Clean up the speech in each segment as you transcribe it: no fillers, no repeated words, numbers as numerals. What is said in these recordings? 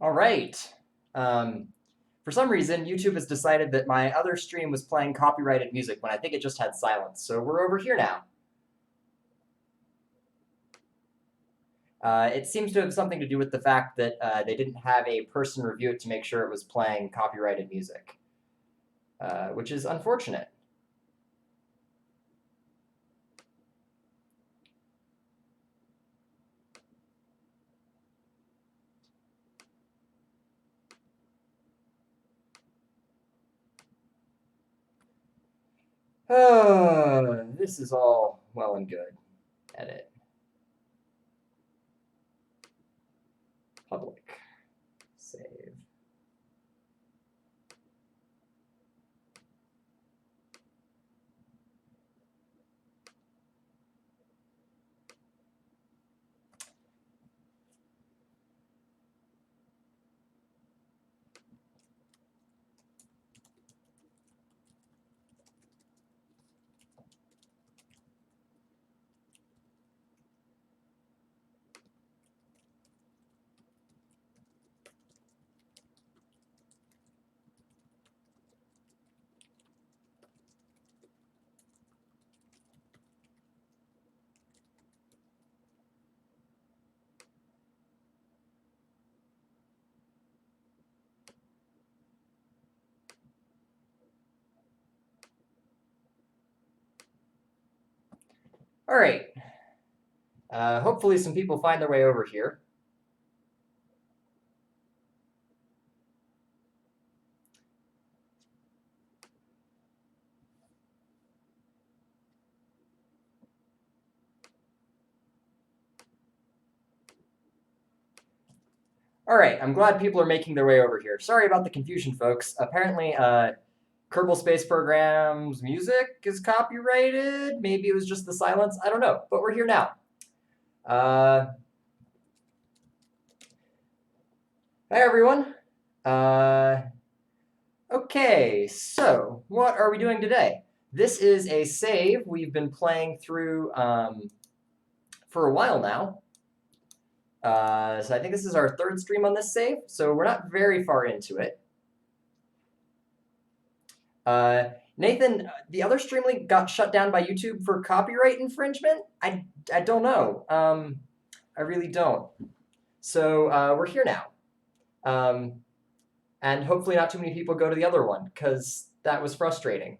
All right. For some reason, YouTube has decided that my other stream was playing copyrighted music when I think it just had silence. So we're over here now. It seems to have something to do with the fact that they didn't have a person review it to make sure it was playing copyrighted music, which is unfortunate. This is all well and good. Edit. Public. Save. All right. Hopefully some people find their way over here. All right, I'm glad people are making their way over here. Sorry about the confusion, folks. Apparently, Kerbal Space Program's music is copyrighted. Maybe it was just the silence. I don't know, but we're here now. Hi, everyone. Okay, so what are we doing today? This is a save we've been playing through for a while now. So I think this is our third stream on this save, so we're not very far into it. Nathan, the other stream link got shut down by YouTube for copyright infringement? I don't know. I really don't. So we're here now. And hopefully not too many people go to the other one, because that was frustrating.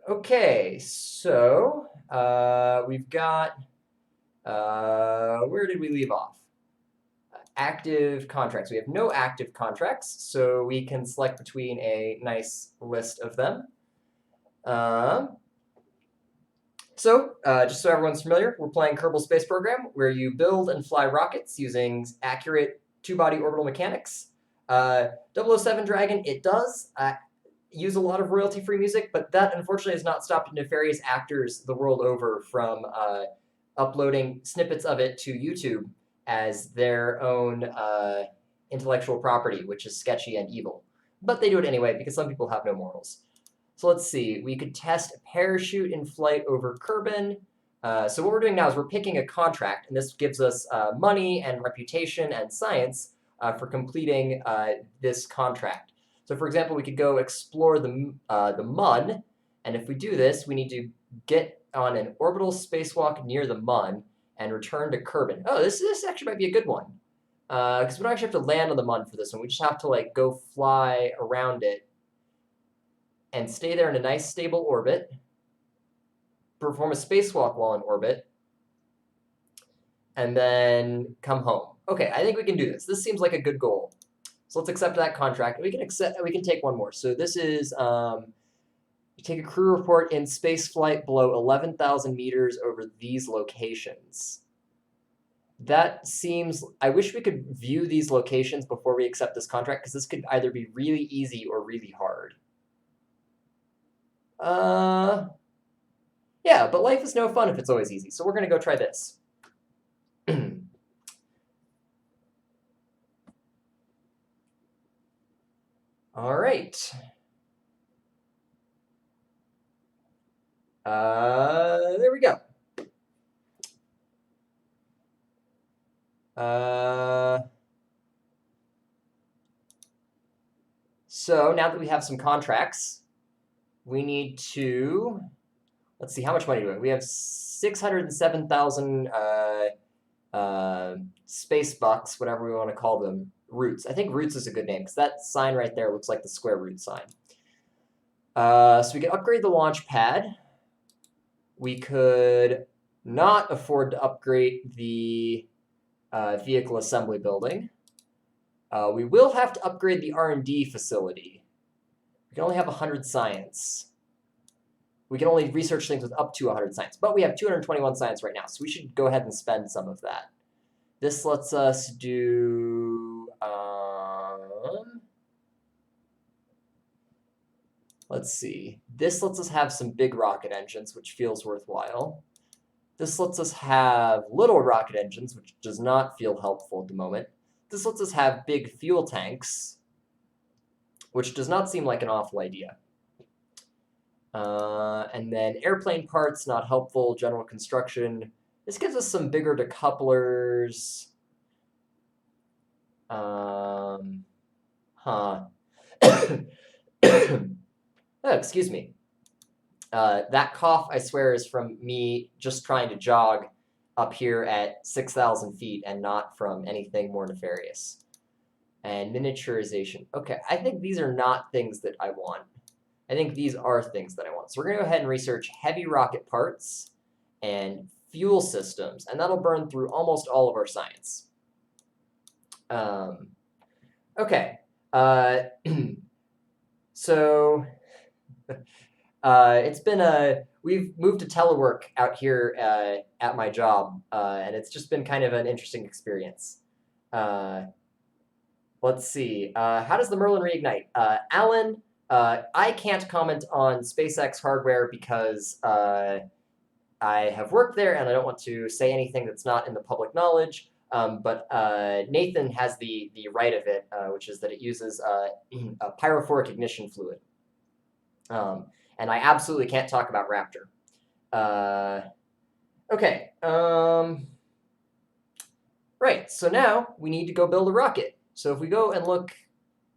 Okay, so we've got, where did we leave off? Active contracts. We have no active contracts, so we can select between a nice list of them. Just so everyone's familiar, we're playing Kerbal Space Program, where you build and fly rockets using accurate two-body orbital mechanics. 007 Dragon, it does use a lot of royalty-free music, but that unfortunately has not stopped nefarious actors the world over from uploading snippets of it to YouTube as their own intellectual property, which is sketchy and evil. But they do it anyway because some people have no morals. So let's see. We could test a parachute in flight over Kerbin. So what we're doing now is we're picking a contract, and this gives us money and reputation and science for completing this contract. So for example, we could go explore the Mun, and if we do this, we need to get on an orbital spacewalk near the Mun and return to Kerbin. Oh, this actually might be a good one. Because we don't actually have to land on the Mun for this one. We just have to like go fly around it and stay there in a nice stable orbit, perform a spacewalk while in orbit, and then come home. Okay, I think we can do this. This seems like a good goal. So let's accept that contract. We can take one more. So this is take a crew report in space flight below 11,000 meters over these locations. That seems, I wish we could view these locations before we accept this contract, because this could either be really easy or really hard. Yeah, but life is no fun if it's always easy, so we're going to go try this. All right. There we go. So now that we have some contracts, we need to, let's see, how much money do we have? We have 607,000 space bucks, whatever we want to call them, roots. I think roots is a good name because that sign right there looks like the square root sign. So we can upgrade the launch pad. We could not afford to upgrade the vehicle assembly building. We will have to upgrade the R&D facility. We can only have 100 science. We can only research things with up to 100 science, but we have 221 science right now, so we should go ahead and spend some of that. This lets us do, let's see. This lets us have some big rocket engines, which feels worthwhile. This lets us have little rocket engines, which does not feel helpful at the moment. This lets us have big fuel tanks, which does not seem like an awful idea. And then airplane parts, not helpful. General construction. This gives us some bigger decouplers. Oh, excuse me. That cough, I swear, is from me just trying to jog up here at 6,000 feet and not from anything more nefarious. And miniaturization. Okay, I think these are not things that I want. I think these are things that I want. So we're going to go ahead and research heavy rocket parts and fuel systems, and that'll burn through almost all of our science. Okay. So it's been we've moved to telework out here at my job, and it's just been kind of an interesting experience. Let's see. How does the Merlin reignite? Alan, I can't comment on SpaceX hardware because I have worked there and I don't want to say anything that's not in the public knowledge. But Nathan has the right of it, which is that it uses a pyrophoric ignition fluid. And I absolutely can't talk about Raptor. Okay. Right, so now we need to go build a rocket. So if we go and look,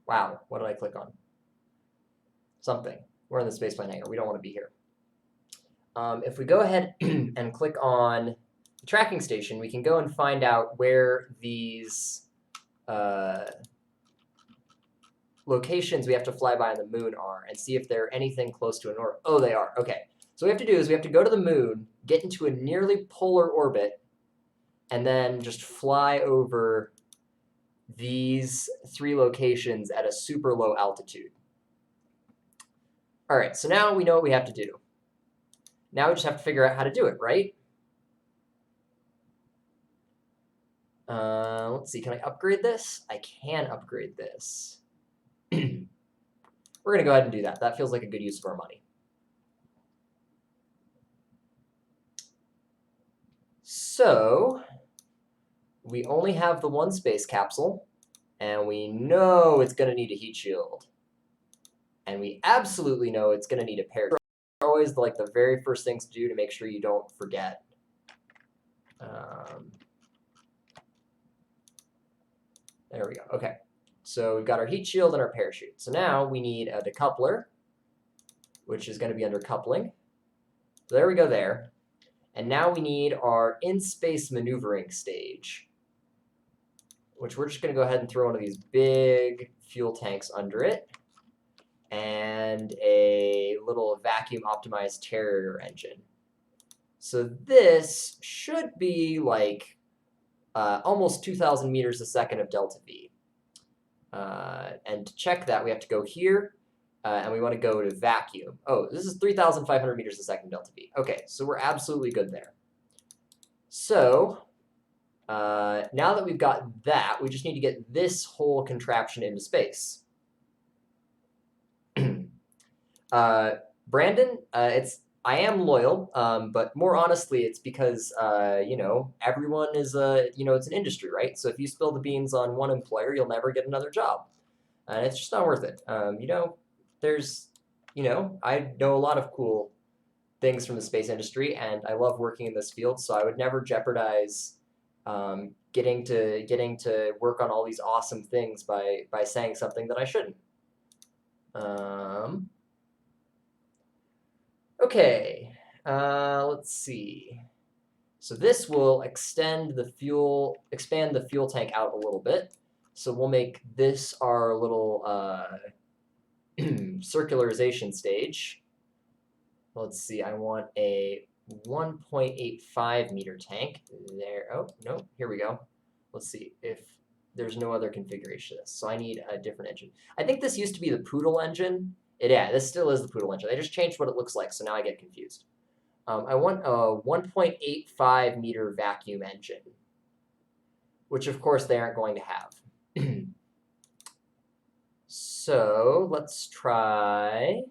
wow, what did I click on? Something. We're in the spaceplane hangar. We don't want to be here. If we go ahead and click on the tracking station, we can go and find out where these locations we have to fly by on the moon are and see if they're anything close to an orbit. Oh, they are. Okay. So what we have to do is we have to go to the moon, get into a nearly polar orbit, and then just fly over these 3 locations at a super low altitude. All right, so now we know what we have to do. Now we just have to figure out how to do it, right? Let's see, can I upgrade this? I can upgrade this. We're gonna go ahead and do that. That feels like a good use of our money. So we only have the 1 space capsule, and we know it's gonna need a heat shield. And we absolutely know it's gonna need a parachute. Always like the very first things to do to make sure you don't forget. There we go. Okay. So we've got our heat shield and our parachute. So now we need a decoupler, which is going to be under coupling. So there we go there. And now we need our in-space maneuvering stage, which we're just going to go ahead and throw one of these big fuel tanks under it and a little vacuum optimized Terrier engine. So this should be like almost 2,000 meters a second of delta V. And to check that, we have to go here, and we want to go to vacuum. Oh, this is 3,500 meters a second delta V. Okay, so we're absolutely good there. So now that we've got that, we just need to get this whole contraption into space. Brandon, I am loyal, but more honestly, it's because, everyone is, it's an industry, right? So if you spill the beans on one employer, you'll never get another job. And it's just not worth it. There's, I know a lot of cool things from the space industry, and I love working in this field, so I would never jeopardize, getting to work on all these awesome things by saying something that I shouldn't. Okay, let's see. So this will expand the fuel tank out a little bit. So we'll make this our little circularization stage. Let's see, I want a 1.85 meter tank there. Oh, no, here we go. Let's see if there's no other configuration of this. So I need a different engine. I think this used to be the Poodle engine. Yeah, this still is the Poodle engine. They just changed what it looks like, so now I get confused. I want a 1.85 meter vacuum engine, which of course they aren't going to have. So let's try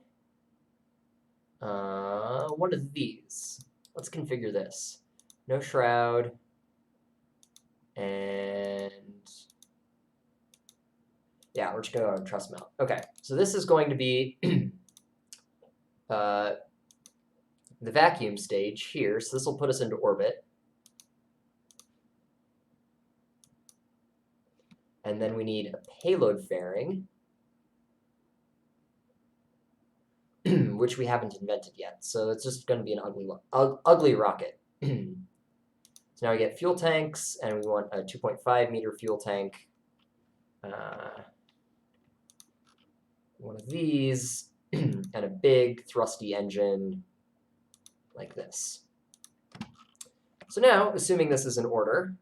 one of these. Let's configure this. No shroud. And yeah, we're just going to go on truss mount. Okay, so this is going to be the vacuum stage here. So this will put us into orbit. And then we need a payload fairing, which we haven't invented yet. So it's just going to be an ugly rocket. So now we get fuel tanks, and we want a 2.5 meter fuel tank. One of these, and a big thrusty engine like this. So now, assuming this is in order,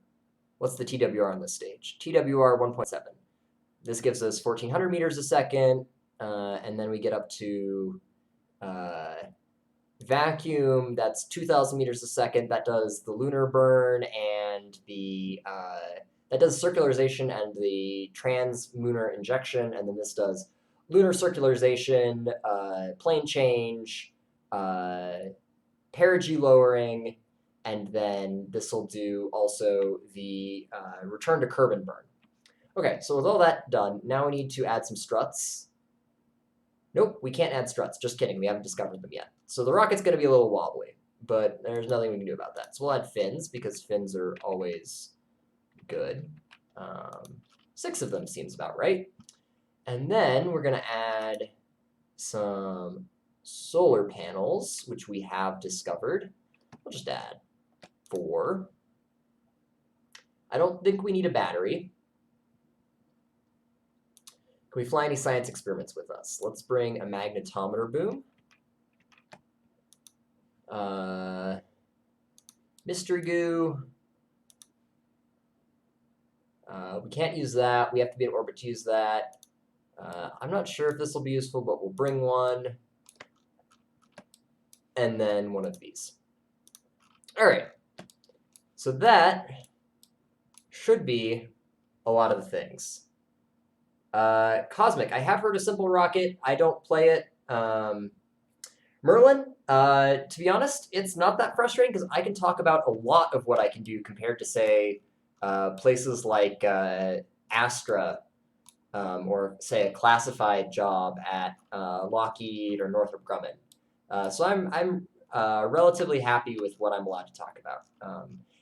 what's the TWR on this stage? TWR 1.7. This gives us 1,400 meters a second, and then we get up to vacuum, that's 2,000 meters a second. That does the lunar burn and that does circularization and the trans-lunar injection, and then this does lunar circularization, plane change, perigee lowering, and then this will do also the return to Kerbin burn. Okay, so with all that done, now we need to add some struts. Nope, we can't add struts. Just kidding, we haven't discovered them yet. So the rocket's going to be a little wobbly, but there's nothing we can do about that. So we'll add fins, because fins are always good. 6 of them seems about right. And then we're going to add some solar panels, which we have discovered. We'll just add 4. I don't think we need a battery. Can we fly any science experiments with us? Let's bring a magnetometer boom. Mystery goo. We can't use that. We have to be in orbit to use that. I'm not sure if this will be useful, but we'll bring one. And then one of these. All right. So that should be a lot of the things. Cosmic. I have heard of Simple Rocket. I don't play it. Merlin, to be honest, it's not that frustrating because I can talk about a lot of what I can do compared to, say, places like Astra, or, say, a classified job at Lockheed or Northrop Grumman. So I'm relatively happy with what I'm allowed to talk about.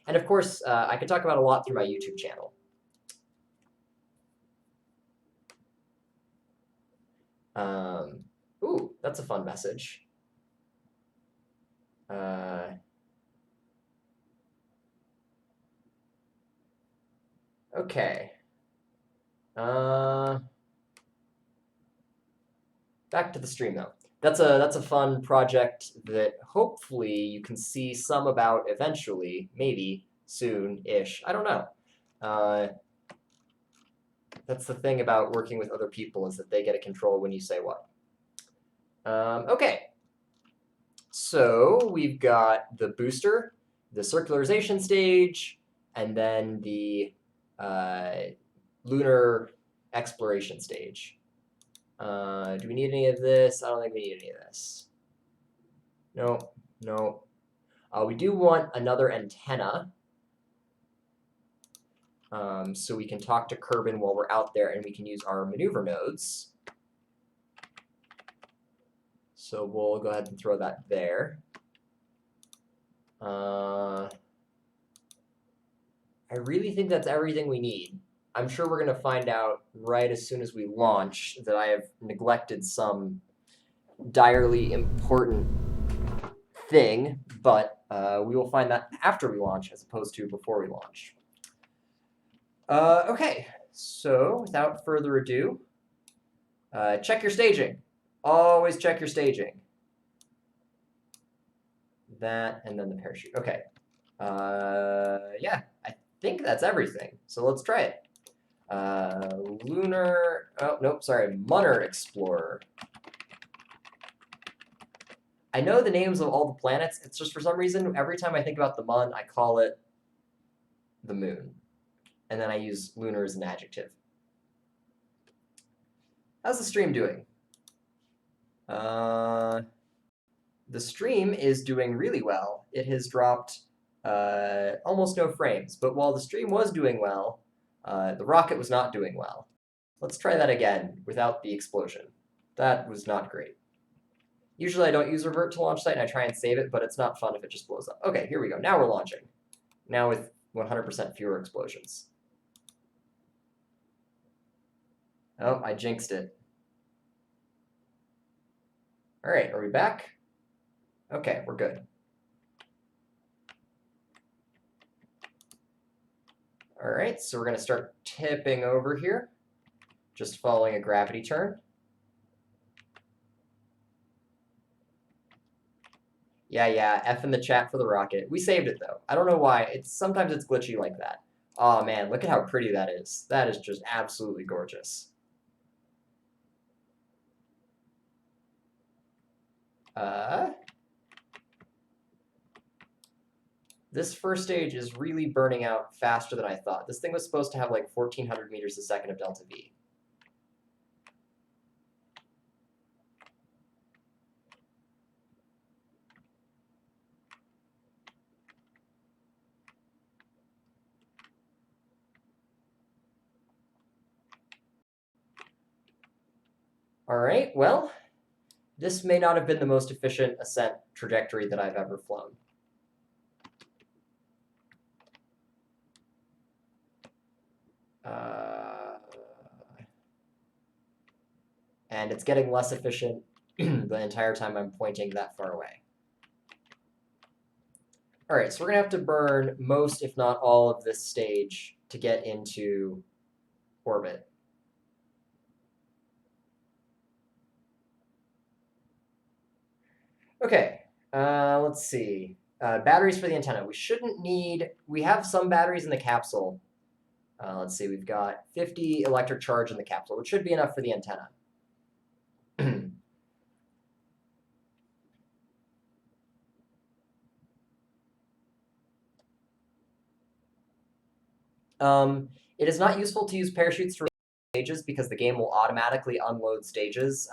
And of course, I can talk about a lot through my YouTube channel. Ooh, that's a fun message. Okay. Back to the stream though. That's a fun project that hopefully you can see some about eventually, maybe soon-ish. I don't know. That's the thing about working with other people, is that they get to control when you say what. Okay. So we've got the booster, the circularization stage, and then the lunar exploration stage. Do we need any of this? I don't think we need any of this. No, no. We do want another antenna. So we can talk to Kerbin while we're out there, and we can use our maneuver nodes. So we'll go ahead and throw that there. I really think that's everything we need. I'm sure we're going to find out right as soon as we launch that I have neglected some direly important thing, but we will find that after we launch as opposed to before we launch. Okay, so without further ado, check your staging. Always check your staging. That and then the parachute. Okay. Yeah, I think that's everything. So let's try it. Lunar. Oh, nope, sorry. Lunar Explorer. I know the names of all the planets. It's just for some reason, every time I think about the Mun, I call it the moon. And then I use lunar as an adjective. How's the stream doing? The stream is doing really well. It has dropped almost no frames. But while the stream was doing well, the rocket was not doing well. Let's try that again without the explosion. That was not great. Usually I don't use revert to launch site and I try and save it, but it's not fun if it just blows up. Okay, here we go. Now we're launching. Now with 100% fewer explosions. Oh, I jinxed it. All right, are we back? Okay, we're good. All right, so we're going to start tipping over here, just following a gravity turn. Yeah, F in the chat for the rocket. We saved it, though. I don't know why. Sometimes it's glitchy like that. Oh, man, look at how pretty that is. That is just absolutely gorgeous. This first stage is really burning out faster than I thought. This thing was supposed to have like 1,400 meters a second of delta V. All right, well, this may not have been the most efficient ascent trajectory that I've ever flown. And it's getting less efficient the entire time I'm pointing that far away. All right, so we're going to have to burn most, if not all, of this stage to get into orbit. Okay, let's see. Batteries for the antenna. We have some batteries in the capsule. Let's see, we've got 50 electric charge in the capsule, which should be enough for the antenna. It is not useful to use parachutes to stages because the game will automatically unload stages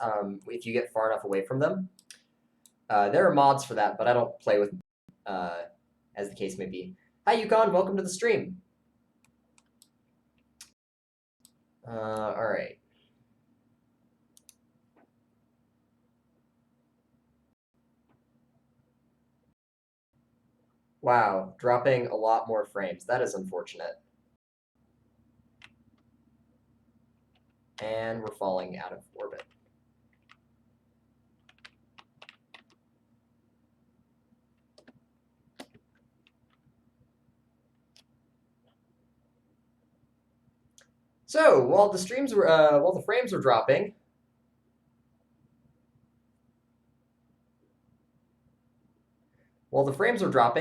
if you get far enough away from them. There are mods for that, but I don't play with as the case may be. Hi, Yukon. Welcome to the stream. All right. Wow, dropping a lot more frames. That is unfortunate. And we're falling out of orbit. So while the frames were dropping,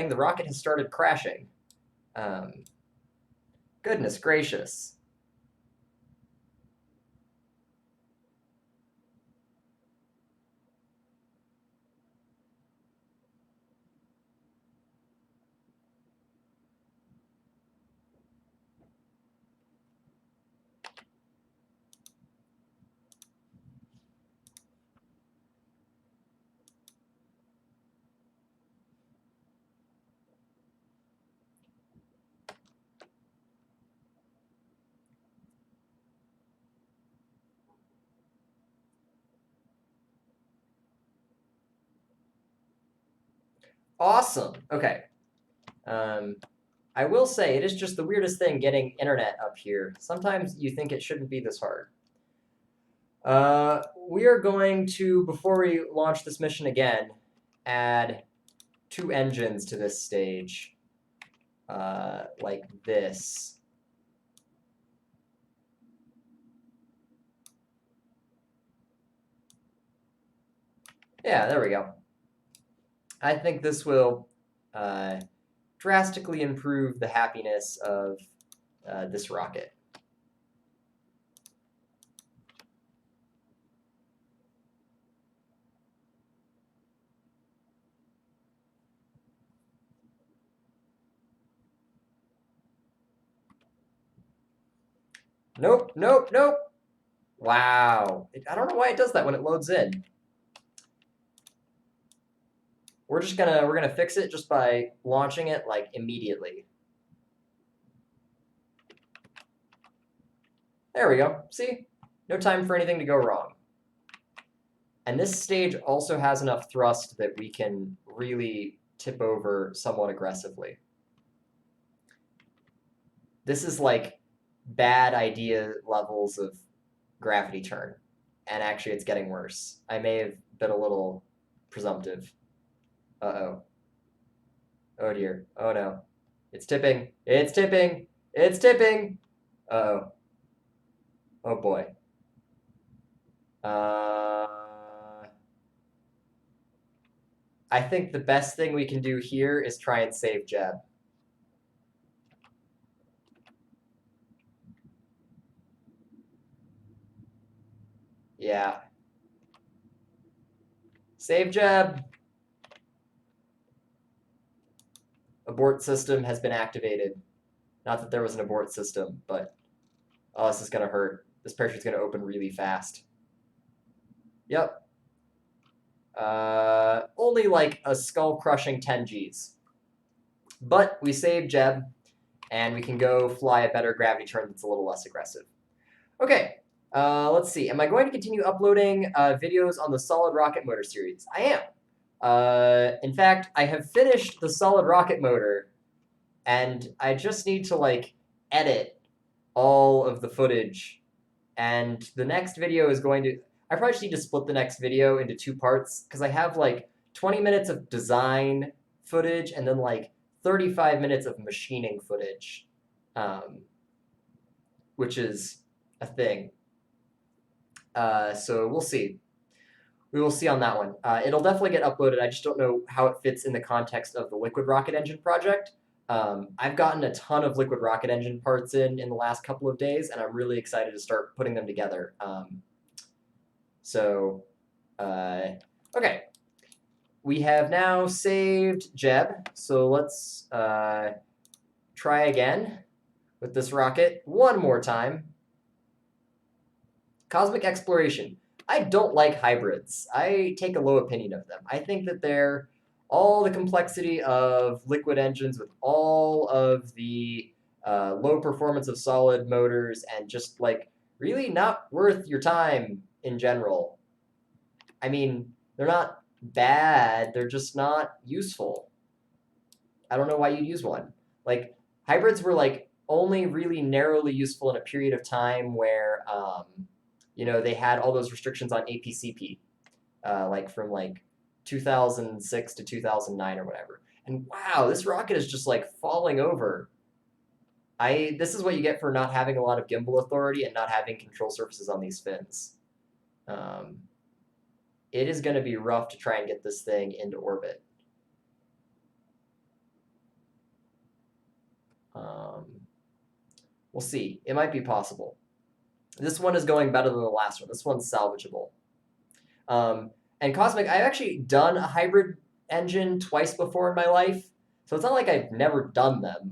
the rocket has started crashing. Goodness gracious. Awesome. Okay. I will say, it is just the weirdest thing getting internet up here. Sometimes you think it shouldn't be this hard. We are going to, before we launch this mission again, add 2 engines to this stage, like this. Yeah, there we go. I think this will drastically improve the happiness of this rocket. Nope, nope, nope. Wow. I don't know why it does that when it loads in. We're gonna fix it just by launching it like immediately. There we go. See? No time for anything to go wrong. And this stage also has enough thrust that we can really tip over somewhat aggressively. This is like bad idea levels of gravity turn. And actually, it's getting worse. I may have been a little presumptive. Uh-oh. Oh dear. Oh no. It's tipping. It's tipping. It's tipping. Uh-oh. Oh boy. I think the best thing we can do here is try and save Jeb. Yeah. Save Jeb. Abort system has been activated. Not that there was an abort system, but oh, this is gonna hurt. This parachute's gonna open really fast. Yep. Only like a skull-crushing 10 Gs. But we saved Jeb, and we can go fly a better gravity turn that's a little less aggressive. Okay, let's see. Am I going to continue uploading videos on the solid rocket motor series? I am. In fact, I have finished the solid rocket motor, and I just need to like edit all of the footage. And the next video is going to, I probably just need to split the next video into 2 parts because I have like 20 minutes of design footage and then like 35 minutes of machining footage, which is a thing. So we'll see. We will see on that one. It'll definitely get uploaded. I just don't know how it fits in the context of the liquid rocket engine project. I've gotten a ton of liquid rocket engine parts in the last couple of days, and I'm really excited to start putting them together. Okay. We have now saved Jeb, so let's try again with this rocket one more time. Cosmic exploration. I don't like hybrids. I take a low opinion of them. I think that they're all the complexity of liquid engines with all of the low performance of solid motors and just like really not worth your time in general. I mean, they're not bad, they're just not useful. I don't know why you'd use one. Like, hybrids were like only really narrowly useful in a period of time where they had all those restrictions on APCP, like from like 2006 to 2009 or whatever. And wow, this rocket is just like falling over. This is what you get for not having a lot of gimbal authority and not having control surfaces on these fins. It is going to be rough to try and get this thing into orbit. We'll see. It might be possible. This one is going better than the last one. This one's salvageable. And Cosmic, I've actually done a hybrid engine twice before in my life, so it's not like I've never done them.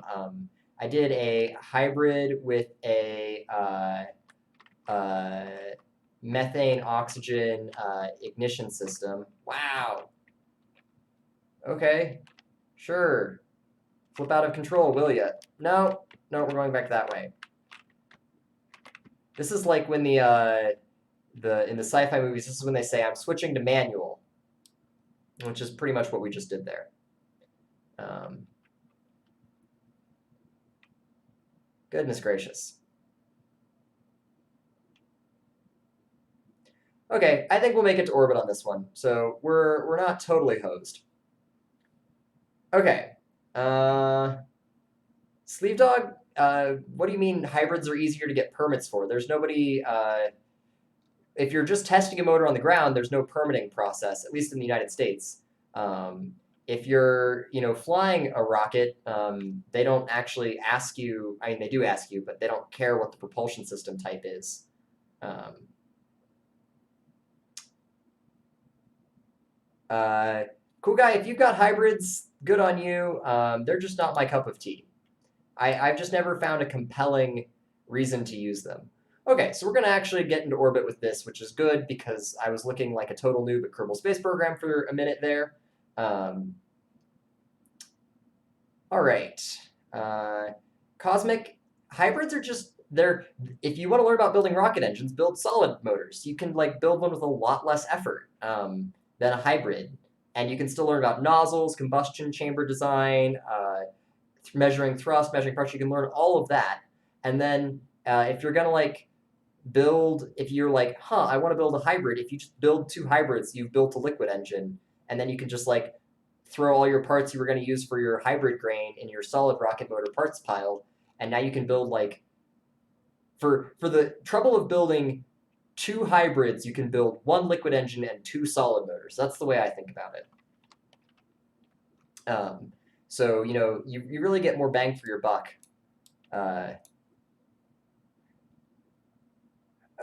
I did a hybrid with a methane oxygen ignition system. Wow. Okay, sure. Flip out of control, will ya? No, we're going back that way. This is like when in the sci-fi movies, this is when they say, I'm switching to manual, which is pretty much what we just did there. Goodness gracious. Okay, I think we'll make it to orbit on this one. So we're not totally hosed. Okay. Sleeve Dog, what do you mean hybrids are easier to get permits for? There's nobody, if you're just testing a motor on the ground, there's no permitting process, at least in the United States. If you're, flying a rocket, they don't actually ask you, I mean, they do ask you, but they don't care what the propulsion system type is. Cool guy, if you've got hybrids, good on you. They're just not my cup of tea. I've just never found a compelling reason to use them. Okay, so we're going to actually get into orbit with this, which is good because I was looking like a total noob at Kerbal Space Program for a minute there. All right. Cosmic hybrids are just if you want to learn about building rocket engines, build solid motors. You can build one with a lot less effort than a hybrid, and you can still learn about nozzles, combustion chamber design, measuring thrust, measuring pressure. You can learn all of that, and then if you're gonna if you're I want to build a hybrid. If you just build two hybrids, you've built a liquid engine, and then you can just throw all your parts you were going to use for your hybrid grain in your solid rocket motor parts pile, and now you can build for the trouble of building two hybrids, you can build one liquid engine and two solid motors. That's the way I think about it. So you really get more bang for your buck.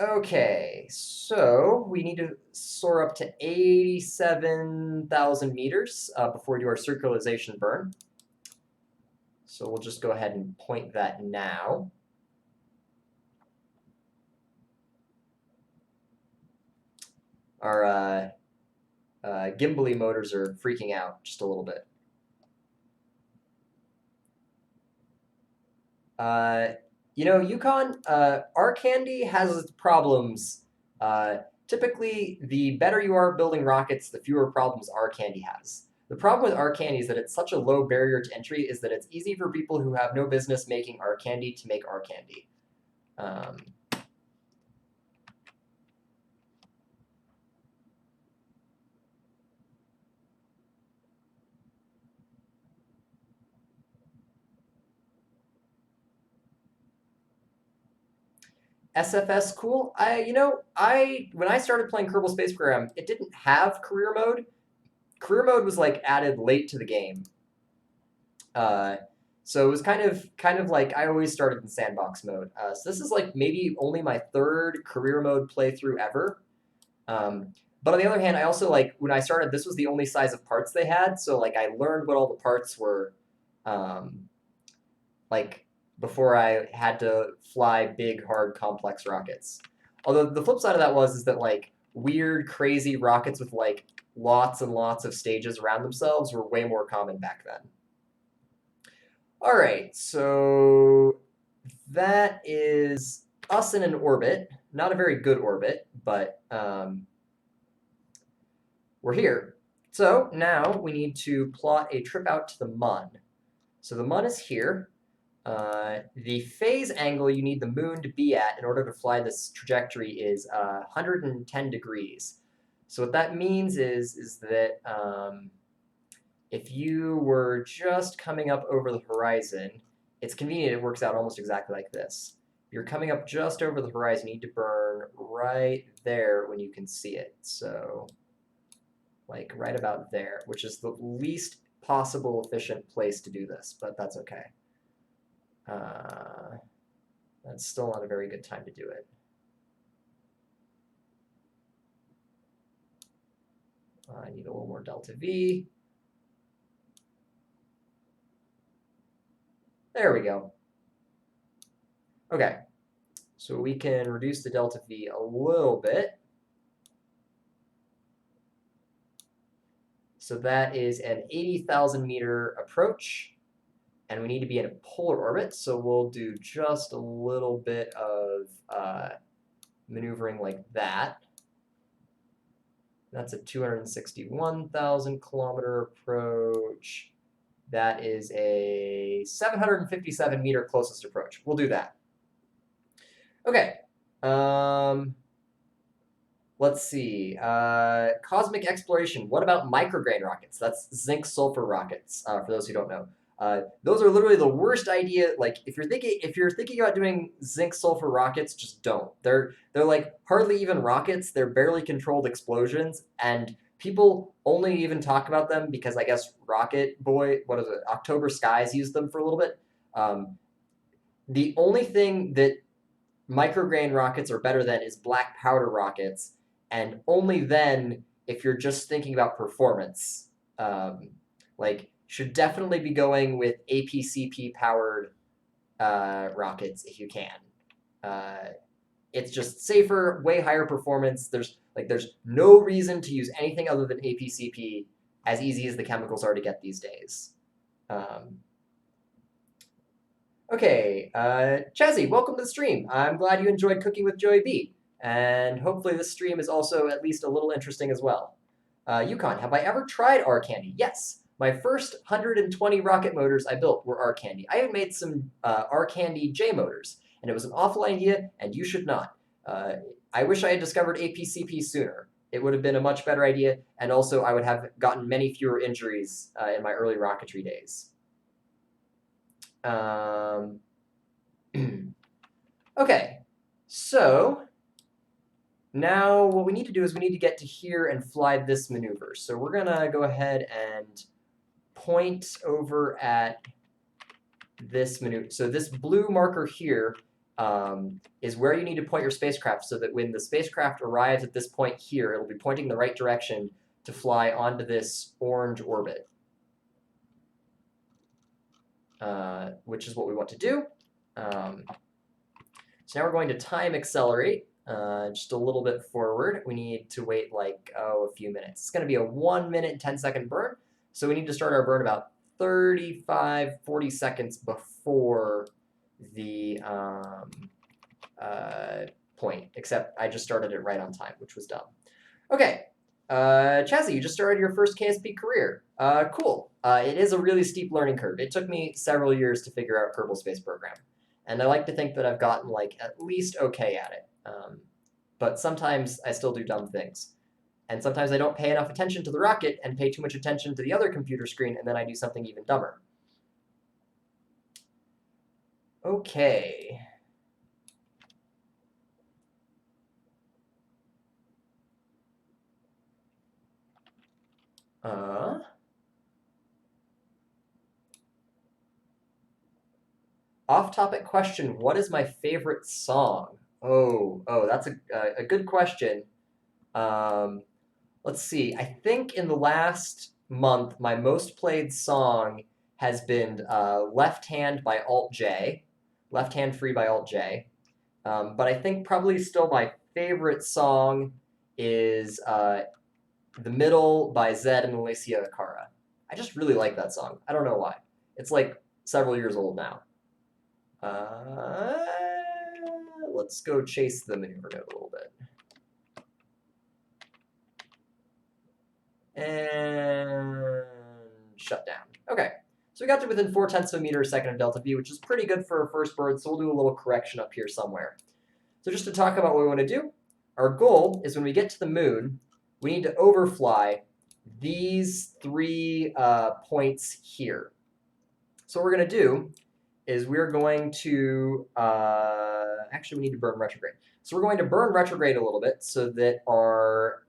Okay, so we need to soar up to 87,000 meters before we do our circularization burn. So we'll just go ahead and point that now. Our gimbally motors are freaking out just a little bit. Yukon, our candy has its problems. Typically, the better you are at building rockets, the fewer problems our candy has. The problem with our candy is that it's such a low barrier to entry is that it's easy for people who have no business making our candy to make our candy. SFS cool. When I started playing Kerbal Space Program, it didn't have career mode. Career mode was added late to the game. So it was kind of like I always started in sandbox mode. So this is maybe only my third career mode playthrough ever. But on the other hand, I also when I started, this was the only size of parts they had. So I learned what all the parts were, before I had to fly big, hard, complex rockets. Although the flip side of that is that weird, crazy rockets with lots and lots of stages around themselves were way more common back then. All right, so that is us in an orbit. Not a very good orbit, but we're here. So now we need to plot a trip out to the Mun. So the Mun is here. The phase angle you need the moon to be at in order to fly this trajectory is 110 degrees. So what that means is that if you were just coming up over the horizon, it's convenient, it works out almost exactly like this. You're coming up just over the horizon, you need to burn right there when you can see it. So right about there, which is the least possible efficient place to do this, but that's okay. That's still not a very good time to do it. I need a little more delta V. There we go. Okay, so we can reduce the delta V a little bit. So that is an 80,000 meter approach, and we need to be in a polar orbit, so we'll do just a little bit of maneuvering like that. That's a 261,000 kilometer approach. That is a 757 meter closest approach. We'll do that. Okay. Let's see. Cosmic exploration. What about micrograin rockets? That's zinc sulfur rockets. For those who don't know, those are literally the worst idea. Like if you're thinking about doing zinc sulfur rockets, just don't. They're like hardly even rockets. They're barely controlled explosions, and people only even talk about them because I guess Rocket Boy, what is it? October Skies used them for a little bit. The only thing that micrograin rockets are better than is black powder rockets, and only then if you're just thinking about performance. Like, should definitely be going with APCP powered rockets if you can. It's just safer, way higher performance. There's no reason to use anything other than APCP, as easy as the chemicals are to get these days. Okay, Chazzy, welcome to the stream. I'm glad you enjoyed cooking with Joey B, and hopefully this stream is also at least a little interesting as well. Yukon, have I ever tried R Candy? Yes. My first 120 rocket motors I built were R Candy. I have made some R Candy J motors, and it was an awful idea, and you should not. I wish I had discovered APCP sooner. It would have been a much better idea, and also I would have gotten many fewer injuries in my early rocketry days. Okay, so now what we need to do is we need to get to here and fly this maneuver. So we're gonna go ahead and point over at this maneuver. So this blue marker here is where you need to point your spacecraft so that when the spacecraft arrives at this point here, it'll be pointing in the right direction to fly onto this orange orbit. Which is what we want to do. So now we're going to time accelerate just a little bit forward. We need to wait like, a few minutes. It's going to be a 1 minute and 10-second burn. So we need to start our burn about 35, 40 seconds before the point, except I just started it right on time, which was dumb. Okay. Chazzy, you just started your first KSP career. Cool. It is a really steep learning curve. It took me several years to figure out Kerbal Space Program. And I like to think that I've gotten at least okay at it. But sometimes I still do dumb things. And sometimes I don't pay enough attention to the rocket and pay too much attention to the other computer screen, and then I do something even dumber. Okay. Off-topic question, what is my favorite song? Oh, that's a good question. Let's see. I think in the last month, my most played song has been Left Hand by Alt J, Left Hand Free by Alt J. But I think probably still my favorite song is The Middle by Zed and Alicia Cara. I just really like that song. I don't know why. It's like several years old now. Let's go chase the maneuver node a little bit. And shut down. Okay, so we got to within 0.4 of a meter a second of delta V, which is pretty good for a first bird, so we'll do a little correction up here somewhere. So just to talk about what we want to do, our goal is when we get to the moon, we need to overfly these 3 points here. So what we're going to do is we're going to, actually we need to burn retrograde. So we're going to burn retrograde a little bit so that our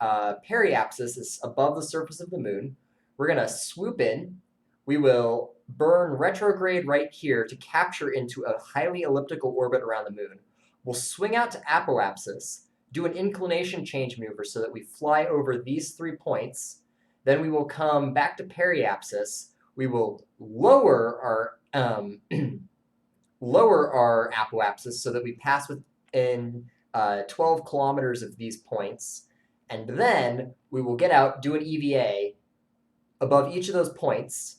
periapsis is above the surface of the moon. We're going to swoop in. We will burn retrograde right here to capture into a highly elliptical orbit around the moon. We'll swing out to apoapsis, do an inclination change maneuver so that we fly over these 3 points. Then we will come back to periapsis. We will lower our lower our apoapsis so that we pass within 12 kilometers of these points, and then we will get out, do an EVA above each of those points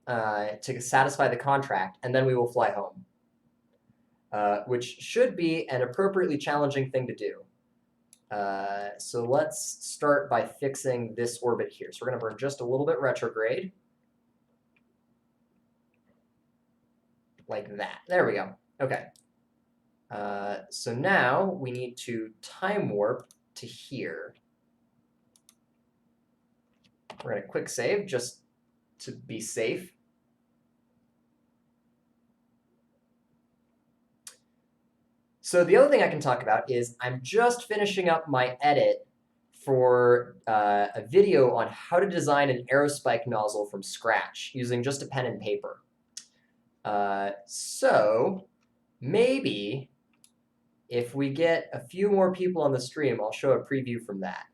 to satisfy the contract, and then we will fly home, which should be an appropriately challenging thing to do. So let's start by fixing this orbit here. So we're going to burn just a little bit retrograde. like that. There we go. Okay. So now we need to time warp to here. We're going to quick save just to be safe. So the other thing I can talk about is I'm just finishing up my edit for a video on how to design an aerospike nozzle from scratch using just a pen and paper. So maybe if we get a few more people on the stream, I'll show a preview from that.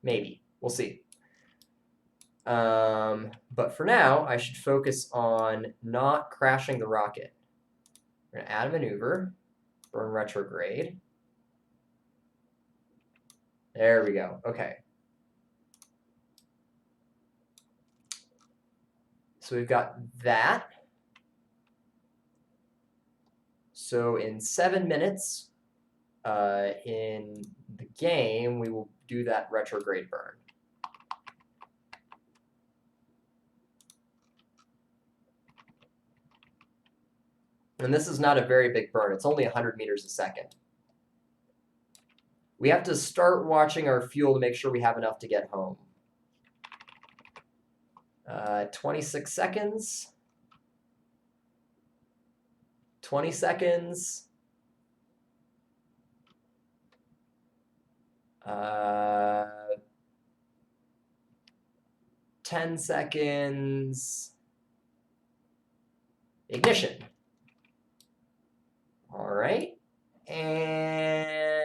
Maybe. We'll see. But for now, I should focus on not crashing the rocket. We're going to add a maneuver, burn retrograde. There we go. Okay. So we've got that. So in 7 minutes in the game, we will do that retrograde burn. And this is not a very big burn. It's only 100 meters a second. We have to start watching our fuel to make sure we have enough to get home. 26 seconds. 20 seconds. 10 seconds. Ignition. All right. And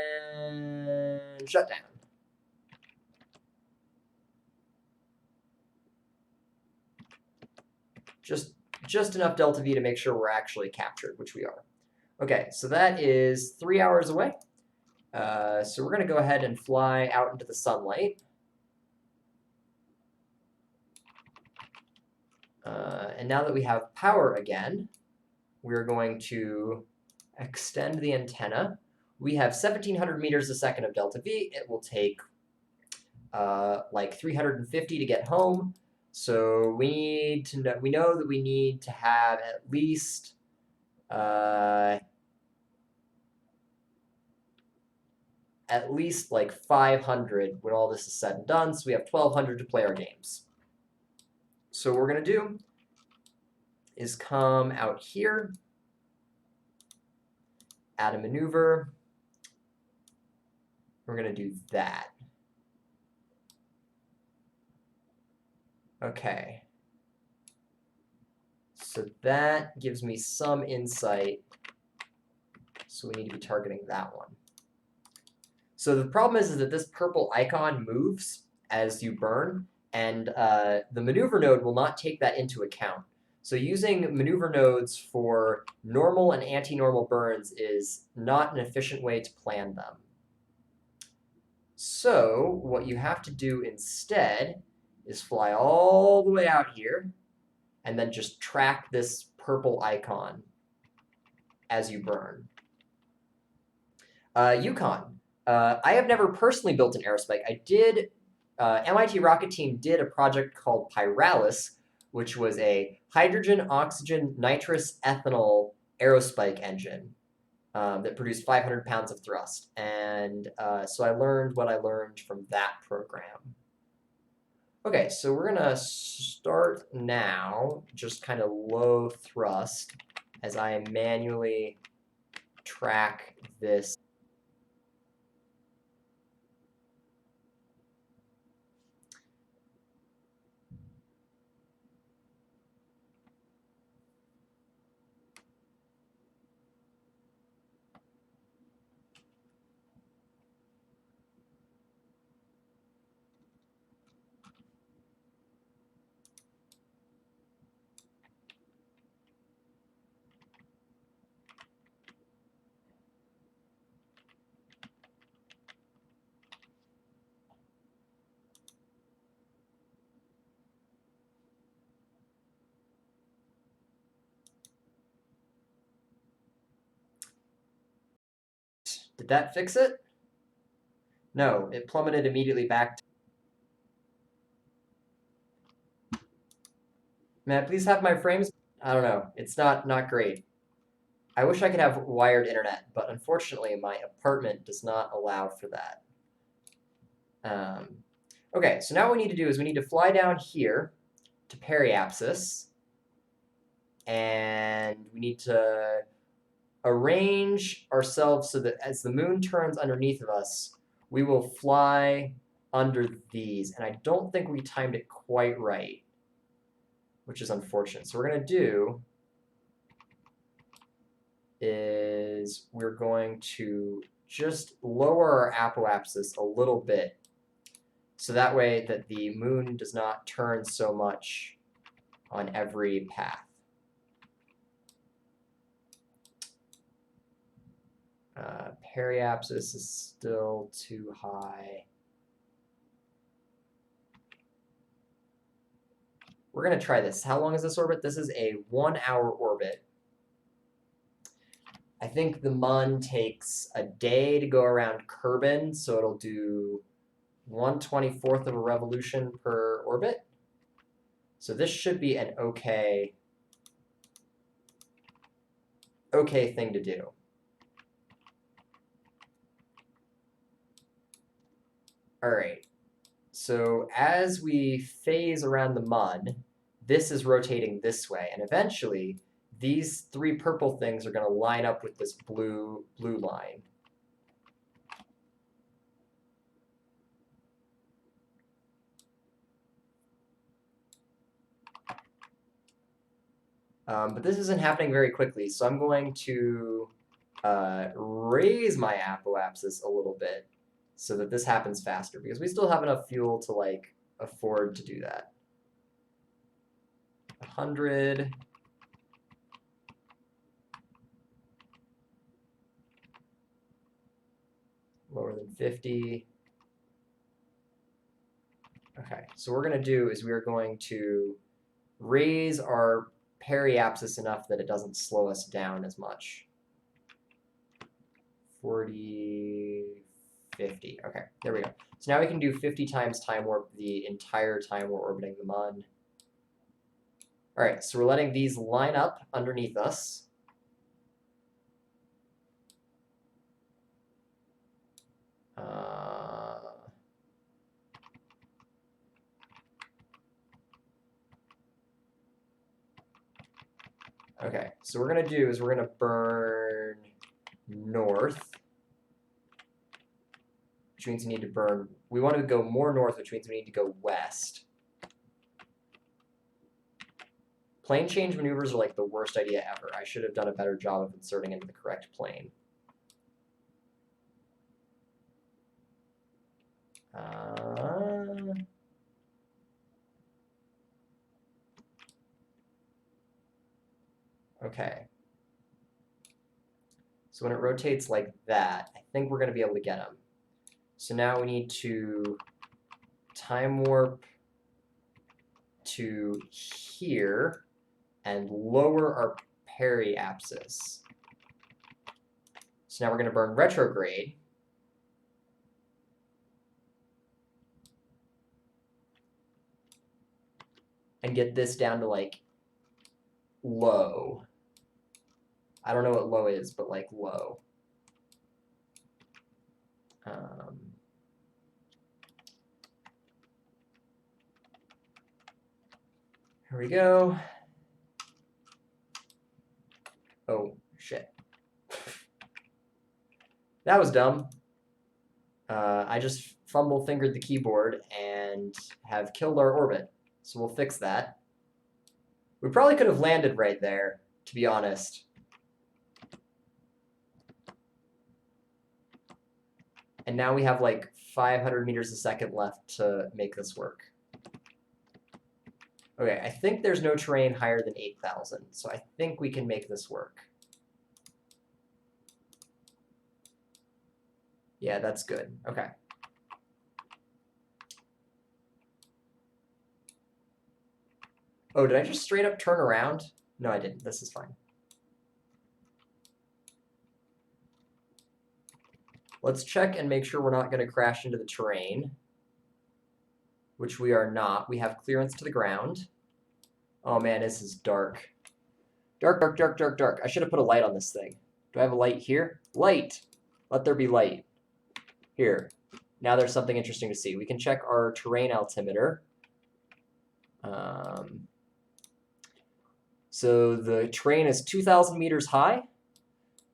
shutdown. Just enough delta V to make sure we're actually captured, which we are. Okay, so that is 3 hours away. So we're going to go ahead and fly out into the sunlight. And now that we have power again, we're going to extend the antenna. We have 1,700 meters a second of delta V. It will take like 350 to get home. So we need to know, we know that we need to have at least like 500 when all this is said and done. So we have 1,200 to play our games. So what we're going to do is come out here, add a maneuver. We're going to do that. Okay. So that gives me some insight. So we need to be targeting that one. So the problem is that this purple icon moves as you burn, and the maneuver node will not take that into account. So using maneuver nodes for normal and anti-normal burns is not an efficient way to plan them. So what you have to do instead is fly all the way out here and then just track this purple icon as you burn. Yukon. I have never personally built an aerospike. I did, MIT rocket team did a project called Pyralis, which was a hydrogen, oxygen, nitrous, ethanol aerospike engine that produced 500 pounds of thrust. And so I learned what I learned from that program. Okay, so we're gonna start now, just kind of low thrust as I manually track this. Did that fix it? No, it plummeted immediately back to... May I please have my frames? I don't know. It's not great. I wish I could have wired internet, but unfortunately my apartment does not allow for that. Okay, so now what we need to do is we need to fly down here to periapsis, and we need to arrange ourselves so that as the moon turns underneath of us, we will fly under these. And I don't think we timed it quite right, which is unfortunate. So what we're going to do is we're going to just lower our apoapsis a little bit, so that way that the moon does not turn so much on every path. Periapsis is still too high. We're going to try this. How long is this orbit? This is a 1-hour orbit. I think the Mun takes a day to go around Kerbin, so it'll do 1/24th of a revolution per orbit. So this should be an okay thing to do. All right. So as we phase around the Mun, this is rotating this way, and eventually these 3 purple things are going to line up with this blue line. But this isn't happening very quickly, so I'm going to raise my apoapsis a little bit so that this happens faster, because we still have enough fuel to like afford to do that. 100. Lower than 50. Okay, so what we're going to do is we're going to raise our periapsis enough that it doesn't slow us down as much. 40, 50. Okay, there we go. So now we can do 50 times time warp the entire time we're orbiting the Mun. All right, so we're letting these line up underneath us. Okay, so what we're going to do is we're going to burn north, which means we need to burn, we want to go more north, which means we need to go west. Plane change maneuvers are like the worst idea ever. I should have done a better job of inserting into the correct plane. Okay. So when it rotates like that, I think we're going to be able to get them. So now we need to time warp to here and lower our periapsis. So now we're going to burn retrograde. And get this down to like low. I don't know what low is, but like low. Here we go. Oh, shit. That was dumb. I just fumble-fingered the keyboard and have killed our orbit. So we'll fix that. We probably could have landed right there, to be honest. And now we have like 500 meters a second left to make this work. Okay, I think there's no terrain higher than 8,000, so I think we can make this work. Yeah, that's good. Okay. Oh, did I just straight up turn around? No, I didn't. This is fine. Let's check and make sure we're not going to crash into the terrain, which we are not. We have clearance to the ground. Oh man, this is dark. Dark, dark, dark, dark, dark. I should have put a light on this thing. Do I have a light here? Light! Let there be light. Here. Now there's something interesting to see. We can check our terrain altimeter. So the terrain is 2,000 meters high.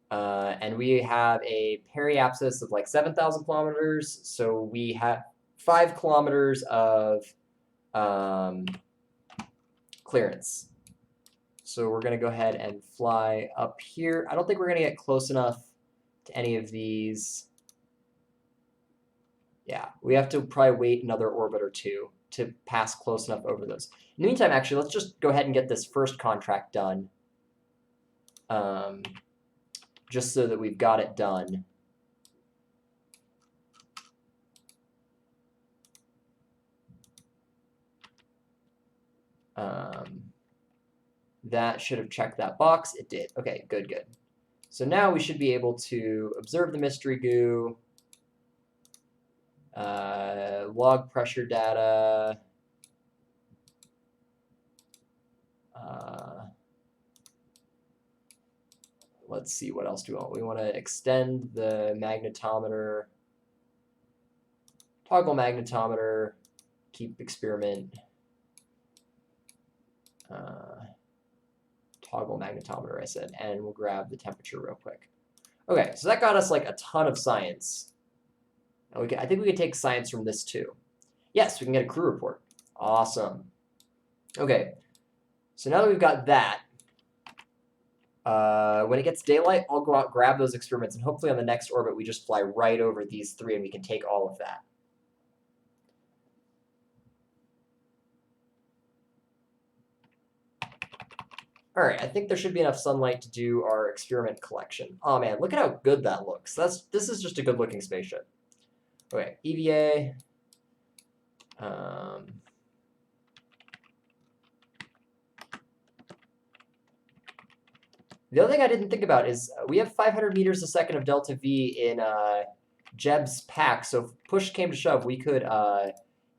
And we have a periapsis of like 7,000 kilometers. So we have 5 kilometers of clearance. So we're going to go ahead and fly up here. I don't think we're going to get close enough to any of these. Yeah, we have to probably wait another orbit or two to pass close enough over those. In the meantime, actually, let's just go ahead and get this first contract done. Just so that we've got it done. That should have checked that box. It did. Okay, good, good. So now we should be able to observe the mystery goo, log pressure data, let's see, what else do we want? We want to extend the magnetometer, toggle magnetometer, keep experiment, toggle magnetometer, I said, and we'll grab the temperature real quick. Okay, so that got us like a ton of science. I think we can take science from this too. Yes, we can get a crew report. Awesome. Okay, so now that we've got that, when it gets daylight, I'll go out, grab those experiments, and hopefully on the next orbit we just fly right over these 3 and we can take all of that. All right, I think there should be enough sunlight to do our experiment collection. Oh man, look at how good that looks. This is just a good looking spaceship. Okay, EVA. The other thing I didn't think about is we have 500 meters a second of delta V in Jeb's pack, so if push came to shove, we could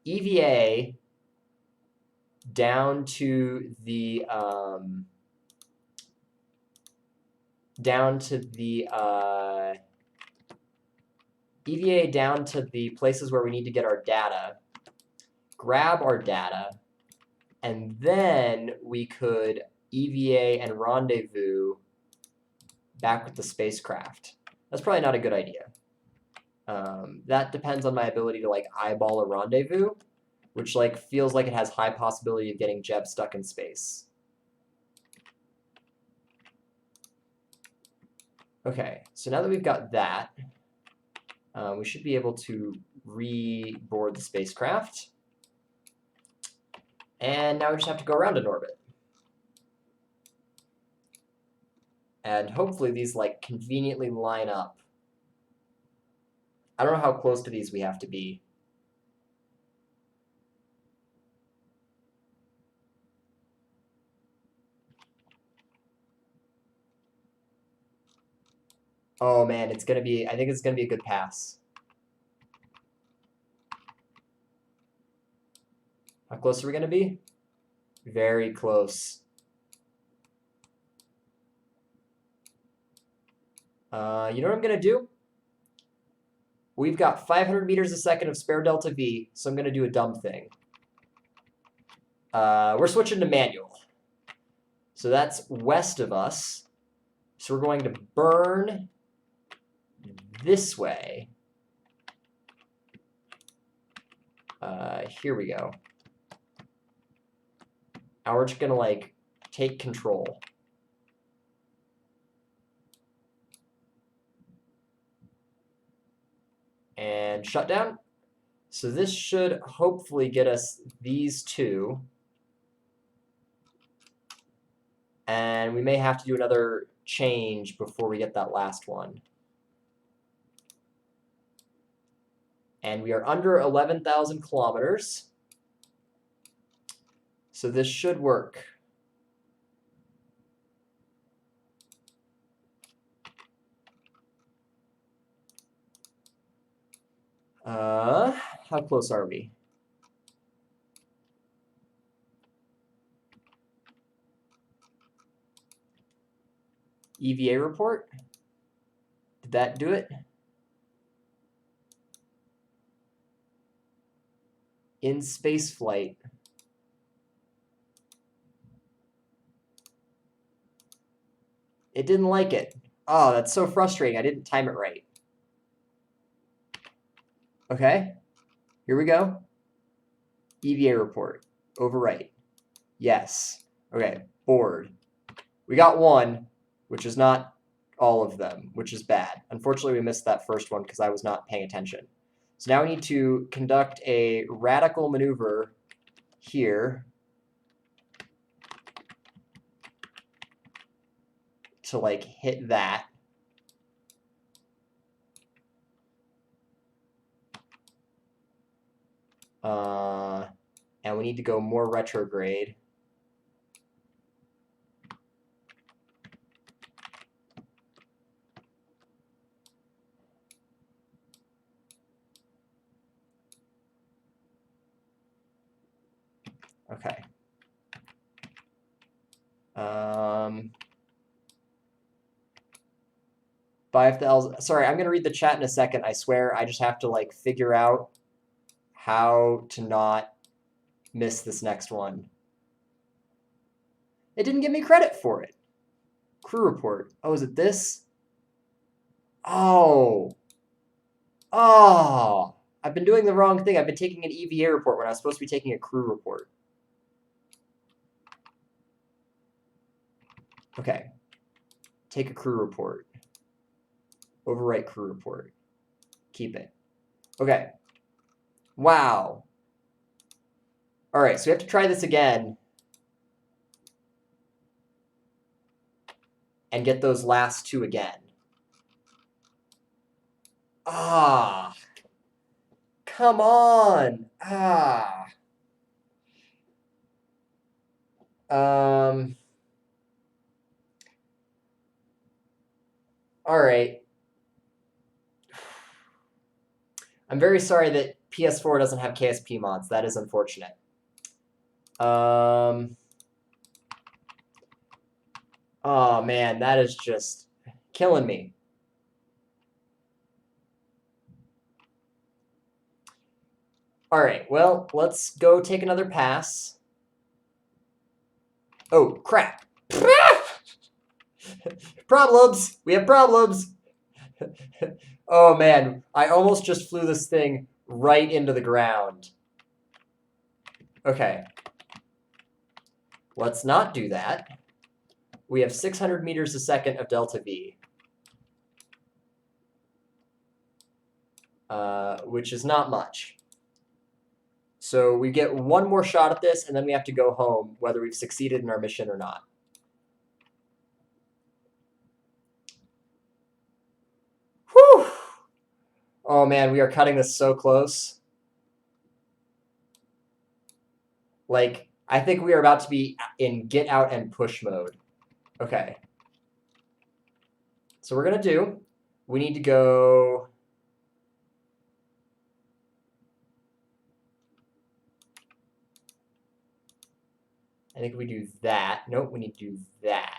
EVA down to the EVA down to the places where we need to get our data, grab our data, and then we could EVA and rendezvous back with the spacecraft. That's probably not a good idea. That depends on my ability to like eyeball a rendezvous, which like feels like it has high possibility of getting Jeb stuck in space. Okay, so now that we've got that, we should be able to reboard the spacecraft. And now we just have to go around in orbit. And hopefully these like conveniently line up. I don't know how close to these we have to be. Oh man, it's gonna be, I think it's gonna be a good pass. How close are we gonna be? Very close. You know what I'm gonna do? We've got 500 meters a second of spare delta V, so I'm gonna do a dumb thing. We're switching to manual. So that's west of us. So we're going to burn this way. Here we go. Now we're just gonna like take control. And shut down. So this should hopefully get us these two. And we may have to do another change before we get that last one. And we are under 11,000 kilometers. So this should work. How close are we? EVA report. Did that do it? In space flight. It didn't like it. Oh, that's so frustrating. I didn't time it right. Okay, here we go. EVA report. Overwrite. Yes. Okay, board. We got one, which is not all of them, which is bad. Unfortunately, we missed that first one because I was not paying attention. So now we need to conduct a radical maneuver here to like hit that. And we need to go more retrograde. Okay. 5,000. Sorry, I'm gonna read the chat in a second. I swear, I just have to like figure out how to not miss this next one. It didn't give me credit for it. Crew report. Oh, is it this? Oh. Oh. I've been doing the wrong thing. I've been taking an EVA report when I was supposed to be taking a crew report. Okay. Take a crew report. Overwrite crew report. Keep it. Okay. Wow. All right, so we have to try this again and get those last two again. Ah. Come on. Ah. All right. I'm very sorry that PS4 doesn't have KSP mods. That is unfortunate. Oh man, that is just killing me. All right, well, let's go take another pass. Oh, crap. Problems. We have problems. Oh man, I almost just flew this thing right into the ground. Okay. Let's not do that. We have 600 meters a second of delta V. Which is not much. So we get one more shot at this, and then we have to go home, whether we've succeeded in our mission or not. Whew! Oh man, we are cutting this so close. Like, I think we are about to be in get out and push mode. Okay. So we're gonna do, we need to go... I think we do that. Nope, we need to do that.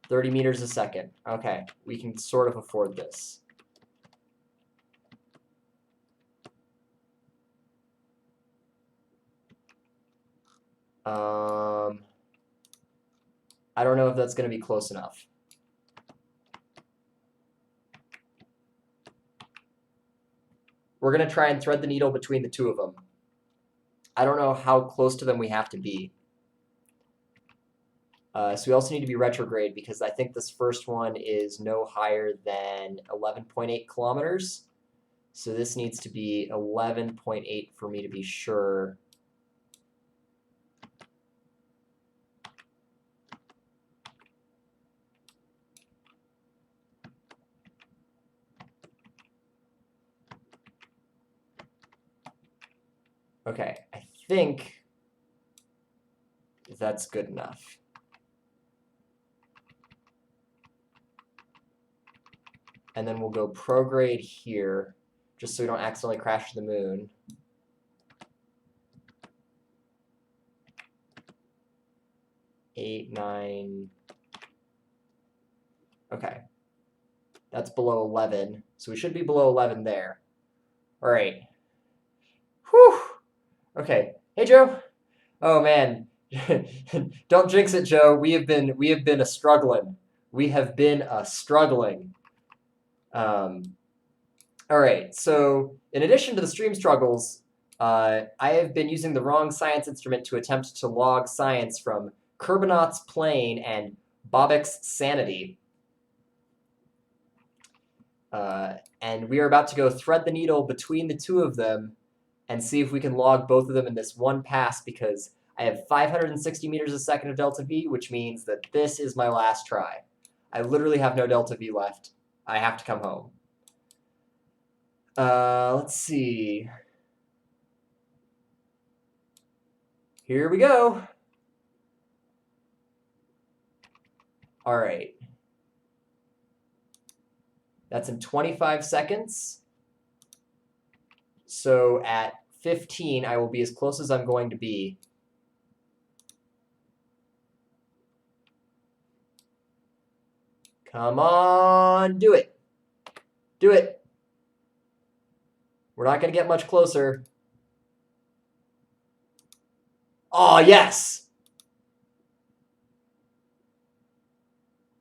$30 meters a second. Okay, we can sort of afford this. I don't know if that's going to be close enough. We're going to try and thread the needle between the two of them. I don't know how close to them we have to be. So we also need to be retrograde because I think this first one is no higher than 11.8 kilometers. So this needs to be 11.8 for me to be sure. Okay, I think that's good enough. And then we'll go prograde here. just so we don't accidentally crash to the moon. Eight, 9. Okay. That's below 11. So we should be below 11 there. All right. Whew. Okay. Hey, Joe. Oh, man. Don't jinx it, Joe. We have been a struggling. We have been a struggling. All right. So in addition to the stream struggles, I have been using the wrong science instrument to attempt to log science from Kerbinot's plane and Bobek's sanity. And we are about to go thread the needle between the two of them and see if we can log both of them in this one pass, because I have 560 meters a second of delta V, which means that this is my last try. I literally have no delta V left. I have to come home. Let's see. Here we go. All right. That's in 25 seconds. So at 15, I will be as close as I'm going to be. Come on, do it. Do it. We're not going to get much closer. Oh, yes.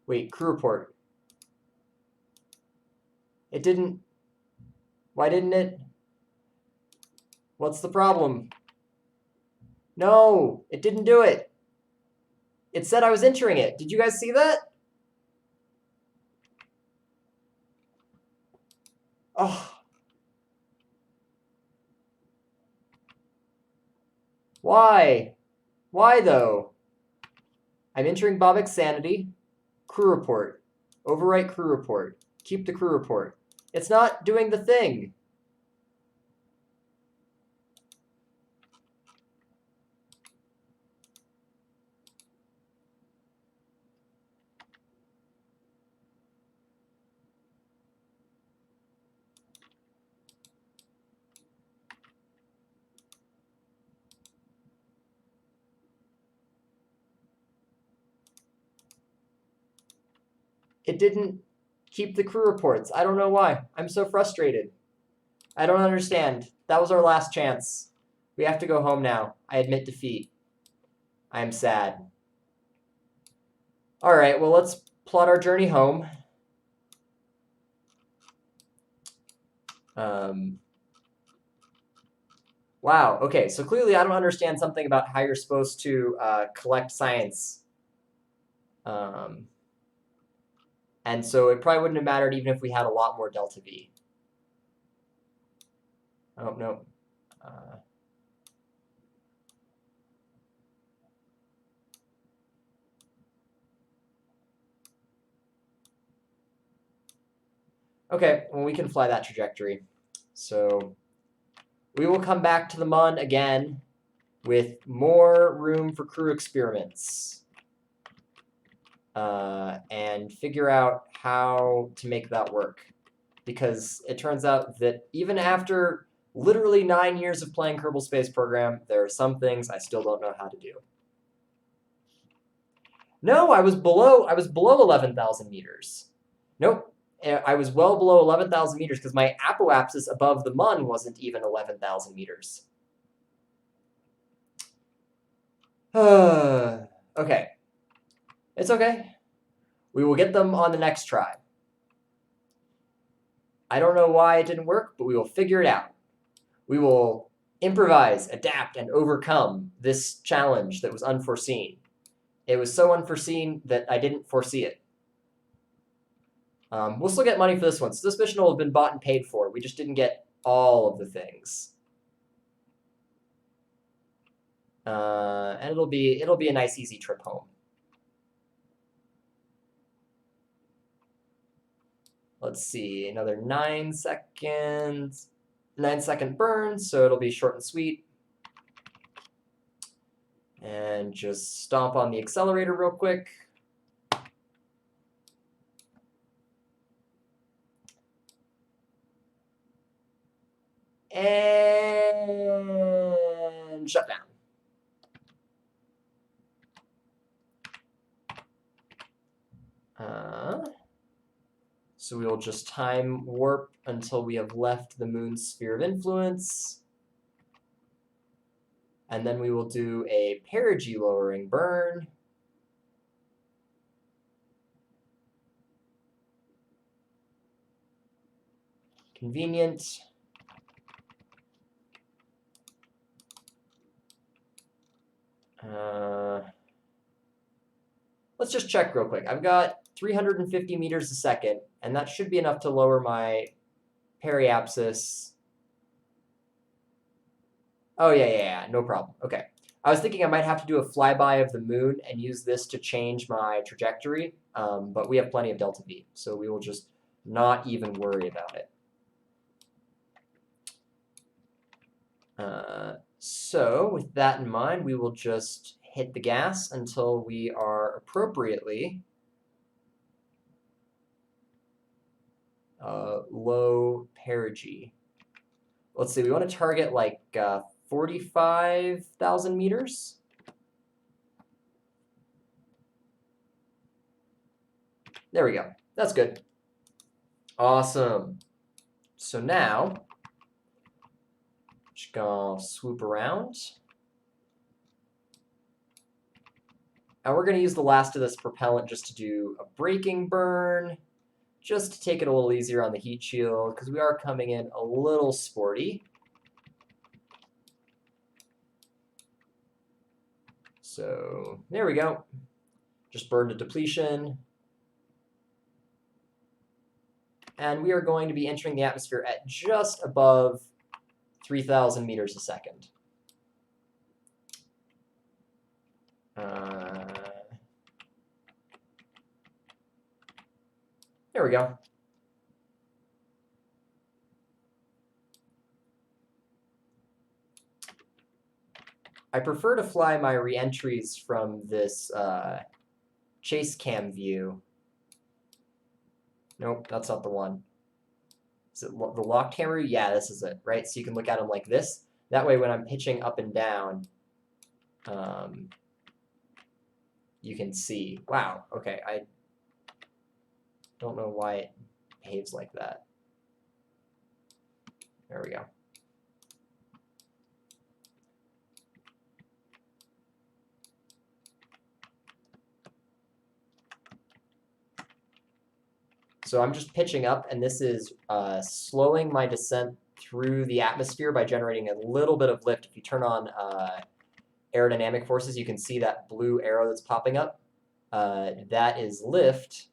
Wait, crew report. It didn't. Why didn't it? What's the problem? No, it didn't do it. It said I was entering it. Did you guys see that? Oh. Why? Why though? I'm entering Bobek's sanity. Crew report. Overwrite crew report. Keep the crew report. It's not doing the thing. It didn't keep the crew reports. I don't know why. I'm so frustrated. I don't understand. That was our last chance. We have to go home now. I admit defeat. I am sad. All right, well, let's plot our journey home. Wow, okay, so clearly I don't understand something about how you're supposed to collect science. And so it probably wouldn't have mattered even if we had a lot more delta V. Oh, no. Okay, well, we can fly that trajectory. So we will come back to the Mun again with more room for crew experiments. And figure out how to make that work. Because it turns out that even after literally 9 years of playing Kerbal Space Program, there are some things I still don't know how to do. No, I was below 11,000 meters. Nope. I was well below 11,000 meters because my apoapsis above the Mun wasn't even 11,000 meters. Okay. It's okay. We will get them on the next try. I don't know why it didn't work, but we will figure it out. We will improvise, adapt, and overcome this challenge that was unforeseen. It was so unforeseen that I didn't foresee it. We'll still get money for this one. So this mission will have been bought and paid for. We just didn't get all of the things. And it'll be a nice, easy trip home. Let's see, another 9 seconds. 9-second burn, so it'll be short and sweet. And just stomp on the accelerator real quick. And shut down. So we will just time warp until we have left the moon's sphere of influence. And then we will do a perigee lowering burn. Convenient. Let's just check real quick. I've got 350 meters a second, and that should be enough to lower my periapsis. Oh, yeah, no problem. Okay. I was thinking I might have to do a flyby of the moon and use this to change my trajectory, but we have plenty of delta V, so we will just not even worry about it. So with that in mind, we will just hit the gas until we are appropriately low perigee. Let's see, we want to target like 45,000 meters. There we go. That's good. Awesome. So now, just gonna swoop around. And we're gonna use the last of this propellant just to do a braking burn, just to take it a little easier on the heat shield, because we are coming in a little sporty. So there we go. Just burned to depletion. And we are going to be entering the atmosphere at just above 3,000 meters a second. There we go. I prefer to fly my re-entries from this chase cam view. Nope, that's not the one. Is it the locked camera? Yeah, this is it, right? So you can look at them like this. That way, when I'm pitching up and down, you can see. Wow, okay, I don't know why it behaves like that. There we go. So I'm just pitching up, and this is slowing my descent through the atmosphere by generating a little bit of lift. If you turn on aerodynamic forces, you can see that blue arrow that's popping up. That is lift,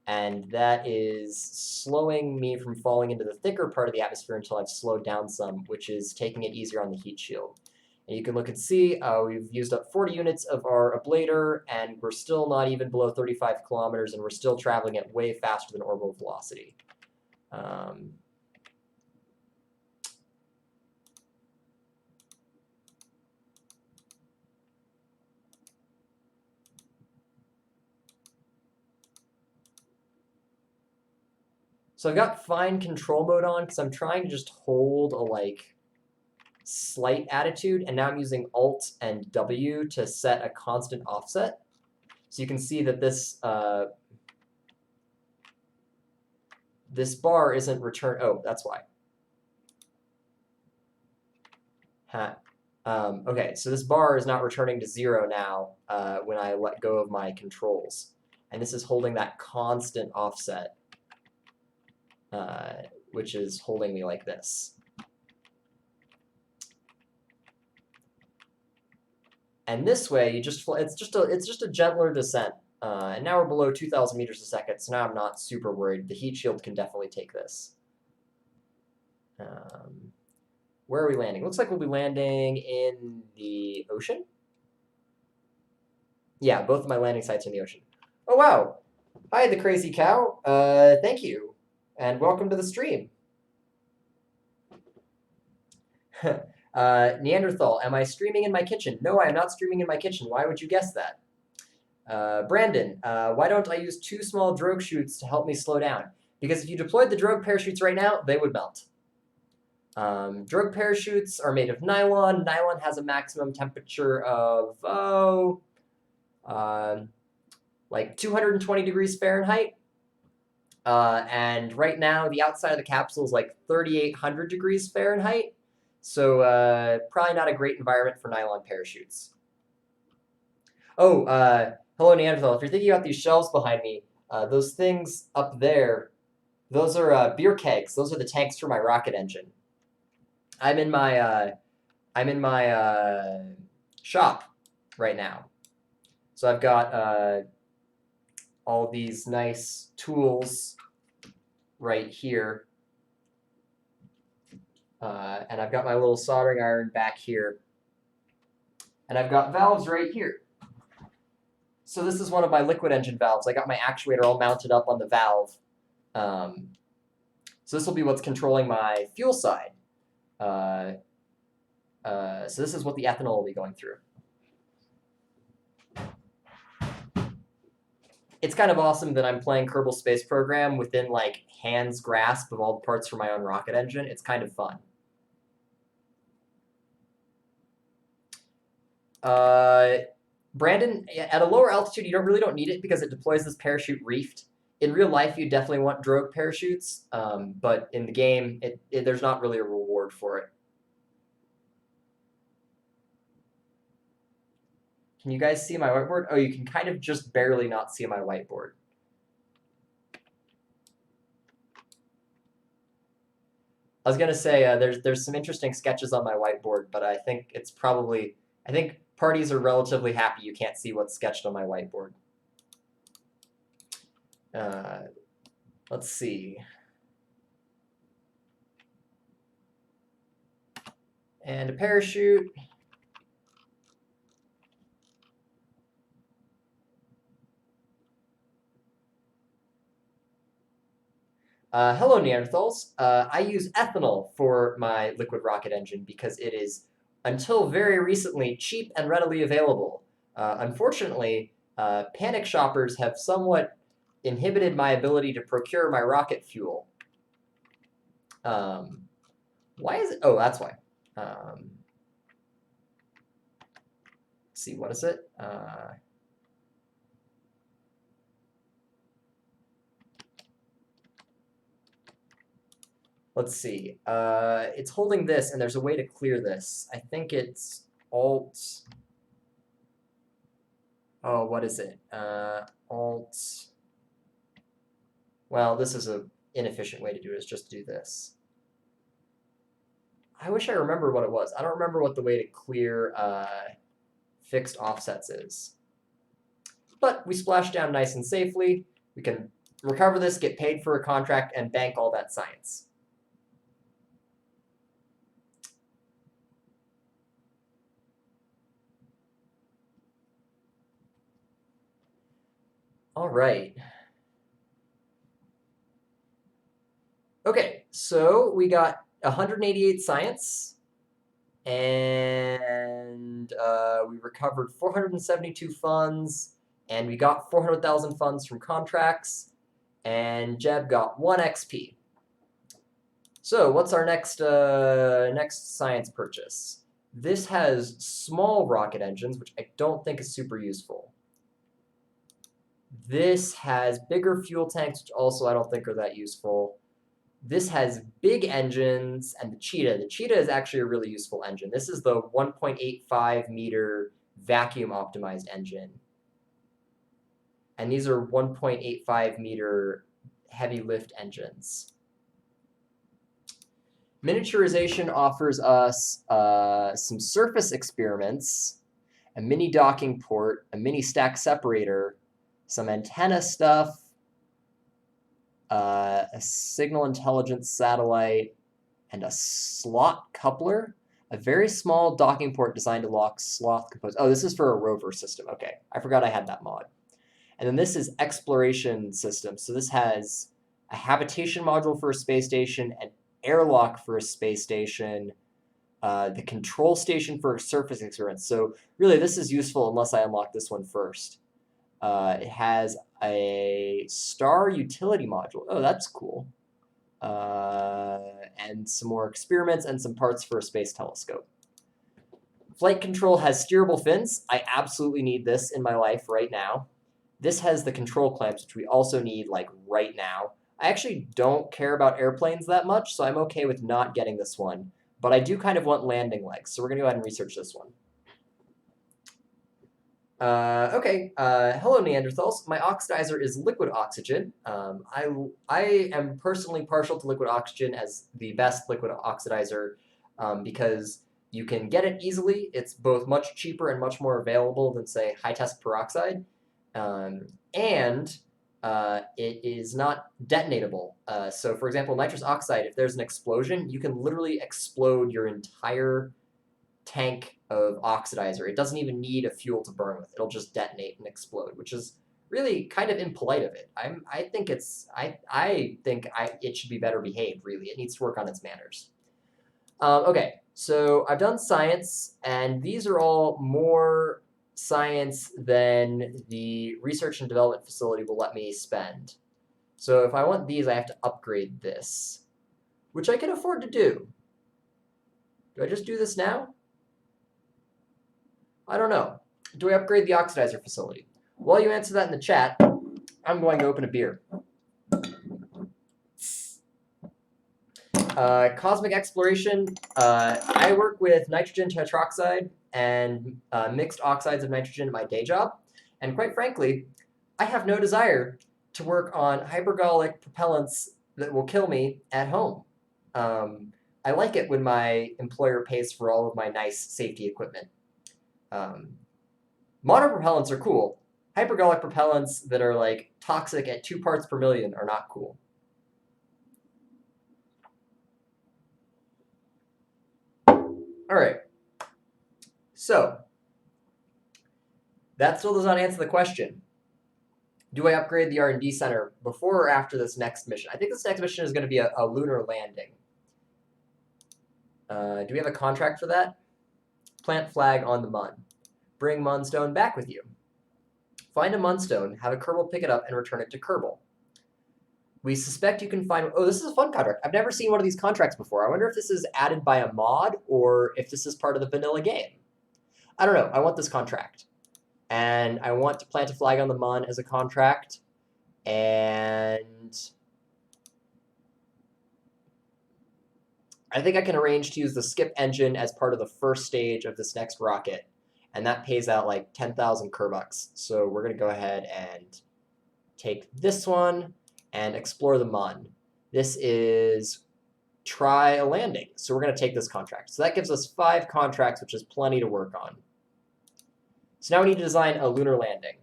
and that is slowing me from falling into the thicker part of the atmosphere until I've slowed down some, which is taking it easier on the heat shield. And you can look and see we've used up 40 units of our ablator, and we're still not even below 35 kilometers, and we're still traveling at way faster than orbital velocity. So I've got fine control mode on because I'm trying to just hold a slight attitude, and now I'm using Alt and W to set a constant offset. So you can see that this this bar isn't return. Oh, that's why. Okay, so this bar is not returning to 0 now when I let go of my controls, and this is holding that constant offset, which is holding me like this. And this way, it's just a gentler descent. And now we're below 2,000 meters a second, so now I'm not super worried. The heat shield can definitely take this. Where are we landing? Looks like we'll be landing in the ocean. Yeah, both of my landing sites are in the ocean. Oh, wow. Hi, the crazy cow. Thank you, and welcome to the stream. Neanderthal, am I streaming in my kitchen? No, I am not streaming in my kitchen. Why would you guess that? Brandon, why don't I use 2 small drogue chutes to help me slow down? Because if you deployed the drogue parachutes right now, they would melt. Drogue parachutes are made of nylon. Nylon has a maximum temperature of, like 220 degrees Fahrenheit. And right now, the outside of the capsule is like 3,800 degrees Fahrenheit. So probably not a great environment for nylon parachutes. Oh, hello, Neanderthal. If you're thinking about these shelves behind me, those things up there, those are beer kegs. Those are the tanks for my rocket engine. I'm in my shop right now. So I've got all these nice tools right here. And I've got my little soldering iron back here. And I've got valves right here. So this is one of my liquid engine valves. I got my actuator all mounted up on the valve. So this will be what's controlling my fuel side. So this is what the ethanol will be going through. It's kind of awesome that I'm playing Kerbal Space Program within like hand's grasp of all the parts for my own rocket engine. It's kind of fun. Brandon, at a lower altitude, you really don't need it because it deploys this parachute reefed. In real life, you definitely want drogue parachutes, but in the game, there's not really a reward for it. Can you guys see my whiteboard? Oh, you can kind of just barely not see my whiteboard. I was gonna say there's some interesting sketches on my whiteboard, but I think parties are relatively happy you can't see what's sketched on my whiteboard. Let's see. And a parachute. Hello, Neanderthals. I use ethanol for my liquid rocket engine because it is, until very recently, cheap and readily available. Unfortunately, panic shoppers have somewhat inhibited my ability to procure my rocket fuel. Why is it? Oh, that's why. Let's see, what is it? Let's see. It's holding this, and there's a way to clear this. I think it's Alt. Oh, what is it? Alt. Well, this is an inefficient way to do it. Is just do this. I wish I remember what it was. I don't remember what the way to clear fixed offsets is. But we splash down nice and safely. We can recover this, get paid for a contract, and bank all that science. All right. Okay, so we got 188 science, and we recovered 472 funds, and we got 400,000 funds from contracts, and Jeb got 1 XP. So what's our next science purchase? This has small rocket engines, which I don't think is super useful. This has bigger fuel tanks, which also I don't think are that useful. This has big engines, and the Cheetah. The Cheetah is actually a really useful engine. This is the 1.85 meter vacuum optimized engine. And these are 1.85 meter heavy lift engines. Miniaturization offers us some surface experiments, a mini docking port, a mini stack separator, some antenna stuff, a signal intelligence satellite, and a slot coupler, a very small docking port designed to lock sloth components. Oh, this is for a rover system. Okay, I forgot I had that mod. And then this is exploration system. So this has a habitation module for a space station, an airlock for a space station, the control station for surface experiments. So really, this is useful unless I unlock this one first. It has a star utility module. Oh, that's cool. and some more experiments and some parts for a space telescope. Flight control has steerable fins. I absolutely need this in my life right now. This has the control clamps, which we also need like right now. I actually don't care about airplanes that much, so I'm okay with not getting this one. But I do kind of want landing legs, so we're going to go ahead and research this one. Okay, hello Neanderthals. My oxidizer is liquid oxygen. I am personally partial to liquid oxygen as the best liquid oxidizer because you can get it easily. It's both much cheaper and much more available than, say, high-test peroxide. And it is not detonatable. So, for example, nitrous oxide, if there's an explosion, you can literally explode your entire tank of oxidizer. It doesn't even need a fuel to burn with. It'll just detonate and explode, which is really kind of impolite of it. I think it should be better behaved, really. It needs to work on its manners. Okay, so I've done science, and these are all more science than the research and development facility will let me spend. So if I want these, I have to upgrade this, which I can afford to do. Do I just do this now? I don't know. Do I upgrade the oxidizer facility? While you answer that in the chat, I'm going to open a beer. Cosmic exploration. I work with nitrogen tetroxide and mixed oxides of nitrogen in my day job. And quite frankly, I have no desire to work on hypergolic propellants that will kill me at home. I like it when my employer pays for all of my nice safety equipment. Monopropellants are cool. Hypergolic propellants that are like toxic at 2 parts per million are not cool. All right. So that still does not answer the question. Do I upgrade the R&D center before or after this next mission? I think this next mission is going to be a lunar landing. Do we have a contract for that? Plant flag on the Mun. Bring Munstone back with you. Find a Munstone, have a Kerbal pick it up, and return it to Kerbal. We suspect you can find... Oh, this is a fun contract. I've never seen one of these contracts before. I wonder if this is added by a mod or if this is part of the vanilla game. I don't know. I want this contract. And I want to plant a flag on the Mun as a contract. And I think I can arrange to use the skip engine as part of the first stage of this next rocket. And that pays out like 10,000 Kerbucks. So we're going to go ahead and take this one and explore the Mun. This is try a landing. So we're going to take this contract. So that gives us 5 contracts, which is plenty to work on. So now we need to design a lunar landing.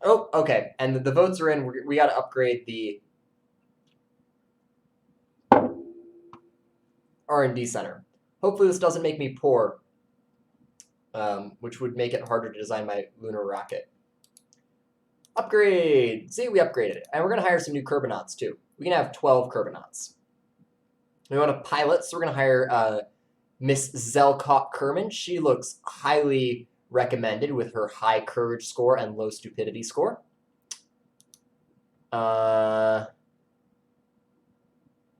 Oh, okay. And the votes are in. We got to upgrade the R&D center. Hopefully this doesn't make me poor, which would make it harder to design my lunar rocket. Upgrade! See, we upgraded it. And we're going to hire some new Kerbinauts, too. We can have 12 Kerbinauts. We want a pilot, so we're going to hire Miss Zelkot Kerman. She looks highly recommended with her high courage score and low stupidity score.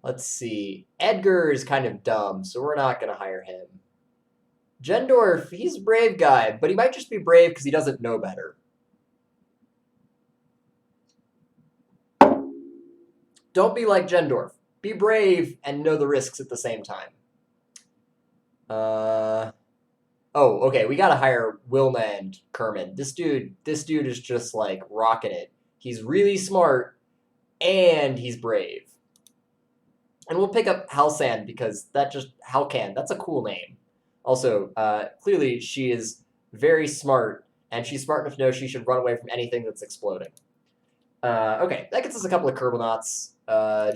Let's see. Edgar is kind of dumb, so we're not going to hire him. Gendorf, he's a brave guy, but he might just be brave because he doesn't know better. Don't be like Gendorf. Be brave and know the risks at the same time. Oh, okay, we gotta hire Wilma and Kerman. This dude is just like rocking it. He's really smart and he's brave. And we'll pick up Halsan because Halkan, that's a cool name. Also, clearly she is very smart, and she's smart enough to know she should run away from anything that's exploding. Okay, that gets us a couple of Kerbinauts,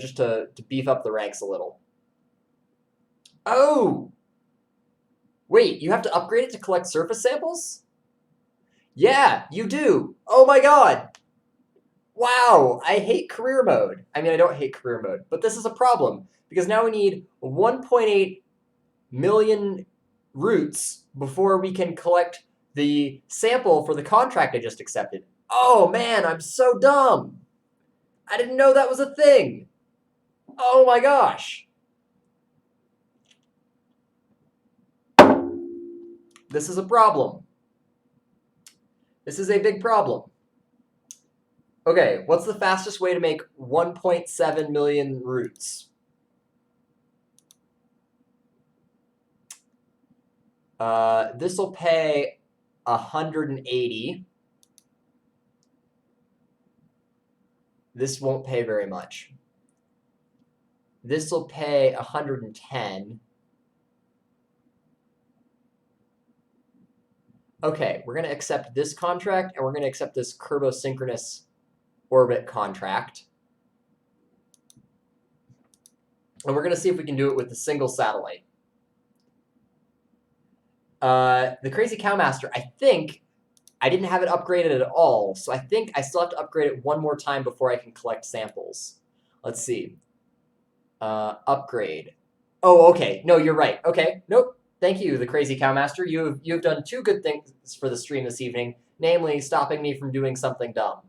just to beef up the ranks a little. Oh! Wait, you have to upgrade it to collect surface samples? Yeah, you do! Oh my god! Wow, I hate career mode. I mean, I don't hate career mode, but this is a problem, because now we need 1.8 million roots before we can collect the sample for the contract I just accepted. Oh man, I'm so dumb! I didn't know that was a thing! Oh my gosh. This is a problem. This is a big problem. Okay, what's the fastest way to make 1.7 million roots? This will pay 180. This won't pay very much. This will pay 110. Okay, we're going to accept this contract, and we're going to accept this Kerbal orbit contract. And we're going to see if we can do it with a single satellite. The Crazy Cowmaster, I think I didn't have it upgraded at all, so I think I still have to upgrade it one more time before I can collect samples. Let's see. Upgrade. Oh, okay. No, you're right. Okay. Nope. Thank you, the Crazy Cowmaster. You've done two good things for the stream this evening, namely stopping me from doing something dumb.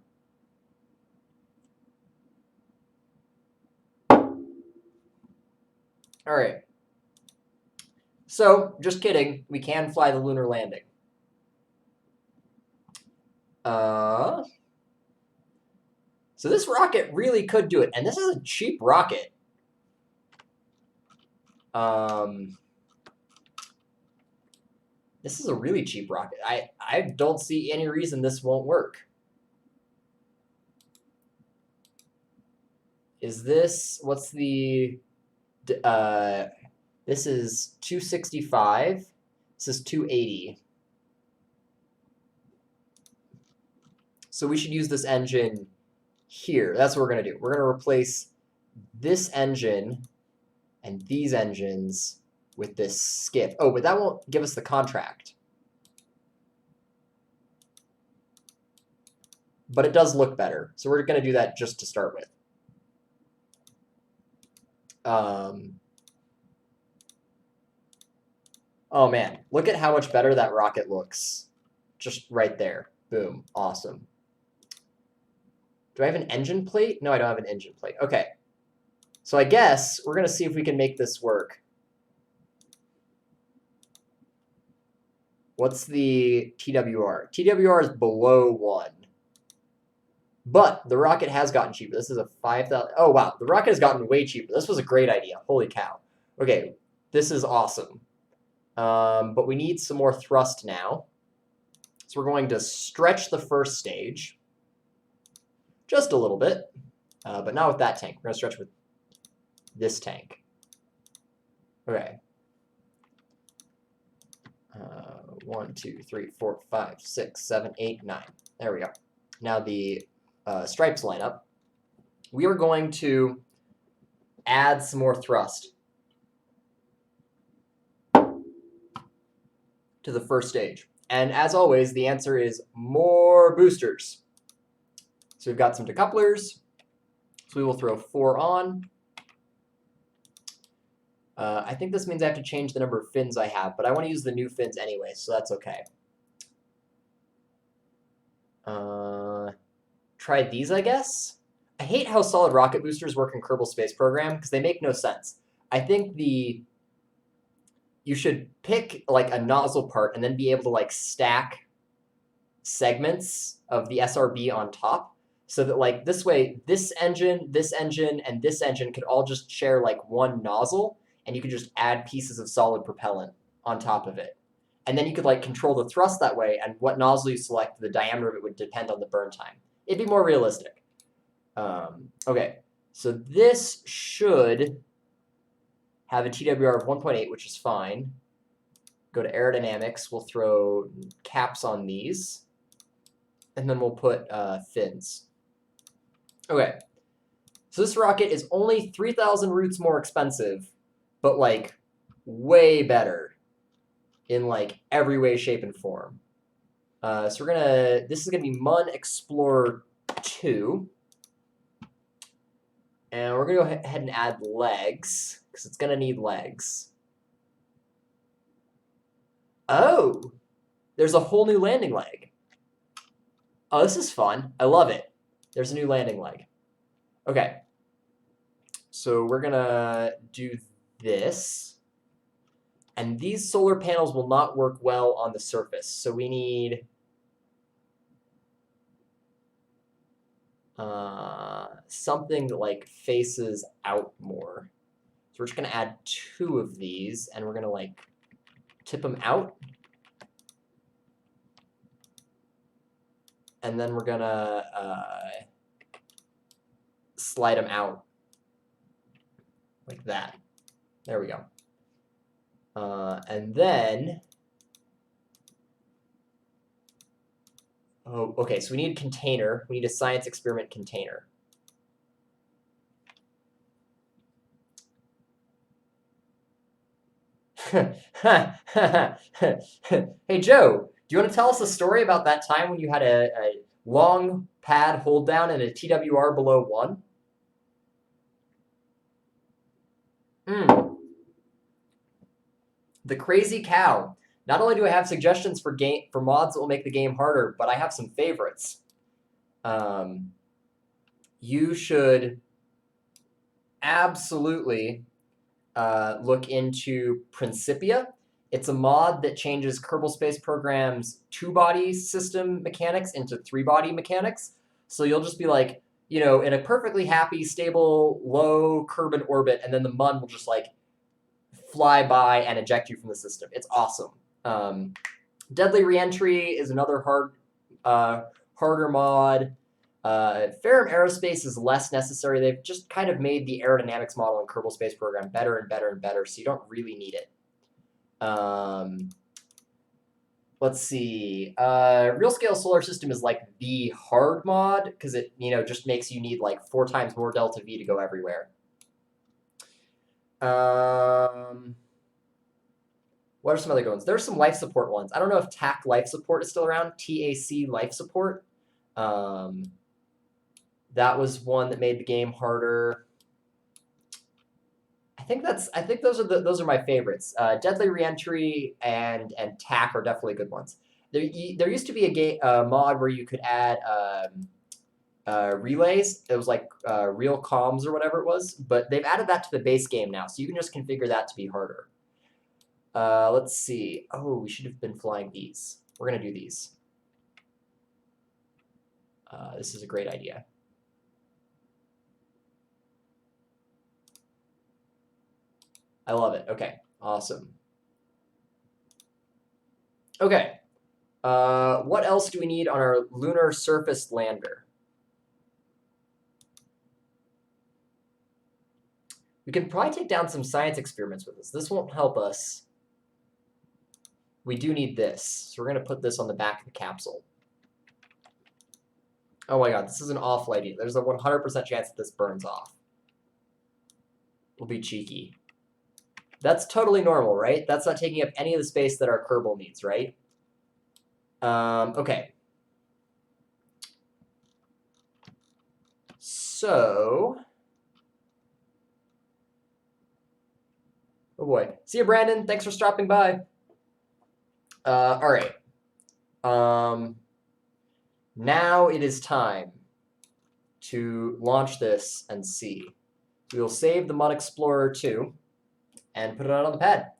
All right. So, just kidding. We can fly the lunar landing. So this rocket really could do it, and this is a cheap rocket. This is a really cheap rocket. I don't see any reason this won't work. Is this, what's the, this is 265. This is 280. So we should use this engine here. That's what we're going to do. We're going to replace this engine and these engines with this skiff. Oh, but that won't give us the contract. But it does look better. So we're going to do that just to start with. Oh man, look at how much better that rocket looks. Just right there. Boom. Awesome. Do I have an engine plate? No, I don't have an engine plate. Okay. So I guess we're going to see if we can make this work. What's the TWR? TWR is below 1. But the rocket has gotten cheaper. This is a 5,000. Oh, wow. The rocket has gotten way cheaper. This was a great idea. Holy cow. Okay. This is awesome. But we need some more thrust now. So we're going to stretch the first stage. Just a little bit. But not with that tank. We're going to stretch with this tank. Okay. 1, 2, 3, 4, 5, 6, 7, 8, 9. There we go. Now the stripes line up. We are going to add some more thrust to the first stage. And as always, the answer is more boosters. So we've got some decouplers. So we will throw 4 on. I think this means I have to change the number of fins I have, but I want to use the new fins anyway, so that's okay. Try these, I guess? I hate how solid rocket boosters work in Kerbal Space Program, because they make no sense. I think you should pick like a nozzle part and then be able to like stack segments of the SRB on top, so that like this way, this engine, and this engine could all just share like one nozzle, and you could just add pieces of solid propellant on top of it. And then you could like control the thrust that way, and what nozzle you select, the diameter of it would depend on the burn time. It'd be more realistic. Okay, so this should have a TWR of 1.8, which is fine. Go to aerodynamics, we'll throw caps on these, and then we'll put fins. Okay, so this rocket is only 3,000 roots more expensive, but like way better in like every way, shape, and form. So we're gonna, this is gonna be Mun Explorer 2. And we're gonna go ahead and add legs, because it's gonna need legs. Oh, there's a whole new landing leg. Oh, this is fun. I love it. There's a new landing leg. Okay. So we're gonna do this. And these solar panels will not work well on the surface. So we need something that like faces out more. So we're just gonna add 2 of these, and we're gonna like tip them out. And then we're gonna slide them out like that. There we go. And then, oh, okay, so we need a container. We need a science experiment container. Hey, Joe, do you want to tell us a story about that time when you had a long pad hold down and a TWR below 1? The crazy cow. Not only do I have suggestions for mods that will make the game harder, but I have some favorites. You should absolutely look into Principia. It's a mod that changes Kerbal Space Program's 2-body system mechanics into 3-body mechanics. So you'll just be like, you know, in a perfectly happy, stable, low Kerbin orbit, and then the Mun will just like fly by and eject you from the system. It's awesome. Deadly Reentry is another harder mod. Ferrum Aerospace is less necessary. They've just kind of made the aerodynamics model in Kerbal Space Program better and better and better, so you don't really need it. Let's see. Real Scale Solar System is like the hard mod because it, you know, just makes you need like 4 times more delta V to go everywhere. What are some other good ones? There's some life support ones. I don't know if TAC life support is still around. TAC life support. That was one that made the game harder. I think those are my favorites. Deadly Reentry and TAC are definitely good ones. There used to be a mod where you could add relays. It was like real comms or whatever it was, but they've added that to the base game now, so you can just configure that to be harder. Let's see. Oh, we should have been flying these. We're gonna do these. This is a great idea. I love it. Okay, awesome. Okay, what else do we need on our lunar surface lander? We can probably take down some science experiments with this. This won't help us. We do need this, so we're going to put this on the back of the capsule. Oh my god, this is an awful idea. There's a 100% chance that this burns off. We'll be cheeky. That's totally normal, right? That's not taking up any of the space that our Kerbal needs, right? Okay. So... oh boy. See you, Brandon. Thanks for stopping by. All right. Now it is time to launch this and see. We will save the Mun Explorer 2 and put it out on the pad.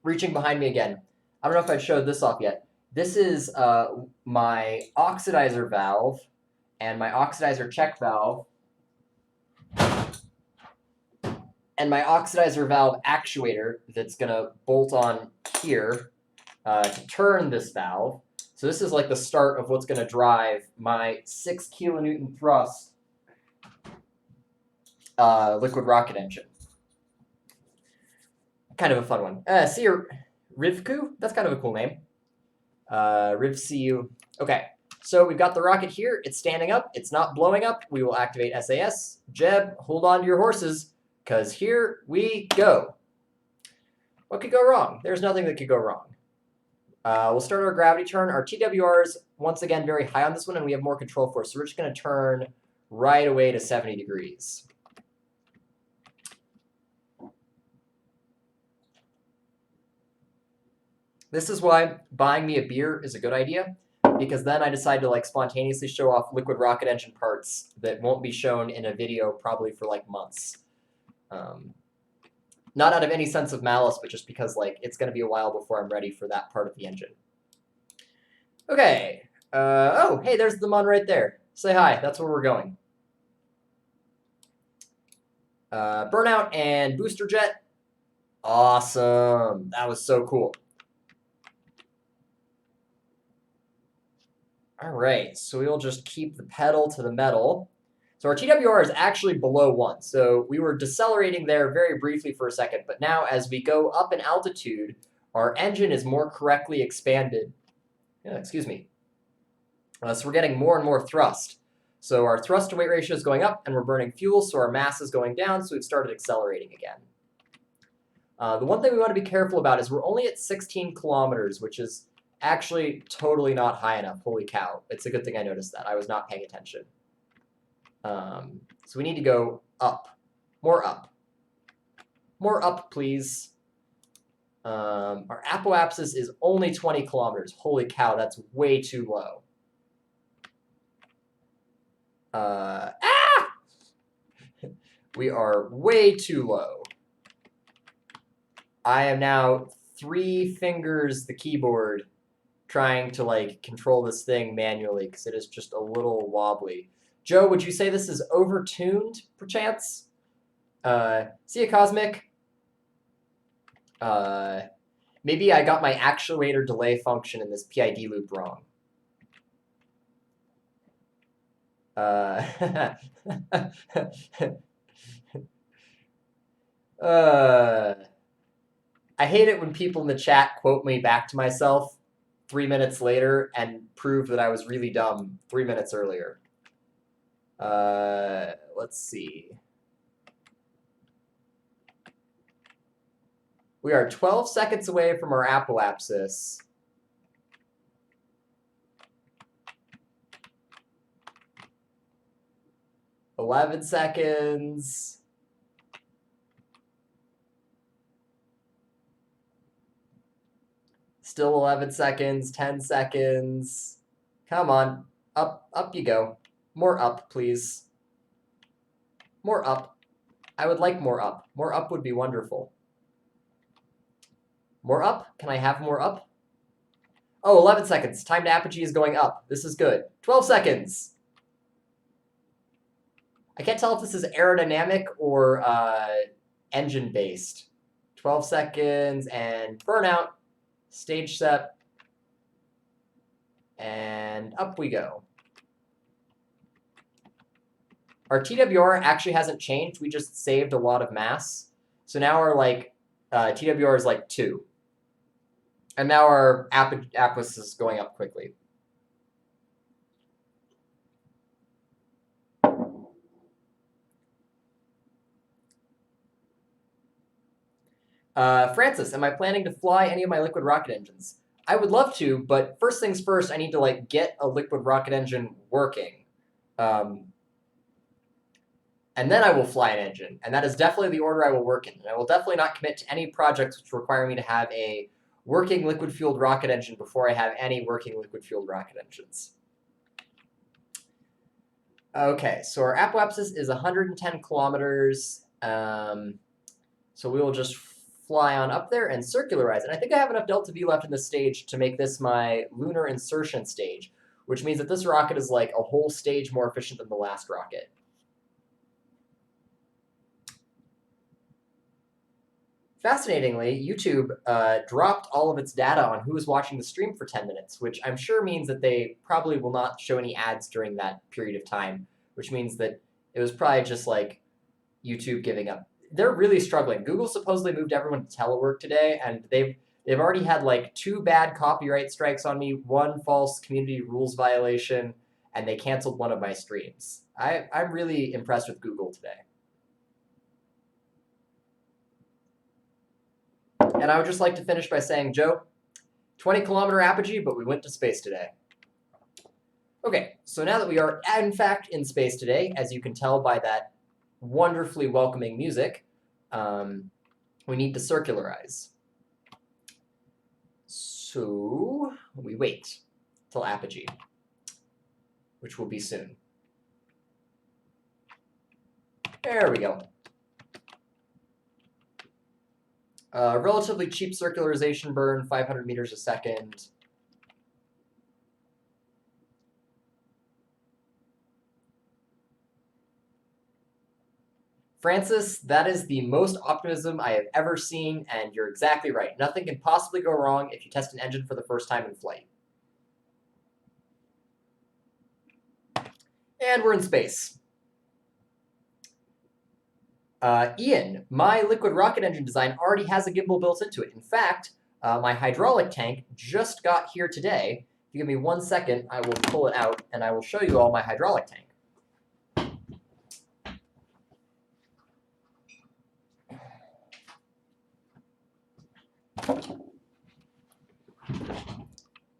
Reaching behind me again. I don't know if I showed this off yet. This is my oxidizer valve and my oxidizer check valve and my oxidizer valve actuator that's going to bolt on here to turn this valve. So this is like the start of what's going to drive my 6 kilonewton thrust liquid rocket engine. Kind of a fun one. See you, Rivku? That's kind of a cool name. Rivcu. Okay, so we've got the rocket here. It's standing up. It's not blowing up. We will activate SAS. Jeb, hold on to your horses, because here we go. What could go wrong? There's nothing that could go wrong. We'll start our gravity turn. Our TWR is, once again, very high on this one, and we have more control force. So we're just going to turn right away to 70 degrees. This is why buying me a beer is a good idea, because then I decide to like spontaneously show off liquid rocket engine parts that won't be shown in a video probably for like months. Not out of any sense of malice, but just because like it's going to be a while before I'm ready for that part of the engine. Okay. Oh, hey, there's the Mun right there. Say hi. That's where we're going. Burnout and booster jet. Awesome. That was so cool. All right, so we'll just keep the pedal to the metal. So our TWR is actually below 1. So we were decelerating there very briefly for a second, but now as we go up in altitude, our engine is more correctly expanded. Excuse me. So we're getting more and more thrust. So our thrust to weight ratio is going up, and we're burning fuel, so our mass is going down, so we've started accelerating again. The one thing we want to be careful about is we're only at 16 kilometers, which is actually totally not high enough. Holy cow. It's a good thing I noticed that. I was not paying attention. So we need to go up. More up. More up, please. Our apoapsis is only 20 kilometers. Holy cow, that's way too low. We are way too low. I am now 3 fingers the keyboard trying to like control this thing manually because it is just a little wobbly. Joe, would you say this is overtuned, perchance? See ya, Cosmic. Maybe I got my actuator delay function in this PID loop wrong. I hate it when people in the chat quote me back to myself 3 minutes later and prove that I was really dumb 3 minutes earlier. Let's see. We are 12 seconds away from our apoapsis. "11 seconds. Still 11 seconds, 10 seconds. Come on, up you go. More up, please. More up. I would like more up. More up would be wonderful. More up? Can I have more up? Oh, 11 seconds. Time to apogee is going up. This is good. 12 seconds. I can't tell if this is aerodynamic or engine-based. 12 seconds and burnout. Stage set. And up we go. Our TWR actually hasn't changed. We just saved a lot of mass. So now our TWR is like 2. And now our apoapsis is going up quickly. Francis, am I planning to fly any of my liquid rocket engines? I would love to, but first things first, I need to like get a liquid rocket engine working. And then I will fly an engine, and that is definitely the order I will work in. And I will definitely not commit to any projects which require me to have a working liquid-fueled rocket engine before I have any working liquid-fueled rocket engines. Okay, so our apoapsis is 110 kilometers. So we will just fly on up there and circularize. And I think I have enough delta V left in this stage to make this my lunar insertion stage, which means that this rocket is like a whole stage more efficient than the last rocket. Fascinatingly, YouTube dropped all of its data on who was watching the stream for 10 minutes, which I'm sure means that they probably will not show any ads during that period of time, which means that it was probably just like YouTube giving up. They're really struggling. Google supposedly moved everyone to telework today, and they've already had like 2 bad copyright strikes on me, 1 false community rules violation, and they canceled one of my streams. I'm really impressed with Google today. And I would just like to finish by saying, Joe, 20-kilometer apogee, but we went to space today. Okay, so now that we are in fact in space today, as you can tell by that wonderfully welcoming music, we need to circularize. So we wait till apogee, which will be soon. There we go. Relatively cheap circularization burn, 500 meters a second. Francis, that is the most optimism I have ever seen, and you're exactly right. Nothing can possibly go wrong if you test an engine for the first time in flight. And we're in space. Ian, my liquid rocket engine design already has a gimbal built into it. In fact, my hydraulic tank just got here today. If you give me 1 second, I will pull it out, and I will show you all my hydraulic tank.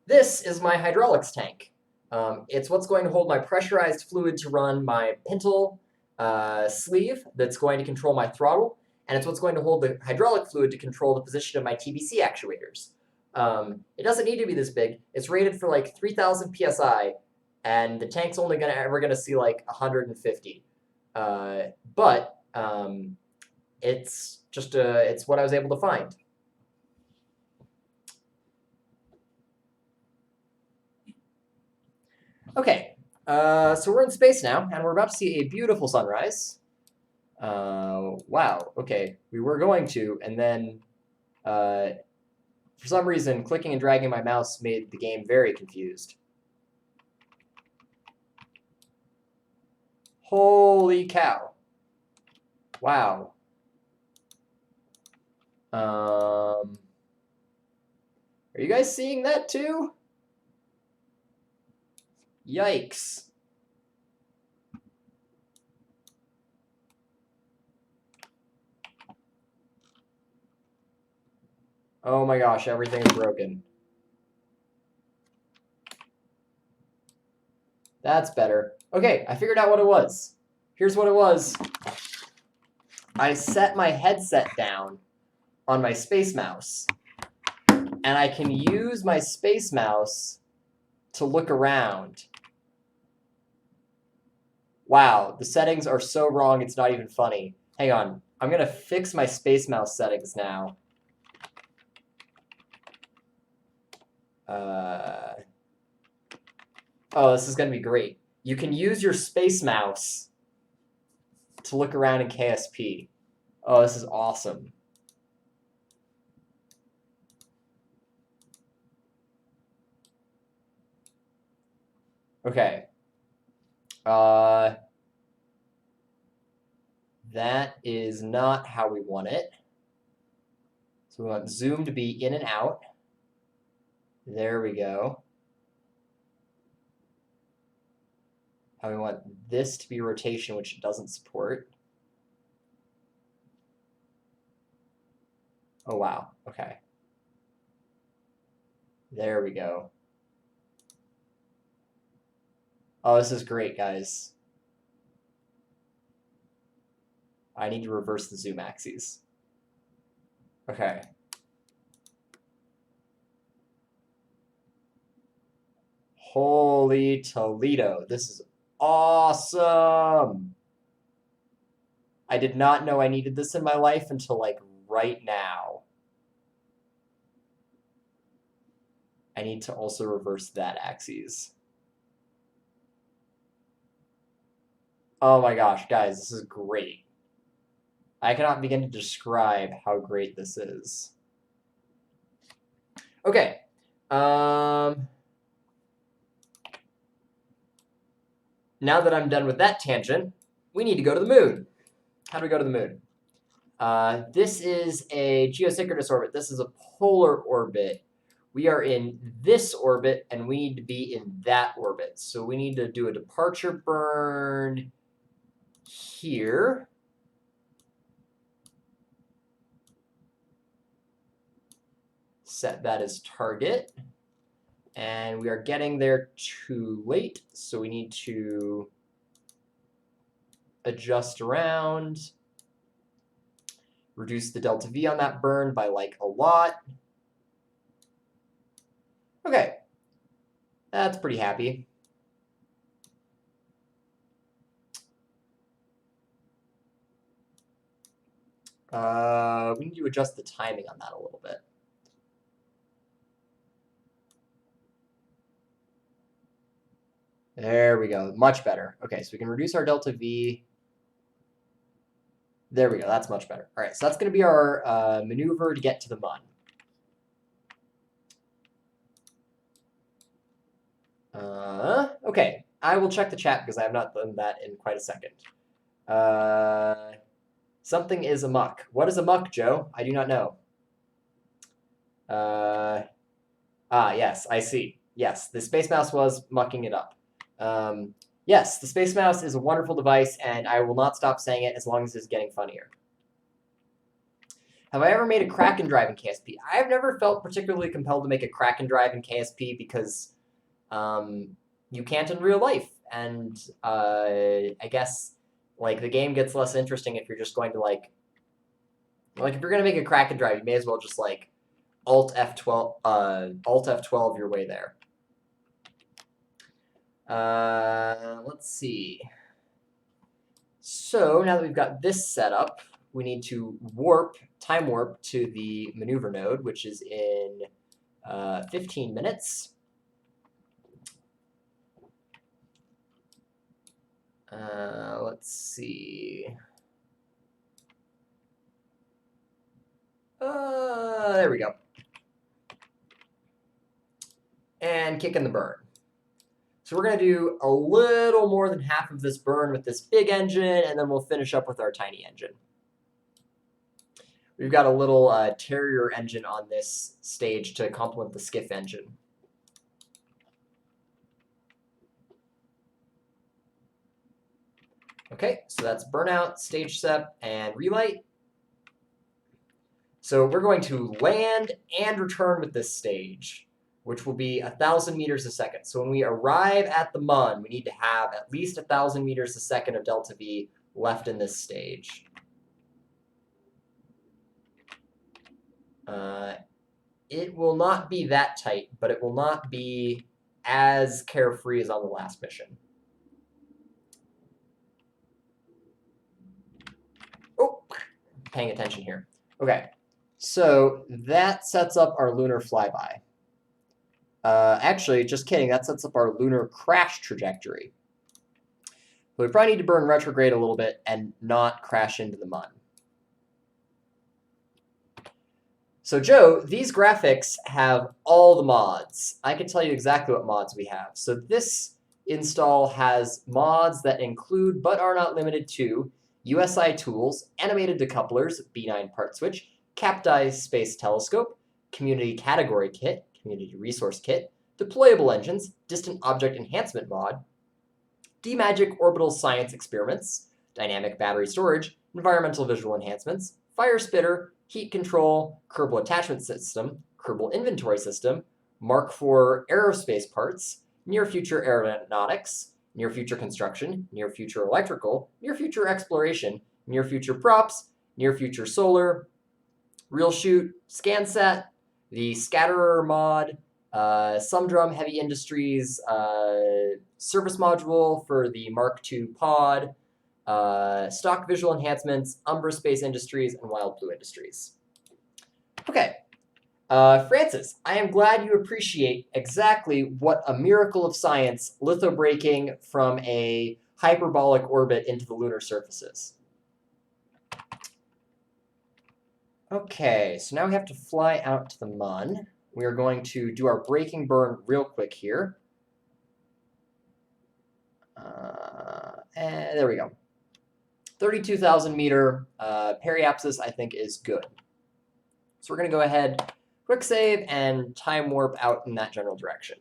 This is my hydraulics tank. It's what's going to hold my pressurized fluid to run my pintle sleeve that's going to control my throttle, and it's what's going to hold the hydraulic fluid to control the position of my TBC actuators. It doesn't need to be this big. It's rated for like 3,000 psi, and the tank's only ever gonna see like 150. But it's just it's what I was able to find. Okay, so we're in space now, and we're about to see a beautiful sunrise. Wow, okay, we were going to, and then for some reason, clicking and dragging my mouse made the game very confused. Holy cow. Wow. Are you guys seeing that too? Yikes. Oh my gosh, everything's broken. That's better. Okay, I figured out what it was. Here's what it was. I set my headset down on my space mouse, and I can use my space mouse to look around. Wow, the settings are so wrong, it's not even funny. Hang on, I'm gonna fix my space mouse settings now. Oh, this is gonna be great. You can use your space mouse to look around in KSP. Oh, this is awesome. Okay. That is not how we want it. So we want zoom to be in and out. There we go. And we want this to be rotation, which it doesn't support. Oh, wow. Okay. There we go. Oh, this is great, guys. I need to reverse the zoom axes. Okay. Holy Toledo. This is awesome. I did not know I needed this in my life until like right now. I need to also reverse that axis. Oh my gosh, guys, this is great. I cannot begin to describe how great this is. Okay. Now that I'm done with that tangent, we need to go to the moon. How do we go to the moon? This is a geosynchronous orbit. This is a polar orbit. We are in this orbit, and we need to be in that orbit. So we need to do a departure burn here. Set that as target. And we are getting there too late, so we need to adjust around, reduce the delta V on that burn by like a lot. Okay, that's pretty happy. We need to adjust the timing on that a little bit. There we go, much better. Okay, so we can reduce our delta V. There we go, that's much better. All right, so that's gonna be our maneuver to get to the Mun. Okay, I will check the chat because I have not done that in quite a second. Something is amok. What is amok, Joe? I do not know. Yes, I see. Yes, the Space Mouse was mucking it up. Yes, the Space Mouse is a wonderful device, and I will not stop saying it as long as it's getting funnier. Have I ever made a Kraken drive in KSP? I've never felt particularly compelled to make a Kraken drive in KSP because you can't in real life, and I guess like the game gets less interesting if you're just going to like if you're gonna make a Kraken drive, you may as well just like Alt F12 your way there. Let's see. So now that we've got this set up, we need to time warp to the maneuver node, which is in 15 minutes. Let's see. There we go. And kick in the burn. So we're going to do a little more than half of this burn with this big engine, and then we'll finish up with our tiny engine. We've got a little Terrier engine on this stage to complement the Skiff engine. Okay, so that's burnout, stage sep, and relight. So we're going to land and return with this stage, which will be 1,000 meters a second. So when we arrive at the Mun, we need to have at least 1,000 meters a second of delta V left in this stage. It will not be that tight, but it will not be as carefree as on the last mission. Oh, paying attention here. Okay, so that sets up our lunar flyby. Actually, just kidding, that sets up our lunar crash trajectory. But we probably need to burn retrograde a little bit and not crash into the Mun. So Joe, these graphics have all the mods. I can tell you exactly what mods we have. So this install has mods that include, but are not limited to, USI tools, animated decouplers, B9 part switch, Capdi space telescope, community category kit, community resource kit, deployable engines, distant object enhancement mod, D-Magic orbital science experiments, dynamic battery storage, environmental visual enhancements, fire spitter, heat control, Kerbal attachment system, Kerbal inventory system, Mark IV aerospace parts, near future aeronautics, near future construction, near future electrical, near future exploration, near future props, near future solar, real shoot, ScanSat, the scatterer mod, Sumdrum Heavy Industries service module for the Mark II pod, stock visual enhancements, Umbra Space Industries, and Wild Blue Industries. Okay, Francis, I am glad you appreciate exactly what a miracle of science lithobraking from a hyperbolic orbit into the lunar surface is. Okay, so now we have to fly out to the Mun. We are going to do our braking burn real quick here. And there we go. 32,000 meter periapsis, I think, is good. So we're going to go ahead, quick save, and time warp out in that general direction.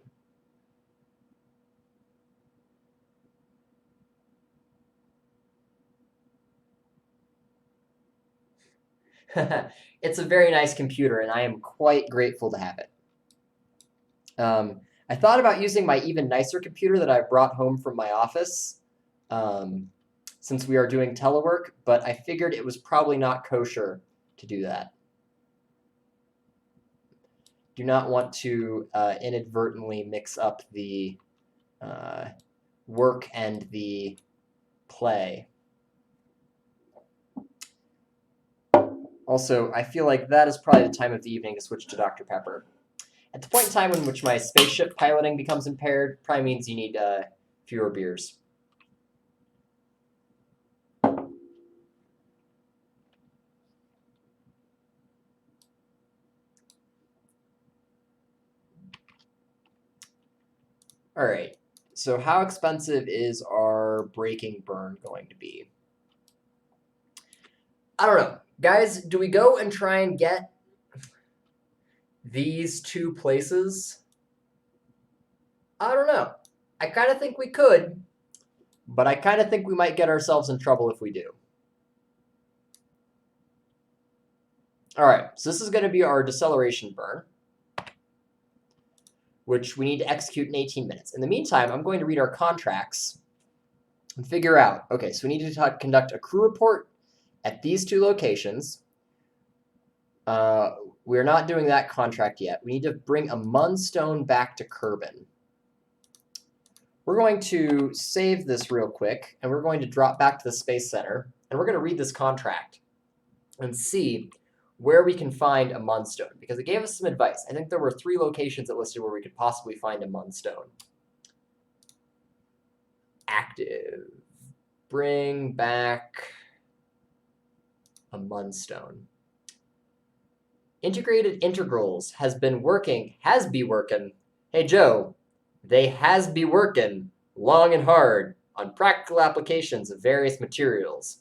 It's a very nice computer, and I am quite grateful to have it. I thought about using my even nicer computer that I brought home from my office, since we are doing telework, but I figured it was probably not kosher to do that. do not want to inadvertently mix up the work and the play. Also, I feel like that is probably the time of the evening to switch to Dr. Pepper. At the point in time in which my spaceship piloting becomes impaired, probably means you need fewer beers. All right, so how expensive is our breaking burn going to be? I don't know. Guys, do we go and try and get these two places? I don't know. I kind of think we could, but I kind of think we might get ourselves in trouble if we do. All right, so this is going to be our deceleration burn, which we need to execute in 18 minutes. In the meantime, I'm going to read our contracts and figure out, okay, so we need to conduct a crew report at these two locations. We're not doing that contract yet. We need to bring a Munstone back to Kerbin. We're going to save this real quick, and we're going to drop back to the Space Center, and we're going to read this contract and see where we can find a Munstone, because it gave us some advice. I think there were 3 locations it listed where we could possibly find a Munstone. Active. Bring back a Munstone. Integrated integrals has be working. Hey, Joe, they has be working long and hard on practical applications of various materials.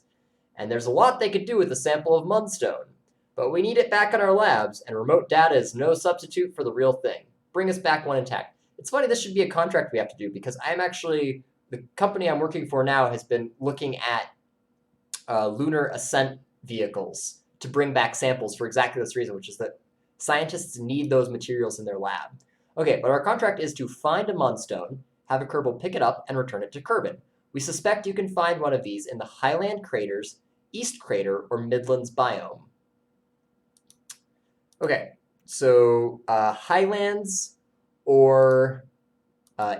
And there's a lot they could do with a sample of Munstone. But we need it back in our labs, and remote data is no substitute for the real thing. Bring us back one intact. It's funny, this should be a contract we have to do, because the company I'm working for now has been looking at lunar ascent vehicles to bring back samples for exactly this reason, which is that scientists need those materials in their lab. Okay, but our contract is to find a Munstone, have a Kerbal pick it up, and return it to Kerbin. We suspect you can find one of these in the Highland Craters, East Crater, or Midlands biome. Okay, so Highlands or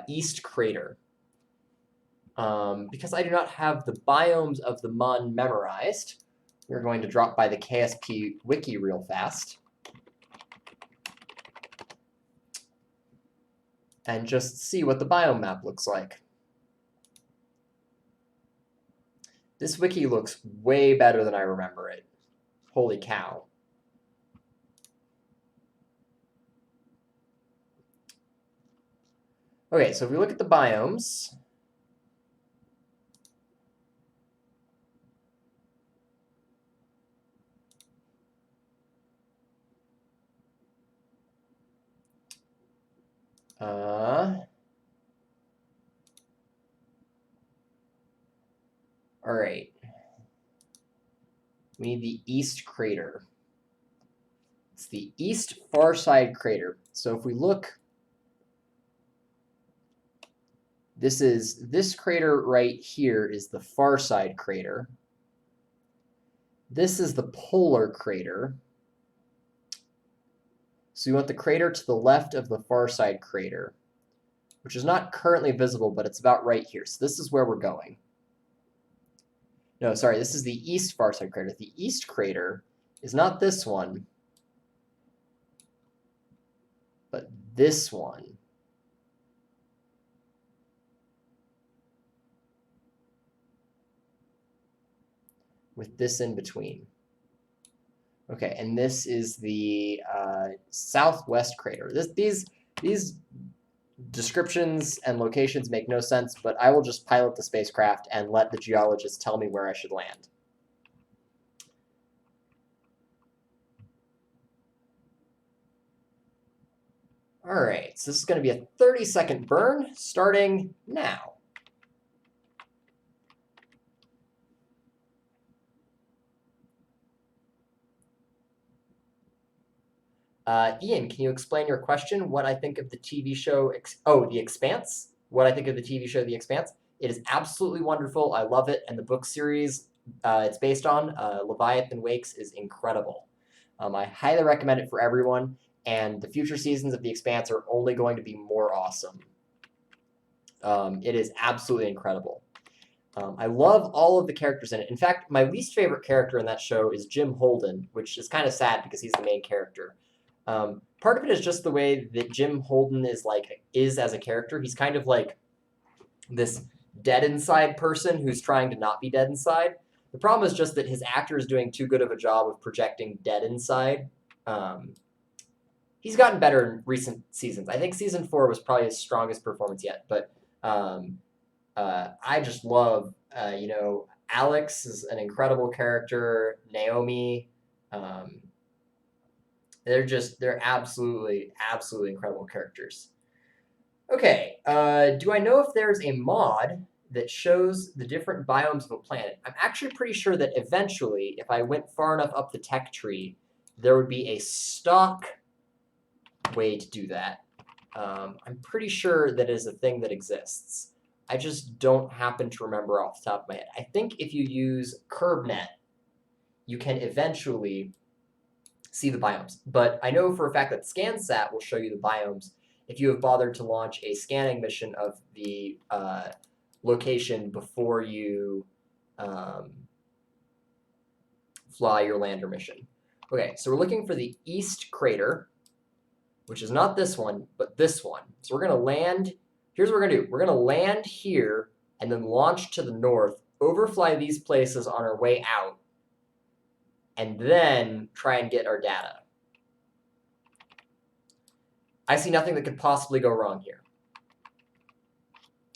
East Crater. Because I do not have the biomes of the Mun memorized, we're going to drop by the KSP wiki real fast. And just see what the biome map looks like. This wiki looks way better than I remember it. Holy cow. Okay, so if we look at the biomes, all right. We need the East Crater. It's the East Far Side Crater. So if we look, this crater right here is the Far Side Crater. This is the Polar Crater. So we want the crater to the left of the Far Side Crater, which is not currently visible, but it's about right here. So this is where we're going. No, sorry, this is the East Far Side Crater. The East Crater is not this one, but this one. With this in between. Okay, and this is the Southwest Crater. These descriptions and locations make no sense, but I will just pilot the spacecraft and let the geologists tell me where I should land. All right, so this is going to be a 30-second burn starting now. Ian, can you explain your question? What I think of the TV show, The Expanse? What I think of the TV show, The Expanse? It is absolutely wonderful. I love it. And the book series it's based on, Leviathan Wakes, is incredible. I highly recommend it for everyone. and the future seasons of The Expanse are only going to be more awesome. It is absolutely incredible. I love all of the characters in it. In fact, my least favorite character in that show is Jim Holden, which is kind of sad because he's the main character. Part of it is just the way that Jim Holden is as a character. He's kind of like this dead inside person who's trying to not be dead inside. The problem is just that his actor is doing too good of a job of projecting dead inside. He's gotten better in recent seasons. I think season 4 was probably his strongest performance yet, but I just love, Alex is an incredible character. Naomi, they're absolutely incredible characters. Okay, do I know if there's a mod that shows the different biomes of a planet? I'm actually pretty sure that eventually, if I went far enough up the tech tree, there would be a stock way to do that. I'm pretty sure that is a thing that exists. I just don't happen to remember off the top of my head. I think if you use KerbNet, you can eventually see the biomes. But I know for a fact that ScanSat will show you the biomes if you have bothered to launch a scanning mission of the location before you fly your lander mission. Okay, so we're looking for the East Crater, which is not this one, but this one. So we're going to land. Here's what we're going to do. We're going to land here and then launch to the north, overfly these places on our way out, and then try and get our data. I see nothing that could possibly go wrong here.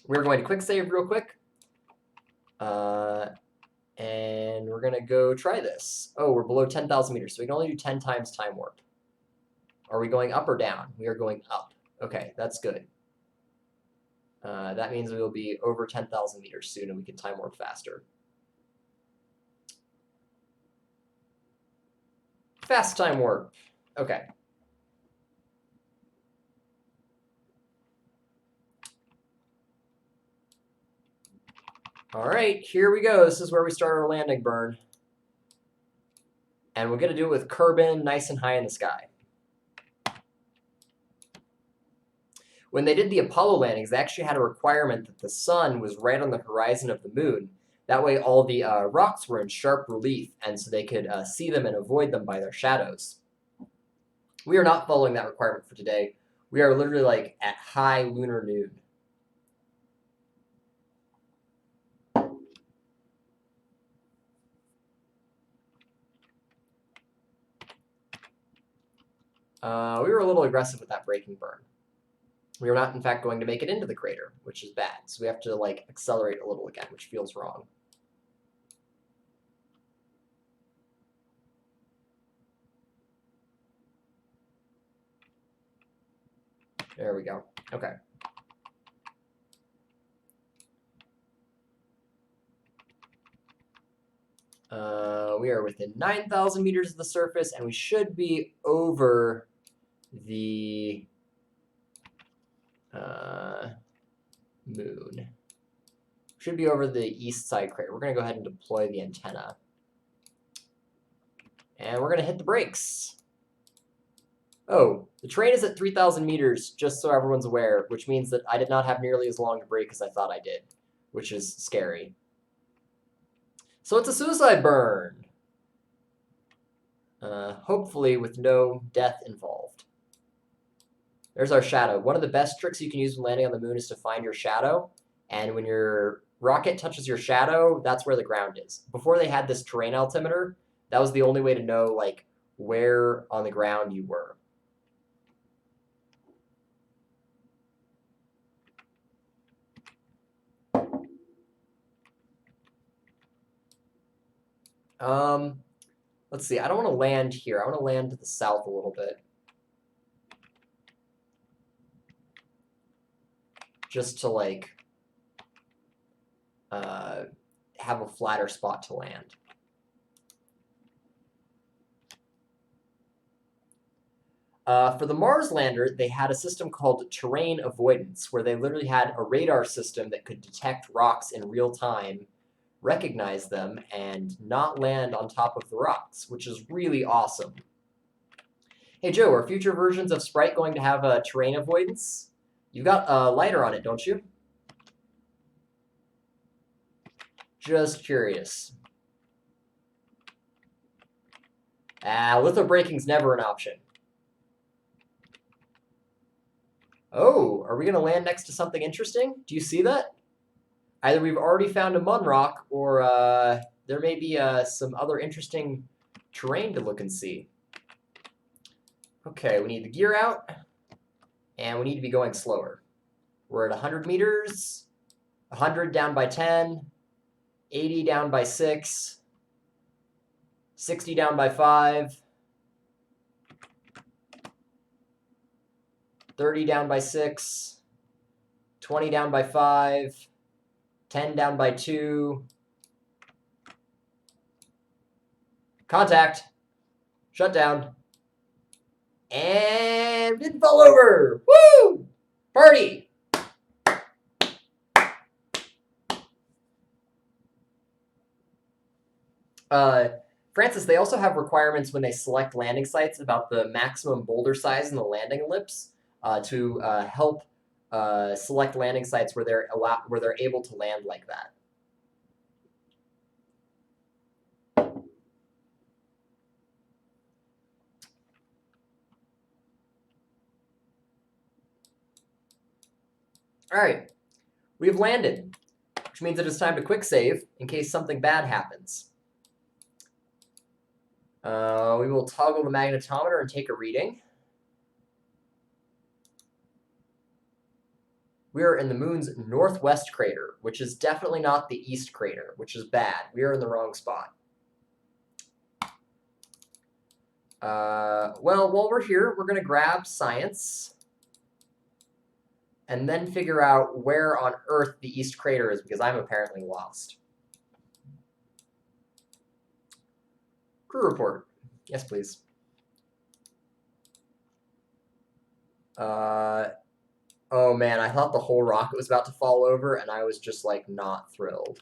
We're going to quick save real quick. And we're going to go try this. Oh, we're below 10,000 meters, so we can only do 10 times time warp. Are we going up or down? We are going up. Okay, that's good. That means we will be over 10,000 meters soon, and we can time warp faster. Fast time warp. Okay. All right, here we go. This is where we start our landing burn. And we're going to do it with Kerbin nice and high in the sky. When they did the Apollo landings, they actually had a requirement that the sun was right on the horizon of the moon. That way all the rocks were in sharp relief, and so they could see them and avoid them by their shadows. We are not following that requirement for today. We are literally like at high lunar noon. We were a little aggressive with that braking burn. We are not, in fact, going to make it into the crater, which is bad. So we have to, accelerate a little again, which feels wrong. There we go. Okay. We are within 9,000 meters of the surface, and we should be over the moon. Should be over the east side crater. We're going to go ahead and deploy the antenna. And we're going to hit the brakes. Oh, the train is at 3,000 meters, just so everyone's aware, which means that I did not have nearly as long to brake as I thought I did, which is scary. So it's a suicide burn. Hopefully with no death involved. There's our shadow. One of the best tricks you can use when landing on the moon is to find your shadow. And when your rocket touches your shadow, that's where the ground is. Before they had this terrain altimeter, that was the only way to know where on the ground you were. Let's see. I don't want to land here. I want to land to the south a little bit. Just to have a flatter spot to land. For the Mars lander, they had a system called terrain avoidance, where they literally had a radar system that could detect rocks in real time, recognize them, and not land on top of the rocks, which is really awesome. Hey Joe, are future versions of Sprite going to have terrain avoidance? You've got a lighter on it, don't you? Just curious. Litho breaking's never an option. Oh, are we going to land next to something interesting? Do you see that? Either we've already found a Munrock, or there may be some other interesting terrain to look and see. Okay, we need the gear out, and we need to be going slower. We're at 100 meters, 100 down by 10, 80 down by 6, 60 down by 5, 30 down by 6, 20 down by 5, 10 down by 2. Contact. Shut down. And didn't fall over. Woo! Party! Francis, they also have requirements when they select landing sites about the maximum boulder size in the landing ellipse to help select landing sites where they're able to land like that. All right, we've landed, which means it is time to quick save in case something bad happens. We will toggle the magnetometer and take a reading. We are in the moon's northwest crater, which is definitely not the east crater, which is bad. We are in the wrong spot. Well, while we're here, we're going to grab science and then figure out where on Earth the east crater is, because I'm apparently lost. Crew report. Yes, please. Oh man, I thought the whole rocket was about to fall over, and I was just like not thrilled.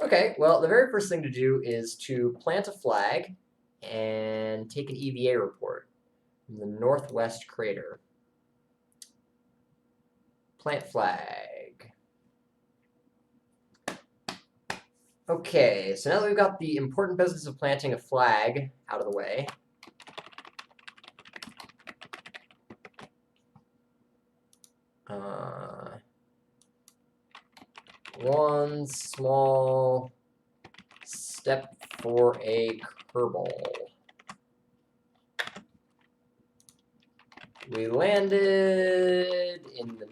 Okay, well, the very first thing to do is to plant a flag and take an EVA report from the northwest crater. Plant flag. Okay, so now that we've got the important business of planting a flag out of the way, one small step for a Kerbal. We landed in the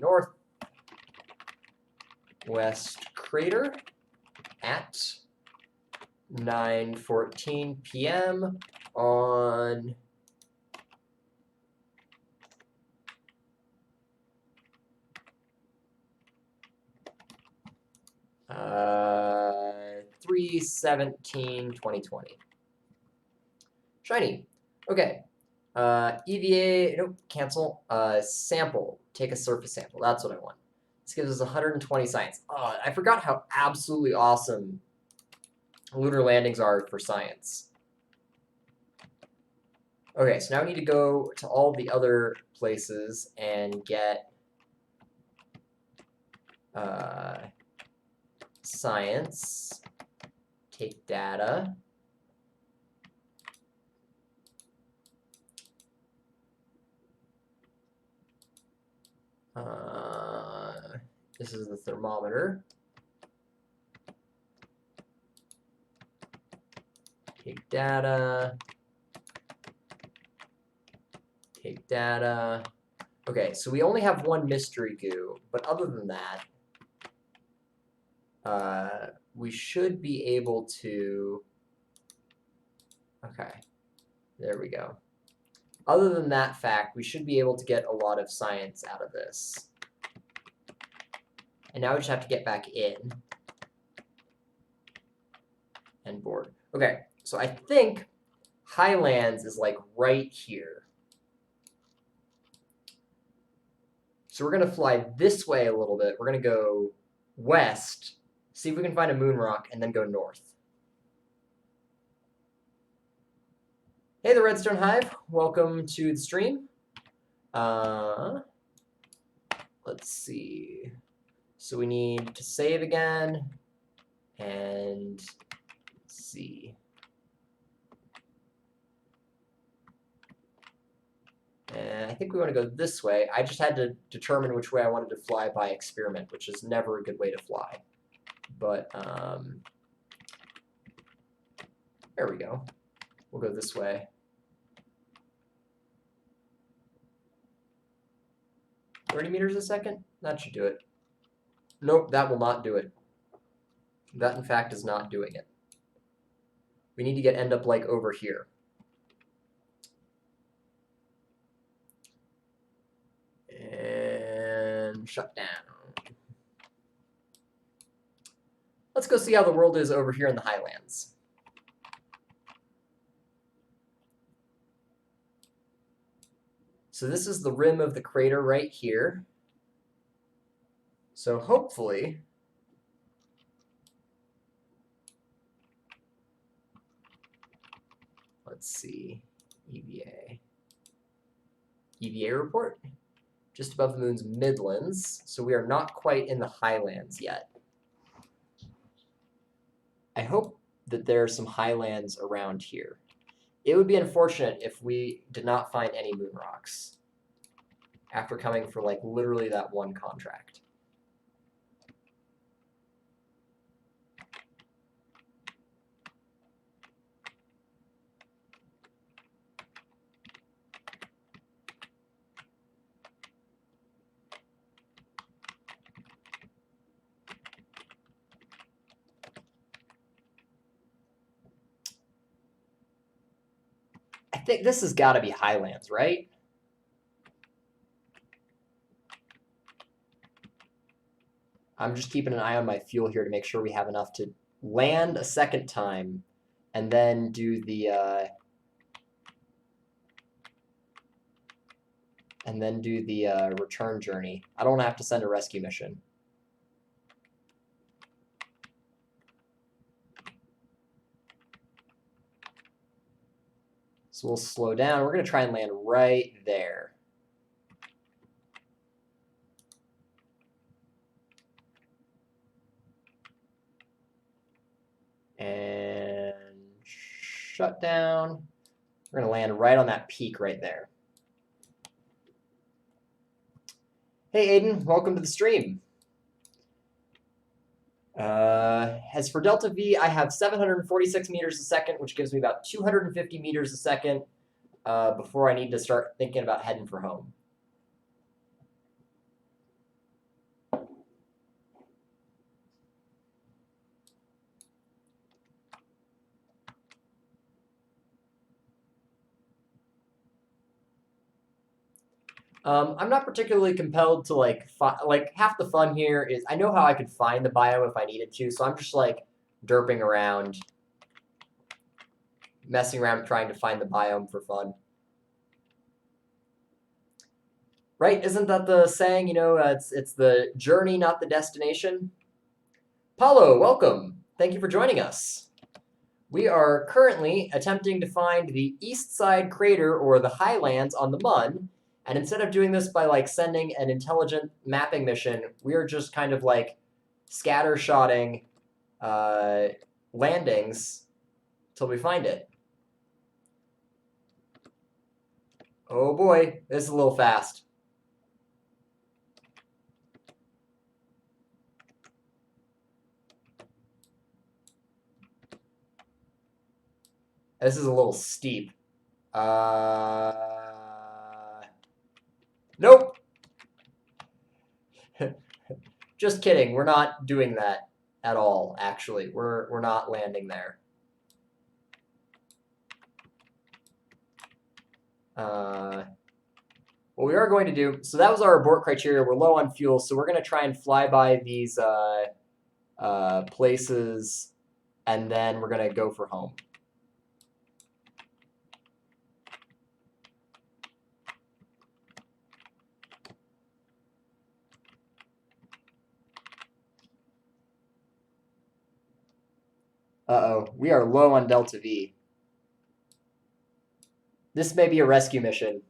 northwest crater at 9:14 p.m. on uh, 3/17/2020. Shiny. Okay. EVA, nope, cancel. Sample, take a surface sample. That's what I want. This gives us 120 science. I forgot how absolutely awesome lunar landings are for science. Okay, so now we need to go to all the other places and get science, take data. This is the thermometer. Take data. Take data. Okay, so we only have one mystery goo, but other than that, we should be able to... Okay, there we go. Other than that fact, we should be able to get a lot of science out of this. And now we just have to get back in. And board. Okay, so I think Highlands is like right here. So we're going to fly this way a little bit. We're going to go west, see if we can find a moon rock, and then go north. Hey, the Redstone Hive. Welcome to the stream. Let's see. So we need to save again, and let's see. And I think we want to go this way. I just had to determine which way I wanted to fly by experiment, which is never a good way to fly. But there we go. We'll go this way. $30 meters a second? That should do it. Nope, that will not do it. That, in fact, is not doing it. We need to end up like over here. And shut down. Let's go see how the world is over here in the highlands. So this is the rim of the crater right here. So hopefully, let's see, EVA report, just above the moon's midlands. So we are not quite in the highlands yet. I hope that there are some highlands around here. It would be unfortunate if we did not find any moon rocks after coming for like literally that one contract. I think this has got to be highlands, right? I'm just keeping an eye on my fuel here to make sure we have enough to land a second time and then do the return journey. I don't want to have to send a rescue mission. So we'll slow down. We're going to try and land right there. And shut down. We're going to land right on that peak right there. Hey, Aiden, welcome to the stream. As for Delta V, I have 746 meters a second, which gives me about 250 meters a second before I need to start thinking about heading for home. I'm not particularly compelled to like half the fun here is I know how I could find the biome if I needed to, so I'm just like derping around, messing around trying to find the biome for fun. Right? Isn't that the saying, you know, it's the journey, not the destination? Paulo, welcome. Thank you for joining us. We are currently attempting to find the east side crater or the highlands on the Mun. And instead of doing this by like sending an intelligent mapping mission, we are just kind of like scattershotting landings till we find it. Oh boy, this is a little fast. This is a little steep. Nope. Just kidding. We're not doing that at all, actually. We're not landing there. What we are going to do, so that was our abort criteria. We're low on fuel, so we're going to try and fly by these places, and then we're going to go for home. Uh-oh, we are low on Delta V. This may be a rescue mission.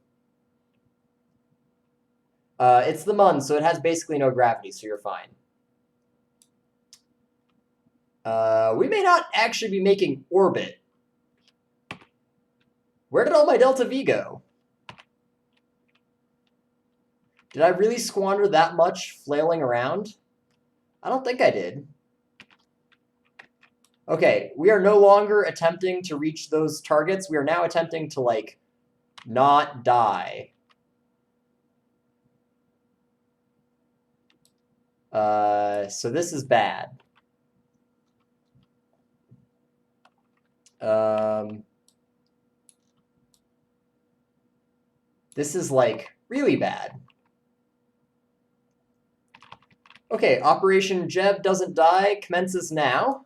It's the Mun, so it has basically no gravity, so you're fine. We may not actually be making orbit. Where did all my Delta V go? Did I really squander that much flailing around? I don't think I did. Okay, we are no longer attempting to reach those targets. We are now attempting to, like, not die. So this is bad. This is, like, really bad. Okay, Operation Jeb doesn't die commences now.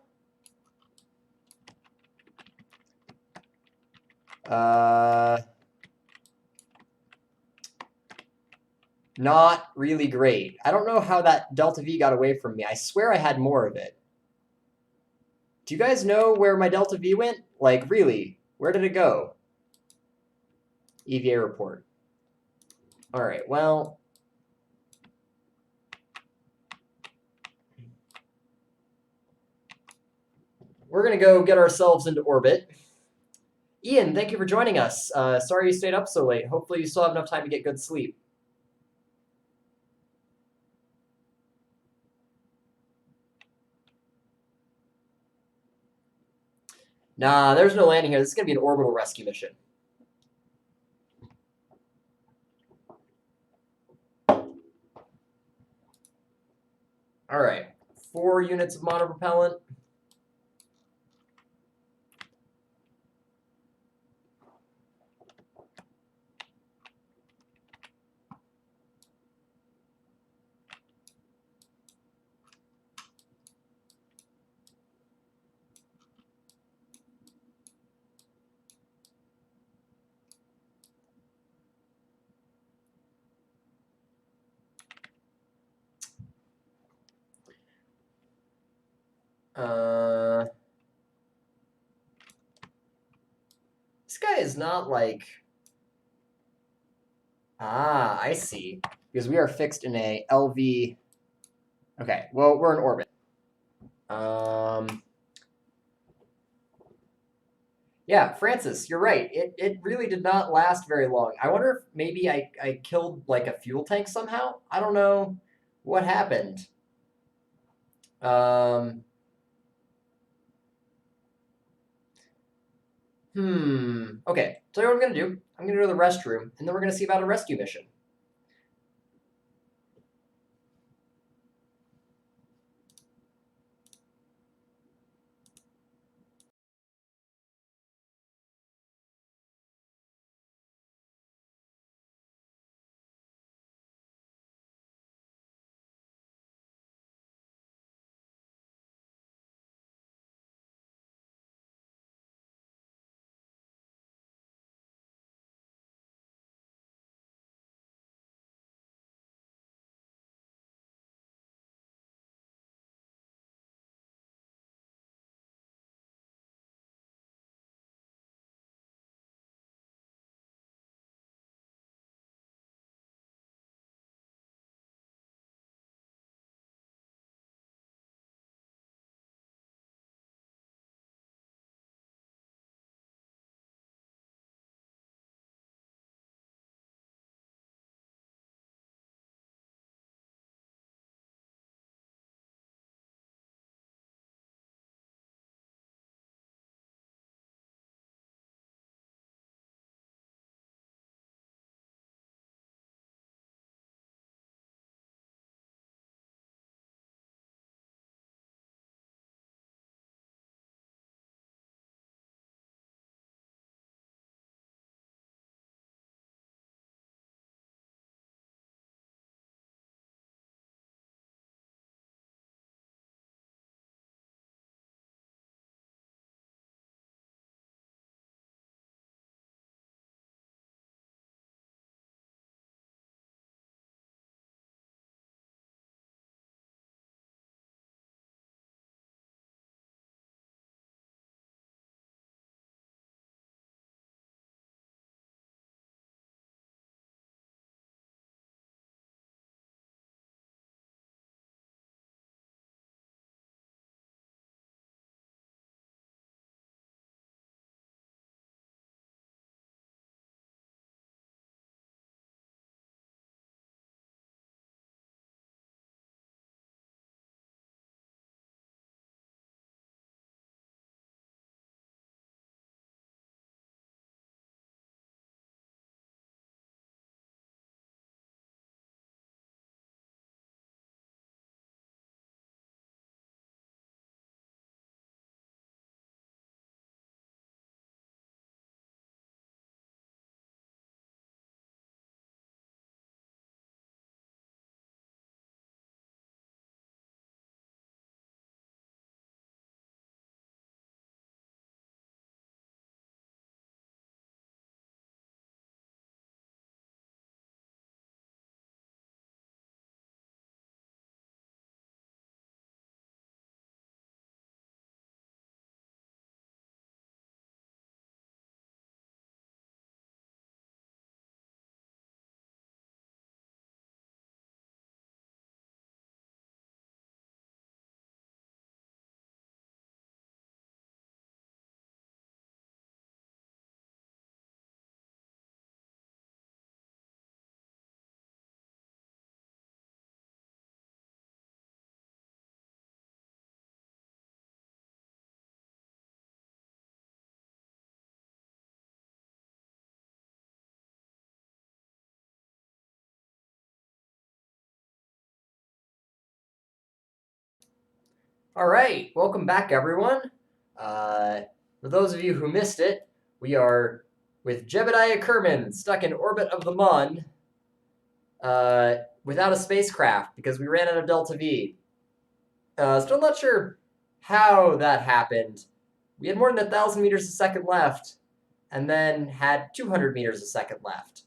Not really great. I don't know how that Delta V got away from me. I swear I had more of it. Do you guys know where my Delta V went? Like, really, where did it go? EVA report. All right, well, we're going to go get ourselves into orbit. Ian, thank you for joining us. Sorry you stayed up so late. Hopefully you still have enough time to get good sleep. Nah, there's no landing here. This is going to be an orbital rescue mission. All right, 4 units of monopropellant. This guy is not like... Ah, I see. Because we are fixed in a LV... Okay, well, we're in orbit. Yeah, Francis, you're right. It really did not last very long. I wonder if maybe I killed, like, a fuel tank somehow? I don't know what happened. Okay, tell you what I'm going to do. I'm going to go to the restroom, and then we're going to see about a rescue mission. All right, welcome back, everyone. For those of you who missed it, we are with Jebediah Kerbin stuck in orbit of the Mun without a spacecraft because we ran out of Delta V. Still not sure how that happened. We had more than 1,000 meters a second left, and then had 200 meters a second left.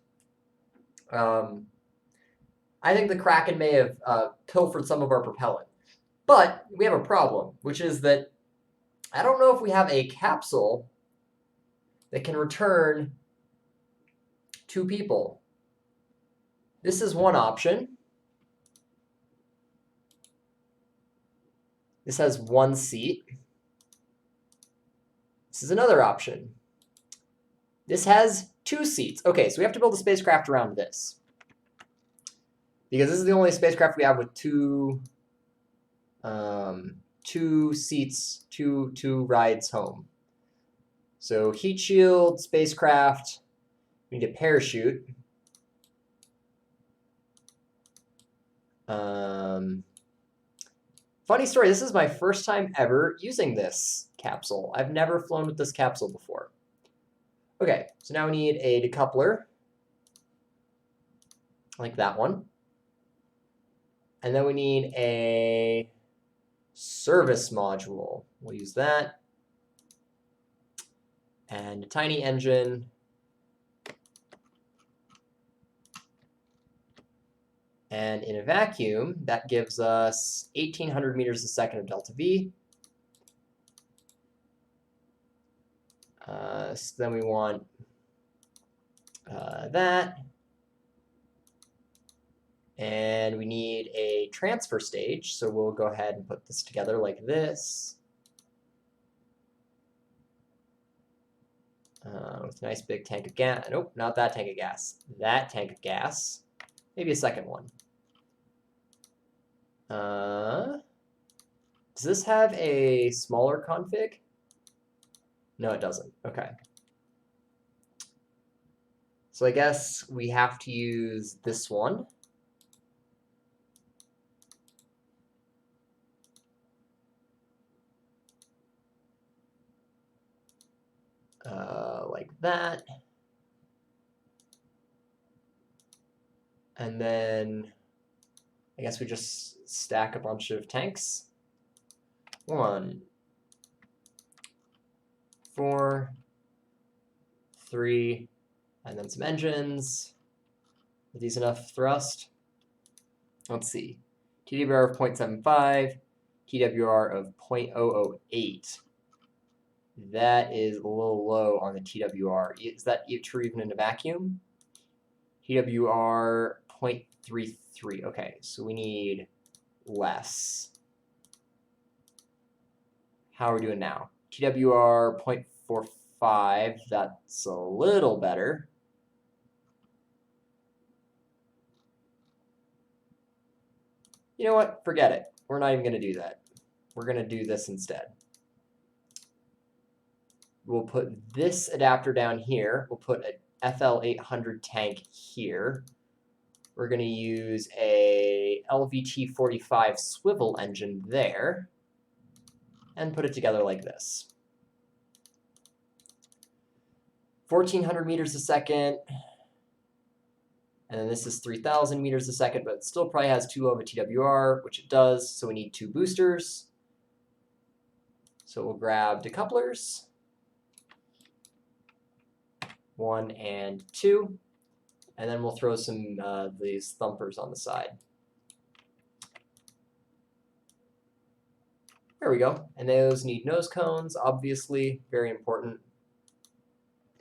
I think the Kraken may have pilfered some of our propellant. But we have a problem, which is that I don't know if we have a capsule that can return 2 people. This is one option. This has 1 seat. This is another option. This has 2 seats. Okay, so we have to build a spacecraft around this. Because this is the only spacecraft we have with 2 seats, two rides home. So heat shield, spacecraft, we need a parachute. Funny story, this is my first time ever using this capsule. I've never flown with this capsule before. Okay, so now we need a decoupler, like that one. And then we need a service module. We'll use that. And a tiny engine. And in a vacuum, that gives us 1,800 meters a second of delta V. So then we want that. And we need a transfer stage, so we'll go ahead and put this together like this. With a nice big tank of gas. Nope, not that tank of gas. That tank of gas. Maybe a second one. Does this have a smaller config? No, it doesn't. Okay. So I guess we have to use this one. Like that. And then I guess we just stack a bunch of tanks. 1, 4, 3, and then some engines. Are these enough thrust? Let's see. TWR of 0.75, TWR of 0.008. That is a little low on the TWR. Is that true even in a vacuum? TWR 0.33. Okay, so we need less. How are we doing now? TWR 0.45. That's a little better. You know what? Forget it. We're not even going to do that. We're going to do this instead. We'll put this adapter down here. We'll put a FL800 tank here. We're going to use a LVT45 swivel engine there and put it together like this. 1,400 meters a second. And then this is 3,000 meters a second, but it still probably has too low of a TWR, which it does. So we need 2 boosters. So we'll grab decouplers. 1 and 2. And then we'll throw some these thumpers on the side. There we go. And those need nose cones, obviously, very important.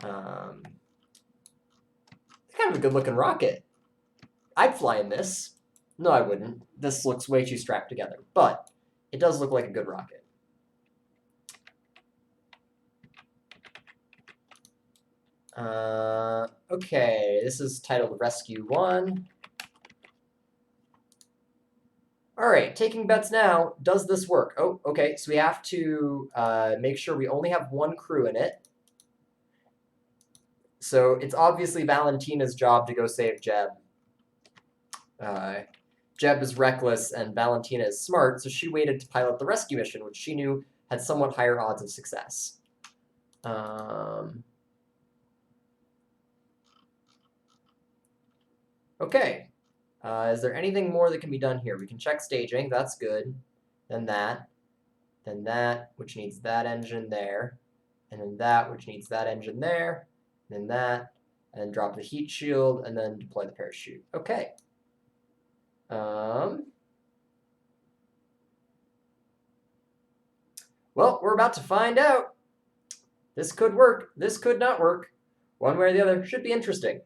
Kind of a good-looking rocket. I'd fly in this. No, I wouldn't. This looks way too strapped together, but it does look like a good rocket. Okay, this is titled Rescue 1. All right, taking bets now. Does this work? Oh, okay, so we have to make sure we only have 1 crew in it. So it's obviously Valentina's job to go save Jeb. Jeb is reckless and Valentina is smart, so she waited to pilot the rescue mission, which she knew had somewhat higher odds of success. Okay. Is there anything more that can be done here? We can check staging. That's good. Then that, which needs that engine there, and then that, which needs that engine there, and then that, and then drop the heat shield, and then deploy the parachute. Okay. Well, we're about to find out. This could work. This could not work. One way or the other. Should be interesting.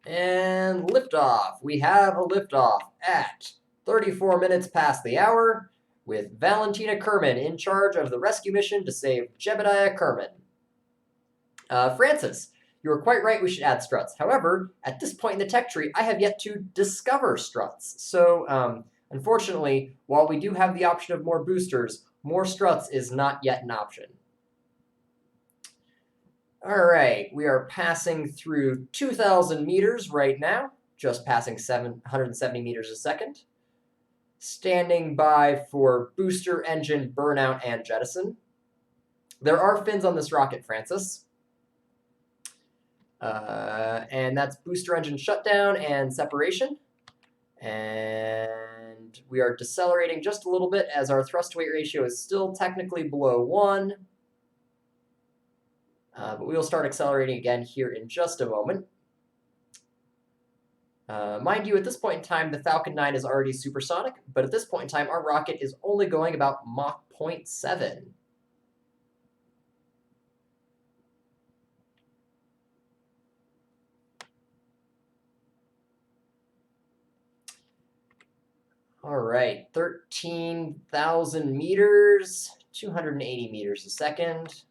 And liftoff. We have a liftoff at 34 minutes past the hour with Valentina Kerbin in charge of the rescue mission to save Jebediah Kerbin. Francis, you were quite right, we should add struts. However, at this point in the tech tree, I have yet to discover struts. So, unfortunately, while we do have the option of more boosters, more struts is not yet an option. All right, we are passing through 2,000 meters right now, just passing 770 meters a second. Standing by for booster engine burnout and jettison. There are fins on this rocket, Francis. And that's booster engine shutdown and separation. And we are decelerating just a little bit as our thrust-to-weight ratio is still technically below 1. But we will start accelerating again here in just a moment. Mind you, at this point in time, the Falcon 9 is already supersonic, but at this point in time, our rocket is only going about Mach 0.7. All right, 13,000 meters, 280 meters a second.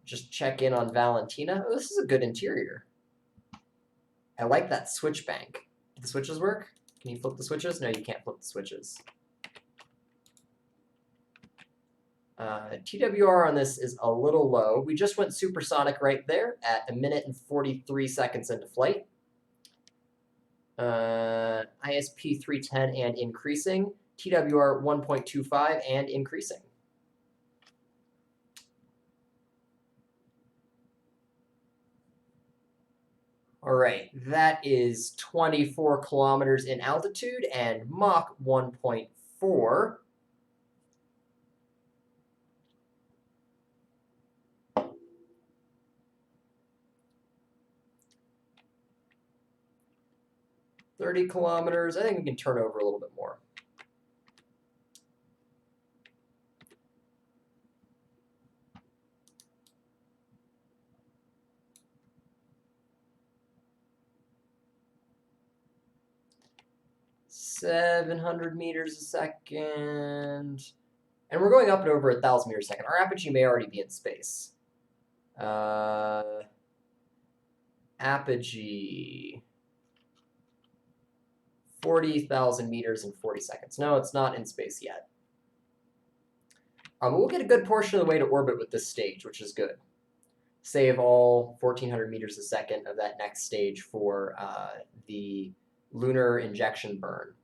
Just check in on Valentina. Oh, this is a good interior. I like that switch bank. Do the switches work? Can you flip the switches? No, you can't flip the switches. TWR on this is a little low. We just went supersonic right there at 1 minute and 43 seconds into flight. ISP 310 and increasing. TWR 1.25 and increasing. All right, that is 24 kilometers in altitude and Mach 1.4. $30 kilometers. I think we can turn over a little bit more. $700 meters a second. And we're going up at over 1,000 meters a second. Our apogee may already be in space. Apogee. 40,000 meters in 40 seconds. No, it's not in space yet. But we'll get a good portion of the way to orbit with this stage, which is good. Save all 1,400 meters a second of that next stage for the lunar injection burn.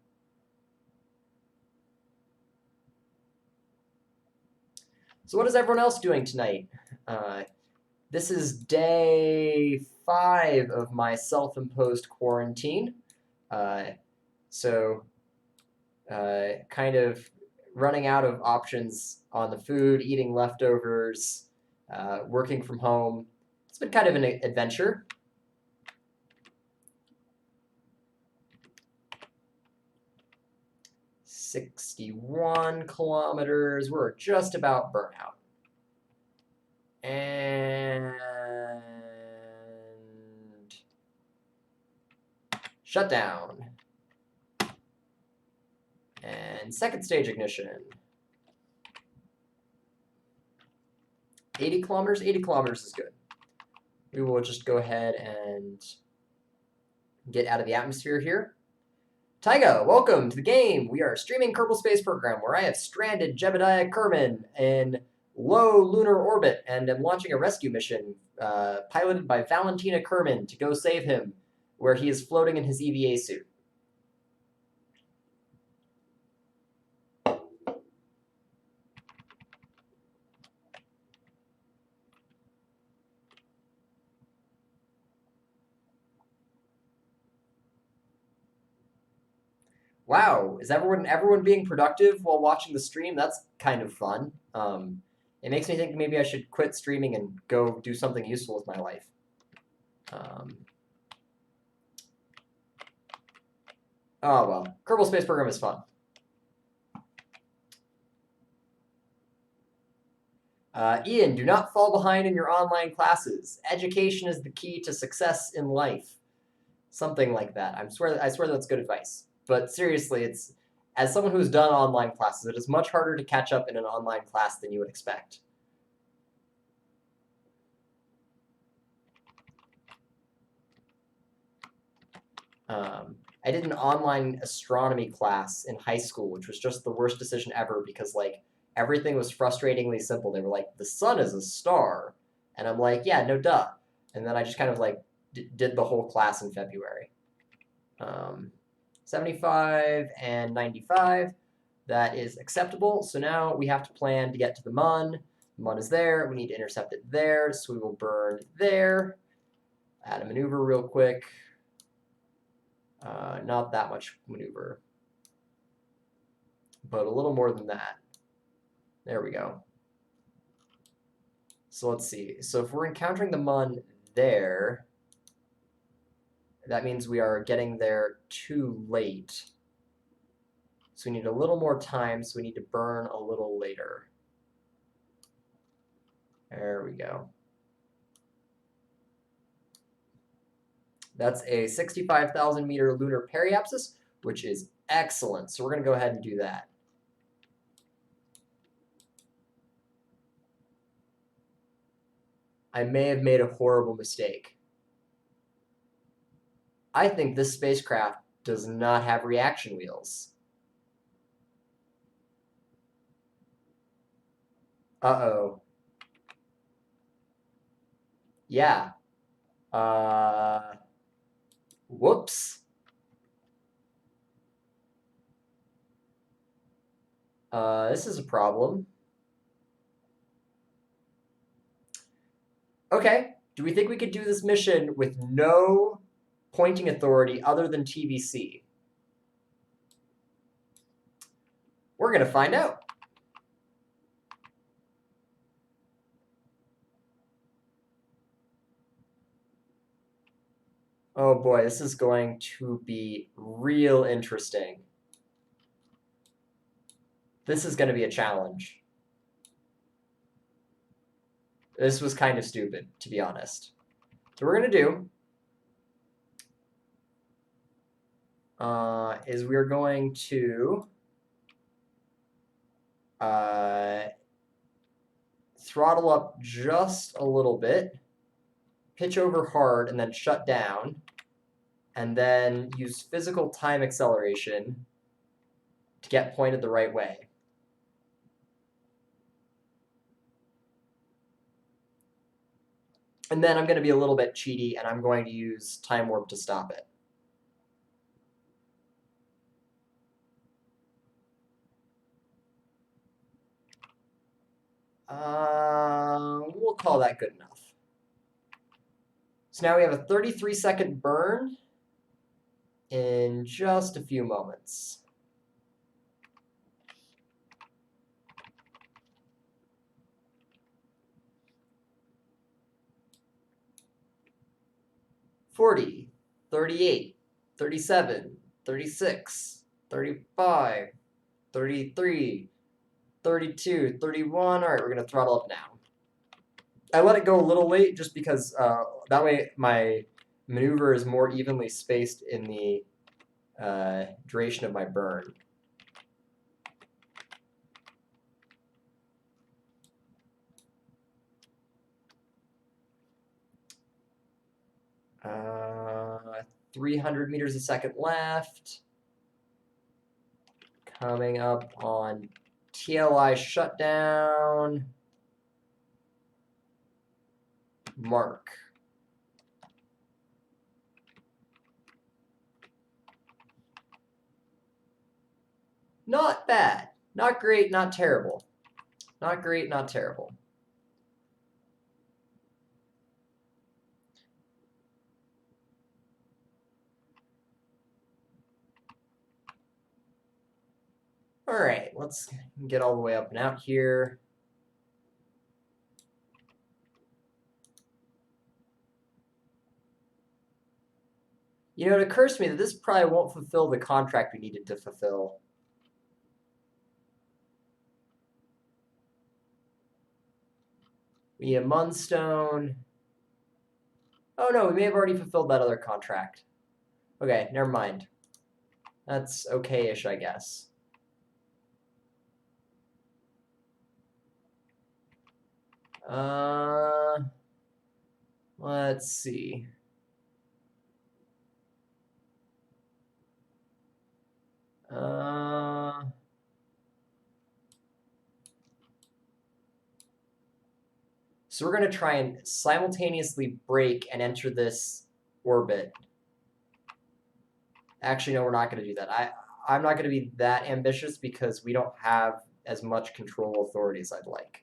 So what is everyone else doing tonight? This is day 5 of my self-imposed quarantine. So kind of running out of options on the food, eating leftovers, working from home. It's been kind of an adventure. $61 kilometers. We're just about burnout. And shutdown. And second stage ignition. 80 kilometers? 80 kilometers is good. We will just go ahead and get out of the atmosphere here. Taiga, welcome to the game. We are streaming Kerbal Space Program, where I have stranded Jebediah Kerbin in low lunar orbit and am launching a rescue mission piloted by Valentina Kerbin to go save him, where he is floating in his EVA suit. Wow, is everyone being productive while watching the stream? That's kind of fun. It makes me think maybe I should quit streaming and go do something useful with my life. Oh well, Kerbal Space Program is fun. Ian, do not fall behind in your online classes. Education is the key to success in life. Something like that. I swear that's good advice. But seriously, it's as someone who's done online classes, it is much harder to catch up in an online class than you would expect. I did an online astronomy class in high school, which was just the worst decision ever because like everything was frustratingly simple. They were like, the sun is a star, and I'm like, yeah, no duh. And then I just kind of like did the whole class in February. 75 and 95. That is acceptable. So now we have to plan to get to the Mun. The Mun is there. We need to intercept it there. So we will burn there. Add a maneuver real quick. Not that much maneuver, but a little more than that. There we go. So let's see. So if we're encountering the Mun there, that means we are getting there too late. So we need a little more time, so we need to burn a little later. There we go. That's a 65,000 meter lunar periapsis, which is excellent. So we're going to go ahead and do that. I may have made a horrible mistake. I think this spacecraft does not have reaction wheels. Uh-oh. Yeah. Whoops. This is a problem. Okay. Do we think we could do this mission with no pointing authority other than TVC? We're going to find out. Oh boy, this is going to be real interesting. This is going to be a challenge. This was kind of stupid, to be honest. So what we're going to do is we're going to throttle up just a little bit, pitch over hard, and then shut down, and then use physical time acceleration to get pointed the right way. And then I'm going to be a little bit cheaty, and I'm going to use time warp to stop it. We'll call that good enough. So now we have a 33-second burn in just a few moments. $40, $38, $37, $36, $35, $33, $32, $31. All right, we're going to throttle up now. I let it go a little late just because that way my maneuver is more evenly spaced in the duration of my burn. Uh, 300 meters a second left. Coming up on TLI shutdown. Mark. Not bad. Not great, not terrible. Not great, not terrible. All right, let's get all the way up and out here. You know, it occurs to me that this probably won't fulfill the contract we needed to fulfill. We have Munstone. Oh no, we may have already fulfilled that other contract. Okay, never mind. That's okay-ish, I guess. Let's see. So we're going to try and simultaneously break and enter this orbit. Actually, no, we're not going to do that. I'm not going to be that ambitious because we don't have as much control authority as I'd like.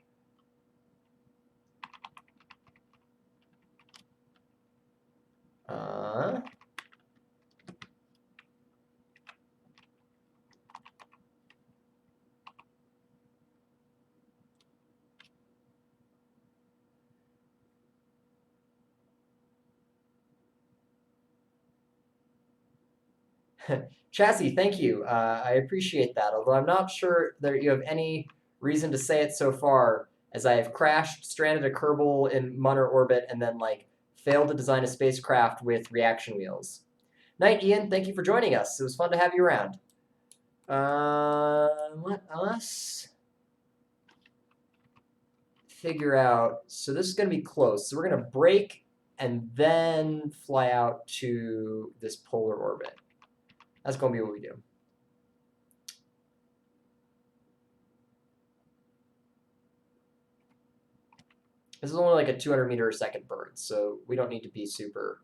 Chassis, thank you. I appreciate that, although I'm not sure that you have any reason to say it so far, as I have crashed, stranded a Kerbal in Lunar orbit, and then failed to design a spacecraft with reaction wheels. Night, Ian. Thank you for joining us. It was fun to have you around. Let us figure out. So this is going to be close. So we're going to break and then fly out to this polar orbit. That's going to be what we do. This is only like a 200 meter a second burn, so we don't need to be super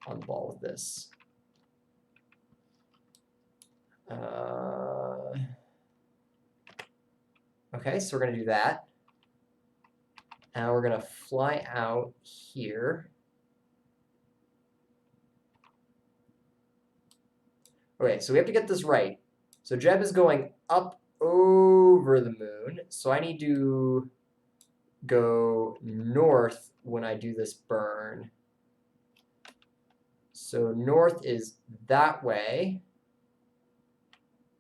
on the ball with this. Okay, so we're going to do that. Now we're going to fly out here. Okay, so we have to get this right. So Jeb is going up over the moon, so I need to go north when I do this burn. So north is that way.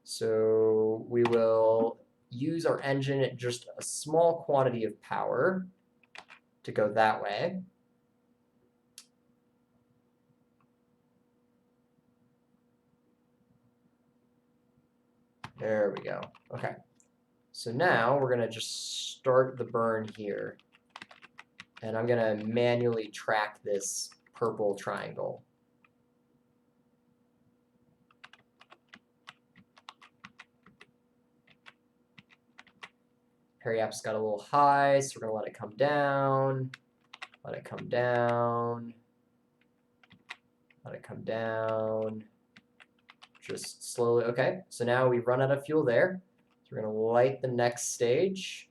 So we will use our engine at just a small quantity of power to go that way. There we go. Okay. So now we're going to just start the burn here. And I'm going to manually track this purple triangle. Periapt's got a little high, so we're going to let it come down. Let it come down. Let it come down. Just slowly. Okay, so now we've run out of fuel there. So we're going to light the next stage.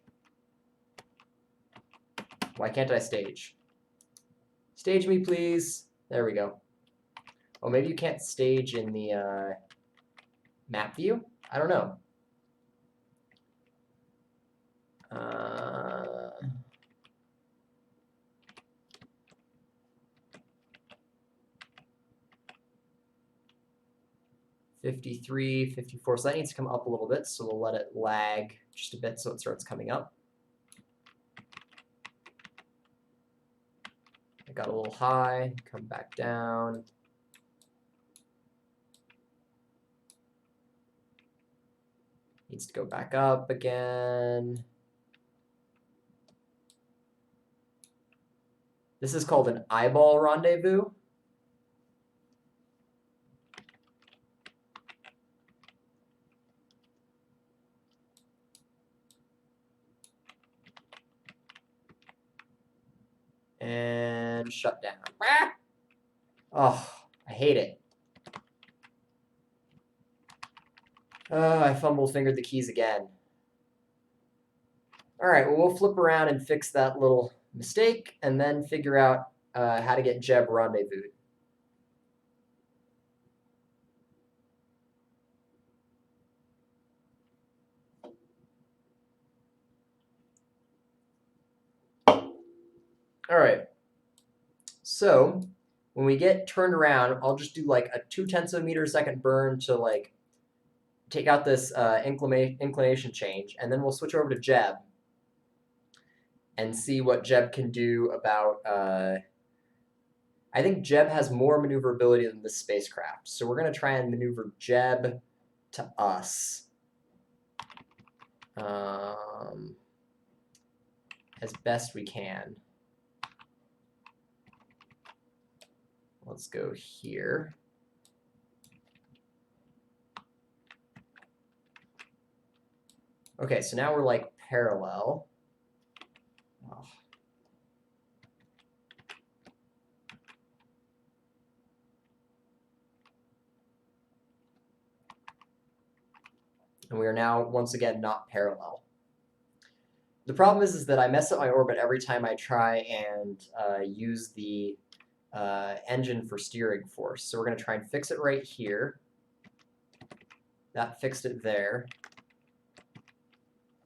Why can't I stage? Stage me, please. There we go. Oh, maybe you can't stage in the map view? I don't know. 53, 54. So that needs to come up a little bit. So we'll let it lag just a bit so it starts coming up. It got a little high. Come back down. Needs to go back up again. This is called an eyeball rendezvous. And shut down. Ah! Oh, I hate it. I fingered the keys again. All right, well, we'll flip around and fix that little mistake and then figure out how to get Jeb rendezvoused. All right, so when we get turned around, I'll just do like a 0.2 of a meter a second burn to like take out this inclination change, and then we'll switch over to Jeb and see what Jeb can do about. I think Jeb has more maneuverability than this spacecraft, so we're going to try and maneuver Jeb to us as best we can. Let's go here. Okay, so now we're like parallel. Oh. And we are now, once again, not parallel. The problem is that I mess up my orbit every time I try and use the engine for steering force. So we're going to try and fix it right here. That fixed it there.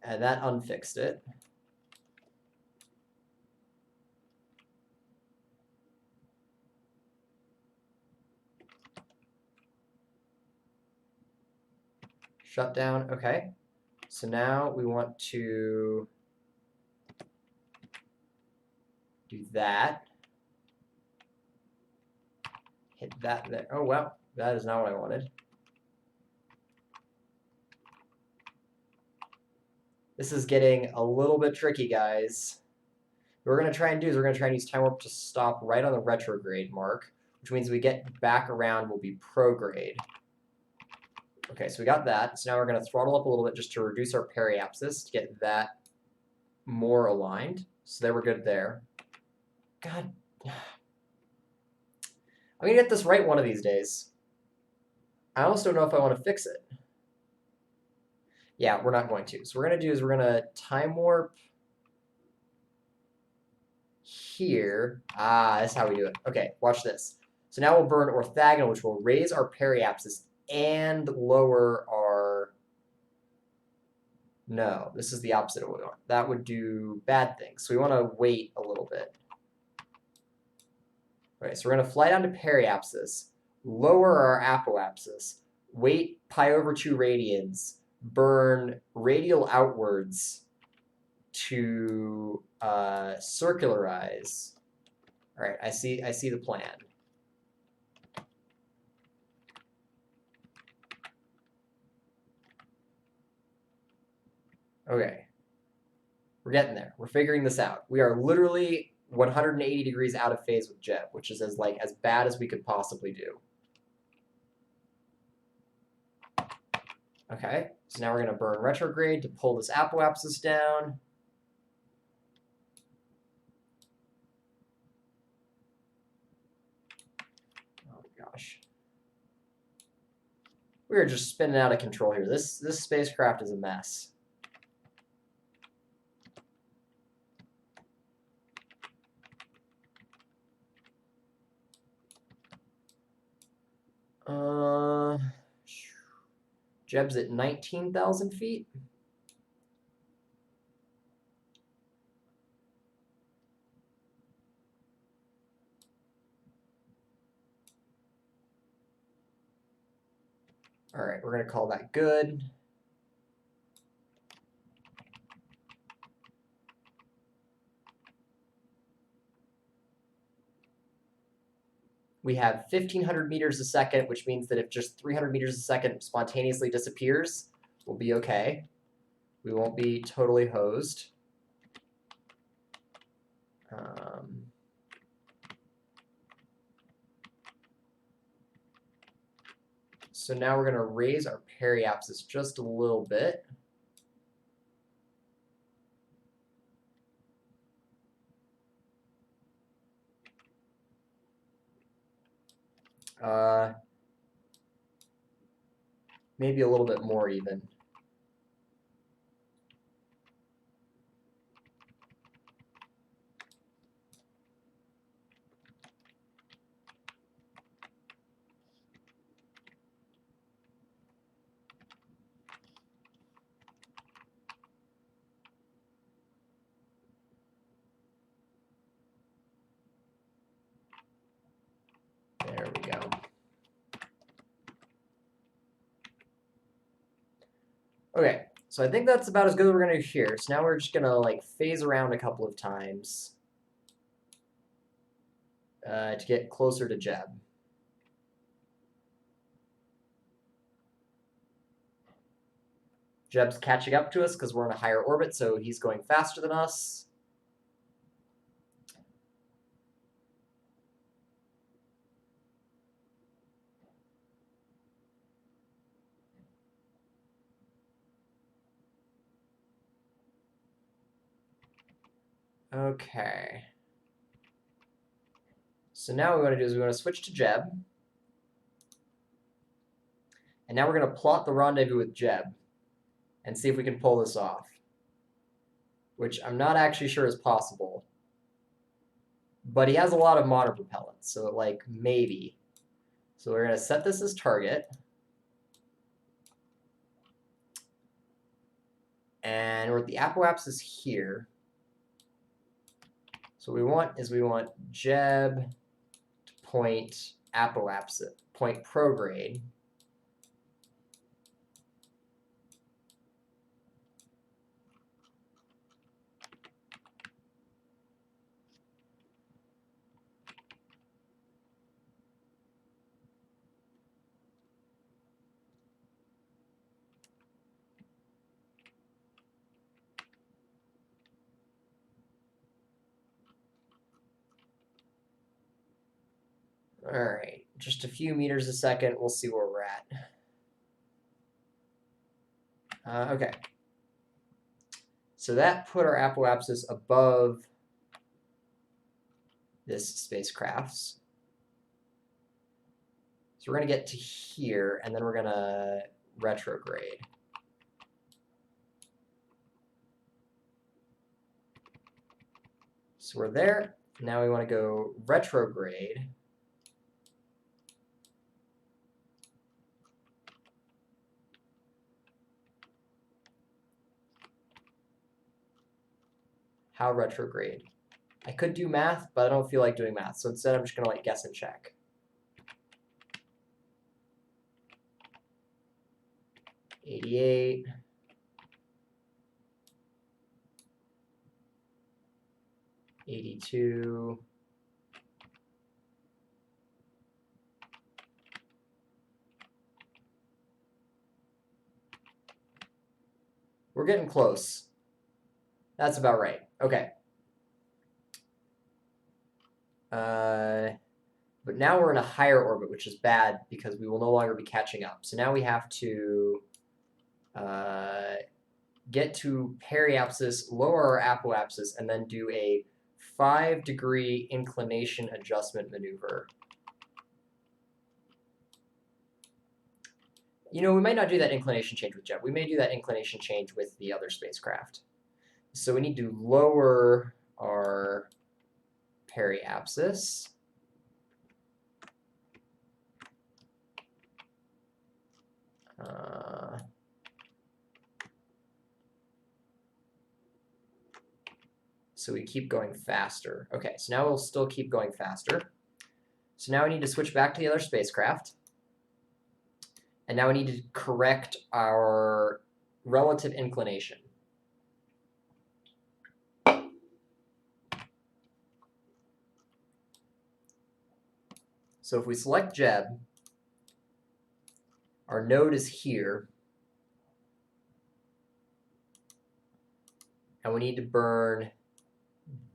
And that unfixed it. Shut down, okay. So now we want to do that. Hit that there. Oh, well, that is not what I wanted. This is getting a little bit tricky, guys. What we're going to try and do is we're going to try and use time warp to stop right on the retrograde mark, which means we get back around, we'll be prograde. Okay, so we got that. So now we're going to throttle up a little bit just to reduce our periapsis to get that more aligned. So there we're good there. God. I'm going to get this right one of these days. I almost don't know if I want to fix it. Yeah, we're not going to. So what we're going to do is we're going to time warp here. That's how we do it. Okay, watch this. So now we'll burn orthogonal, which will raise our periapsis and lower our... No, this is the opposite of what we want. That would do bad things. So we want to wait a little bit. All right, so we're going to fly down to periapsis, lower our apoapsis, wait pi/2 radians, burn radial outwards to circularize. All right, I see the plan. Okay, we're getting there. We're figuring this out. We are literally 180 degrees out of phase with Jeb, which is as bad as we could possibly do. Okay, so now we're going to burn retrograde to pull this apoapsis down. Oh gosh. We are just spinning out of control here. This spacecraft is a mess. Jeb's at 19,000 feet. All right, we're going to call that good. We have 1,500 meters a second, which means that if just 300 meters a second spontaneously disappears, we'll be okay. We won't be totally hosed. So now we're going to raise our periapsis just a little bit. Maybe a little bit more even. There we go. Okay, so I think that's about as good as we're gonna do here. So now we're just gonna like phase around a couple of times to get closer to Jeb. Jeb's catching up to us because we're in a higher orbit, so he's going faster than us. Okay. So now what we want to do is we want to switch to Jeb. And now we're going to plot the rendezvous with Jeb and see if we can pull this off. Which I'm not actually sure is possible. But he has a lot of modern propellants, so like maybe. So we're going to set this as target. And we're at the apoapsis here. So what we want is we want Jeb to point apoapsis, point prograde. All right, just a few meters a second. We'll see where we're at. Okay. So that put our apoapsis above this spacecraft's. So we're going to get to here, and then we're going to retrograde. So we're there. Now we want to go retrograde. How retrograde? I could do math, but I don't feel like doing math. So instead, I'm just going to like guess and check. $88. $82. We're getting close. That's about right. Okay. But now we're in a higher orbit, which is bad because we will no longer be catching up. So now we have to get to periapsis, lower our apoapsis, and then do a 5-degree inclination adjustment maneuver. You know, we might not do that inclination change with Jeb. We may do that inclination change with the other spacecraft. So we need to lower our periapsis. So we keep going faster. Okay, so now we'll still keep going faster. So now we need to switch back to the other spacecraft. And now we need to correct our relative inclination. So if we select Jeb, our node is here. And we need to burn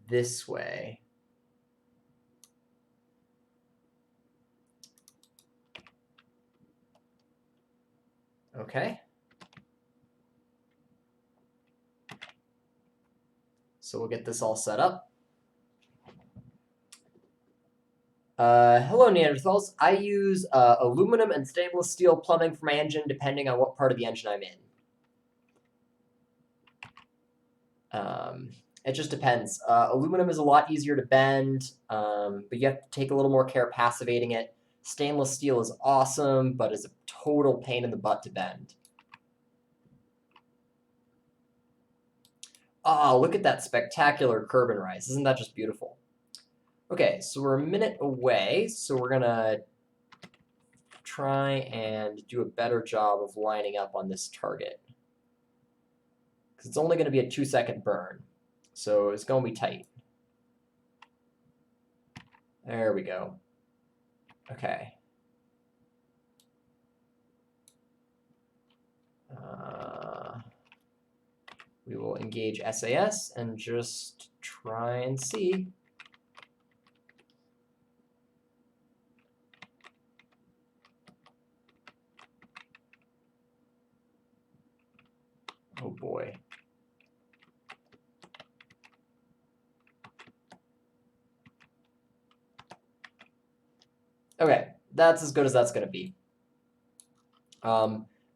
this way. Okay. So we'll get this all set up. Hello, Neanderthals. I use aluminum and stainless steel plumbing for my engine, depending on what part of the engine I'm in. It just depends. Aluminum is a lot easier to bend, but you have to take a little more care passivating it. Stainless steel is awesome, but is a total pain in the butt to bend. Oh, look at that spectacular Kerbin rise. Isn't that just beautiful? Okay, so we're a minute away, so we're gonna try and do a better job of lining up on this target. Because it's only gonna be a 2-second burn, so it's gonna be tight. There we go. Okay. We will engage SAS and just try and see. Oh boy. Okay, that's as good as that's going to be.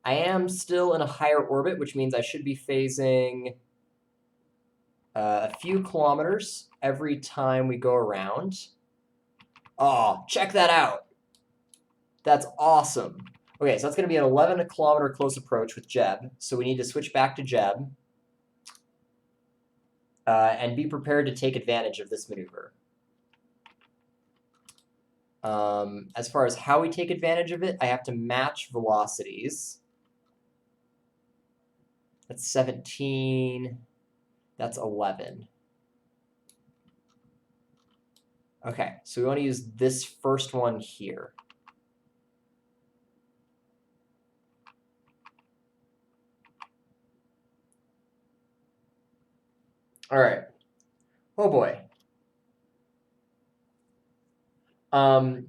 I am still in a higher orbit, which means I should be phasing a few kilometers every time we go around. Oh, check that out. That's awesome. Okay, so that's going to be an 11-kilometer close approach with Jeb. So we need to switch back to Jeb and be prepared to take advantage of this maneuver. As far as how we take advantage of it, I have to match velocities. That's 17. That's 11. Okay, so we want to use this first one here. All right. Oh boy.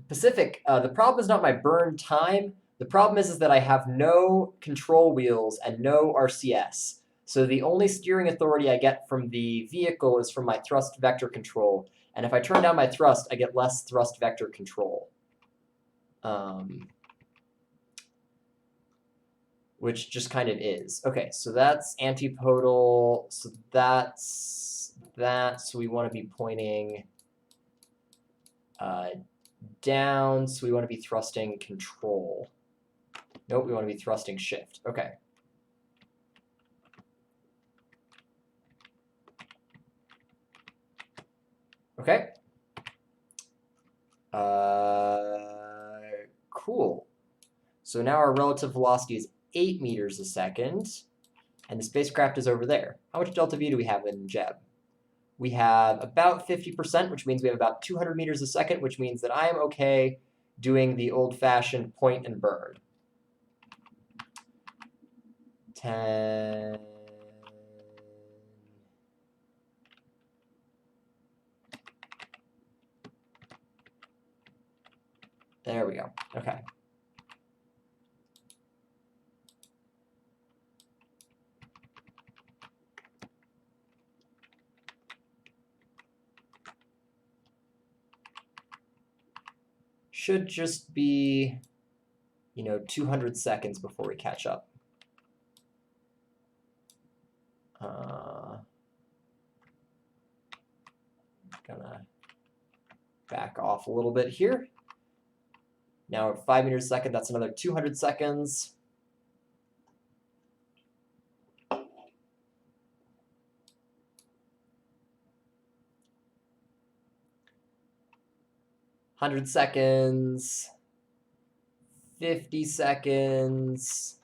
Pacific, the problem is not my burn time. The problem is that I have no control wheels and no RCS. So the only steering authority I get from the vehicle is from my thrust vector control. And if I turn down my thrust, I get less thrust vector control. Which just kind of is. Okay, so that's antipodal. So that's that. So we want to be pointing down. So we want to be thrusting control. Nope, we want to be thrusting shift. Okay. Okay. Cool. So now our relative velocity is 8 meters a second, and the spacecraft is over there. How much delta V do we have in Jeb? We have about 50%, which means we have about 200 meters a second, which means that I am okay doing the old-fashioned point and burn. 10. There we go. Okay. Should just be, 200 seconds before we catch up. Gonna back off a little bit here. Now at 5 meters a second, that's another 200 seconds. $100 seconds, 50 seconds.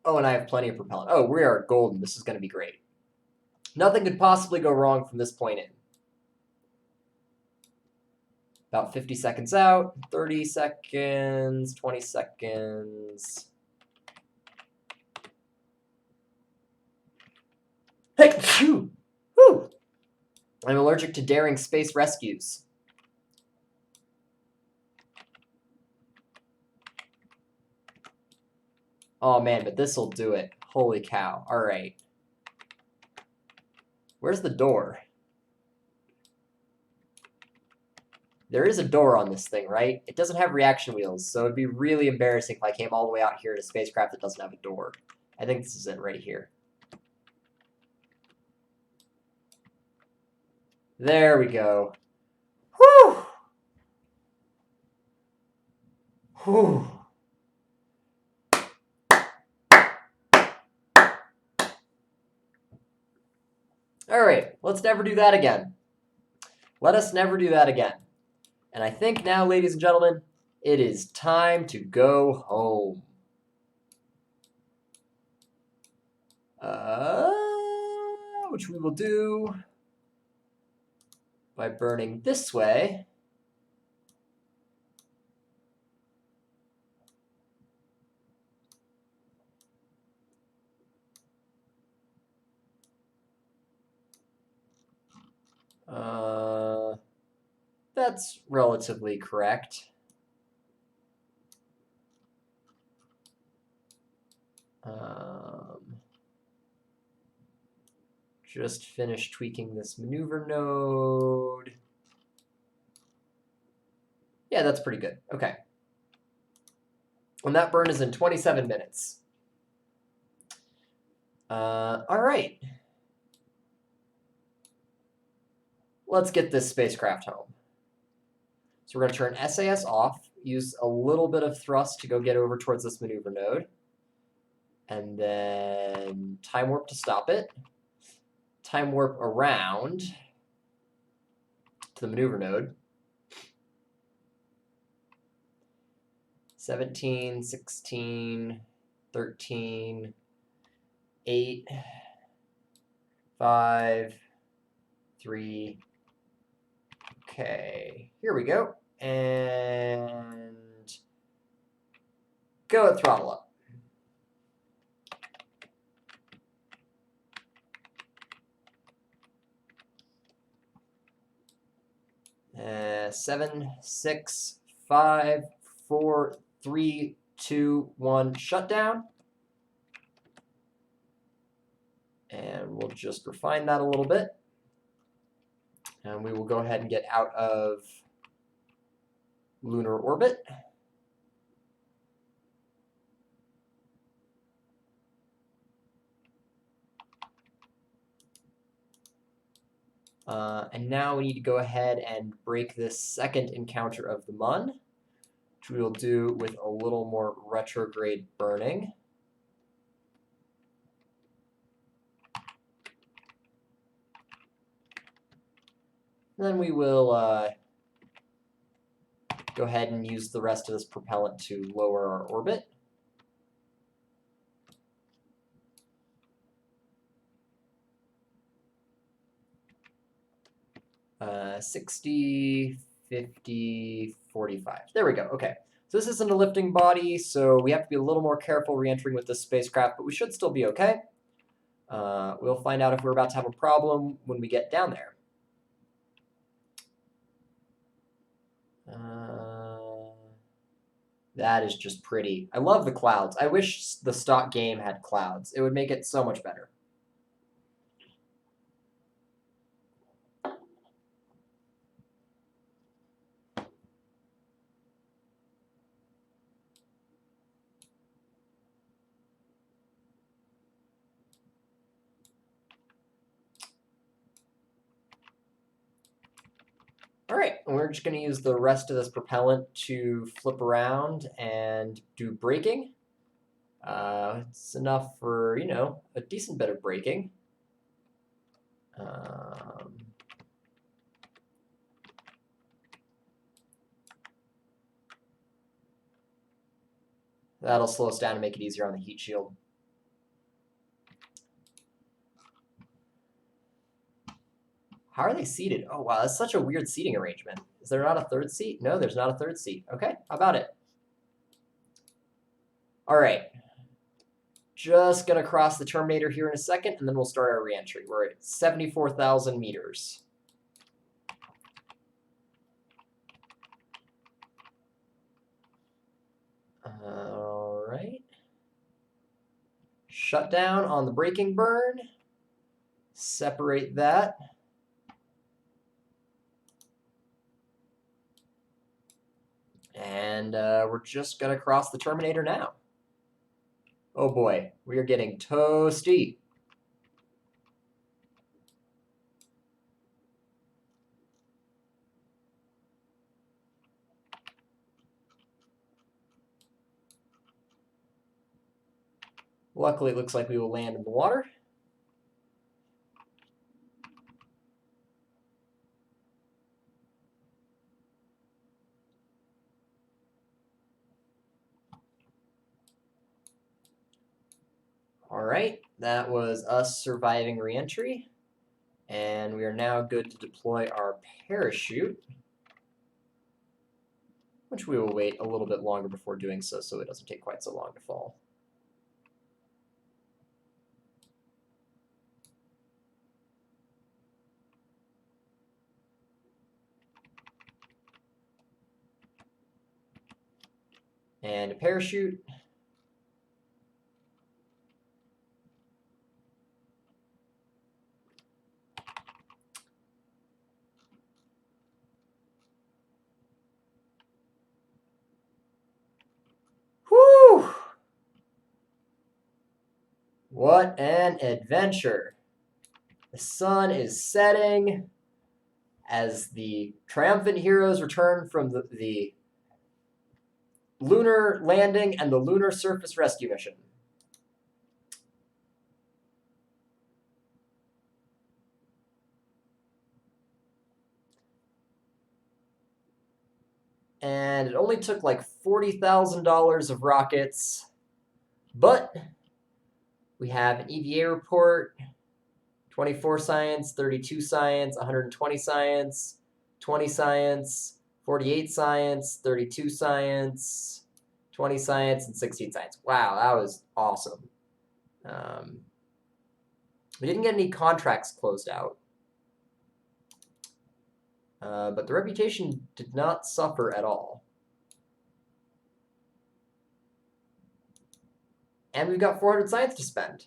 Oh, and I have plenty of propellant. Oh, we are golden. This is going to be great. Nothing could possibly go wrong from this point in. About 50 seconds out, 30 seconds, 20 seconds. Hey, phew! Whew! I'm allergic to daring space rescues. Oh man, but this'll do it. Holy cow. All right. Where's the door? There is a door on this thing, right? It doesn't have reaction wheels, so it'd be really embarrassing if I came all the way out here in a spacecraft that doesn't have a door. I think this is it right here. There we go. Whew! Whew. All right, let's never do that again. Let us never do that again. And I think now, ladies and gentlemen, it is time to go home. Which we will do by burning this way. That's relatively correct. Just finished tweaking this maneuver node. Yeah, that's pretty good. Okay. And that burn is in 27 minutes. All right. Let's get this spacecraft home. So we're going to turn SAS off, use a little bit of thrust to go get over towards this maneuver node, and then time warp to stop it, time warp around to the maneuver node. 17, 16, 13, 8, 5, 3. Okay, here we go. And go at throttle up. Seven, 6, 5, 4, 3, 2, 1, shutdown. And we'll just refine that a little bit. And we will go ahead and get out of lunar orbit. And now we need to go ahead and break this second encounter of the Mun, which we will do with a little more retrograde burning. Then we will go ahead and use the rest of this propellant to lower our orbit. Uh, 60, 50, 45. There we go. Okay. So this isn't a lifting body, so we have to be a little more careful re-entering with this spacecraft, but we should still be okay. We'll find out if we're about to have a problem when we get down there. That is just pretty. I love the clouds. I wish the stock game had clouds. It would make it so much better. All right, and we're just going to use the rest of this propellant to flip around and do braking. It's enough for, a decent bit of braking. That'll slow us down and make it easier on the heat shield. How are they seated? Oh, wow, that's such a weird seating arrangement. Is there not a third seat? No, there's not a third seat. Okay, how about it? All right. Just going to cross the Terminator here in a second, and then we'll start our reentry. We're at 74,000 meters. All right. Shut down on the braking burn. Separate that. And we're just going to cross the Terminator now. Oh boy, we are getting toasty. Luckily, it looks like we will land in the water. All right, that was us surviving re-entry. And we are now good to deploy our parachute, which we will wait a little bit longer before doing so it doesn't take quite so long to fall. And a parachute. Whew! What an adventure. The sun is setting as the triumphant heroes return from the lunar landing and the lunar surface rescue mission. And it only took like $40,000 of rockets, but we have an EVA report, 24 science, 32 science, 120 science, 20 science, 48 science, 32 science, 20 science, and 16 science. Wow, that was awesome. We didn't get any contracts closed out. But the reputation did not suffer at all. And we've got 400 science to spend.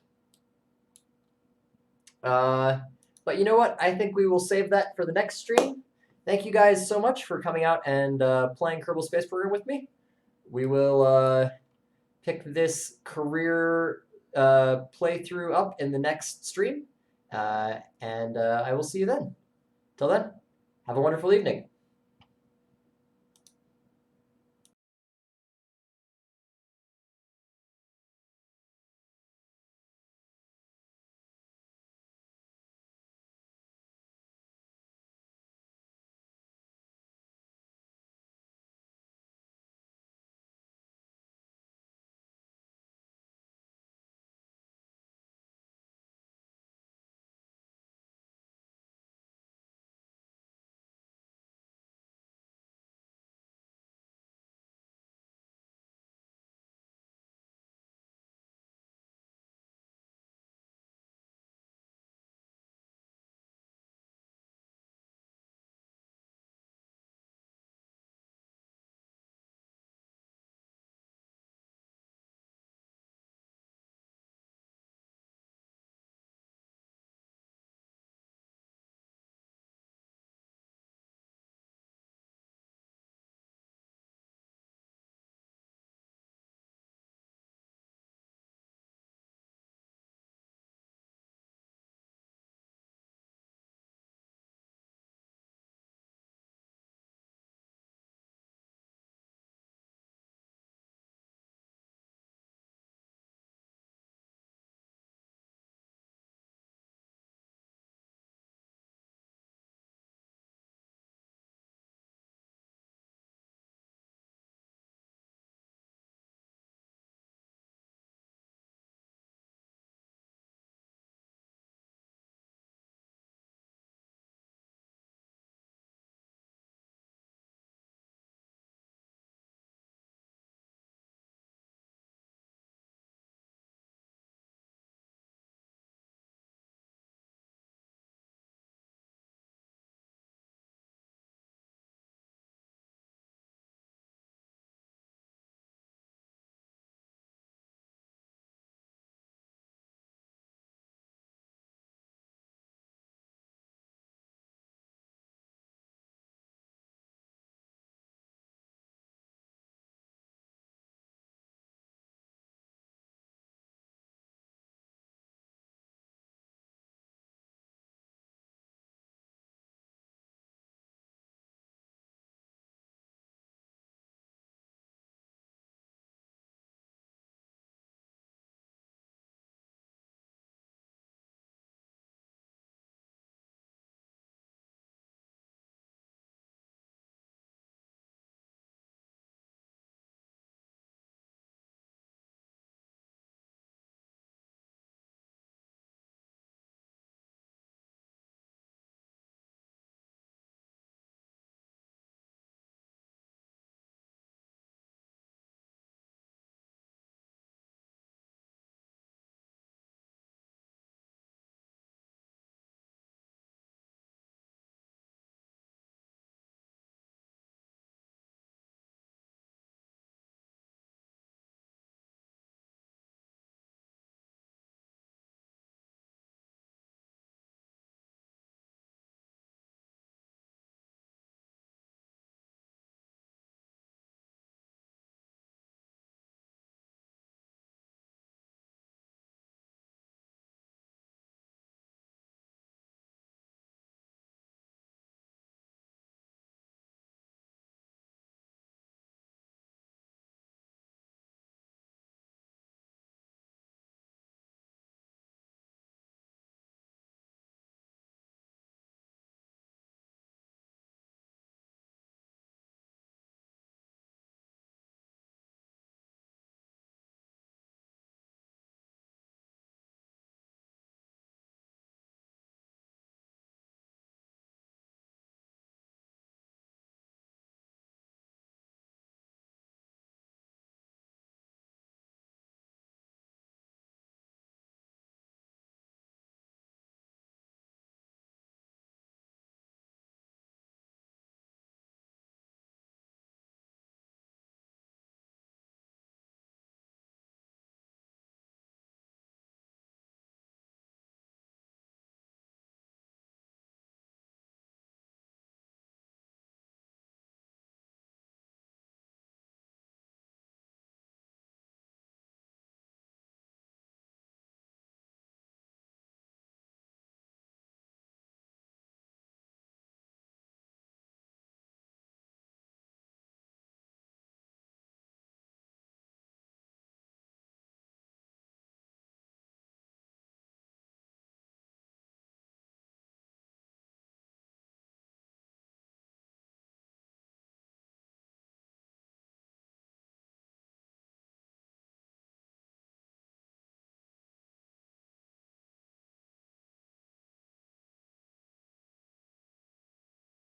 But you know what? I think we will save that for the next stream. Thank you guys so much for coming out and playing Kerbal Space Program with me. We will pick this career playthrough up in the next stream. And I will see you then. Till then, have a wonderful evening.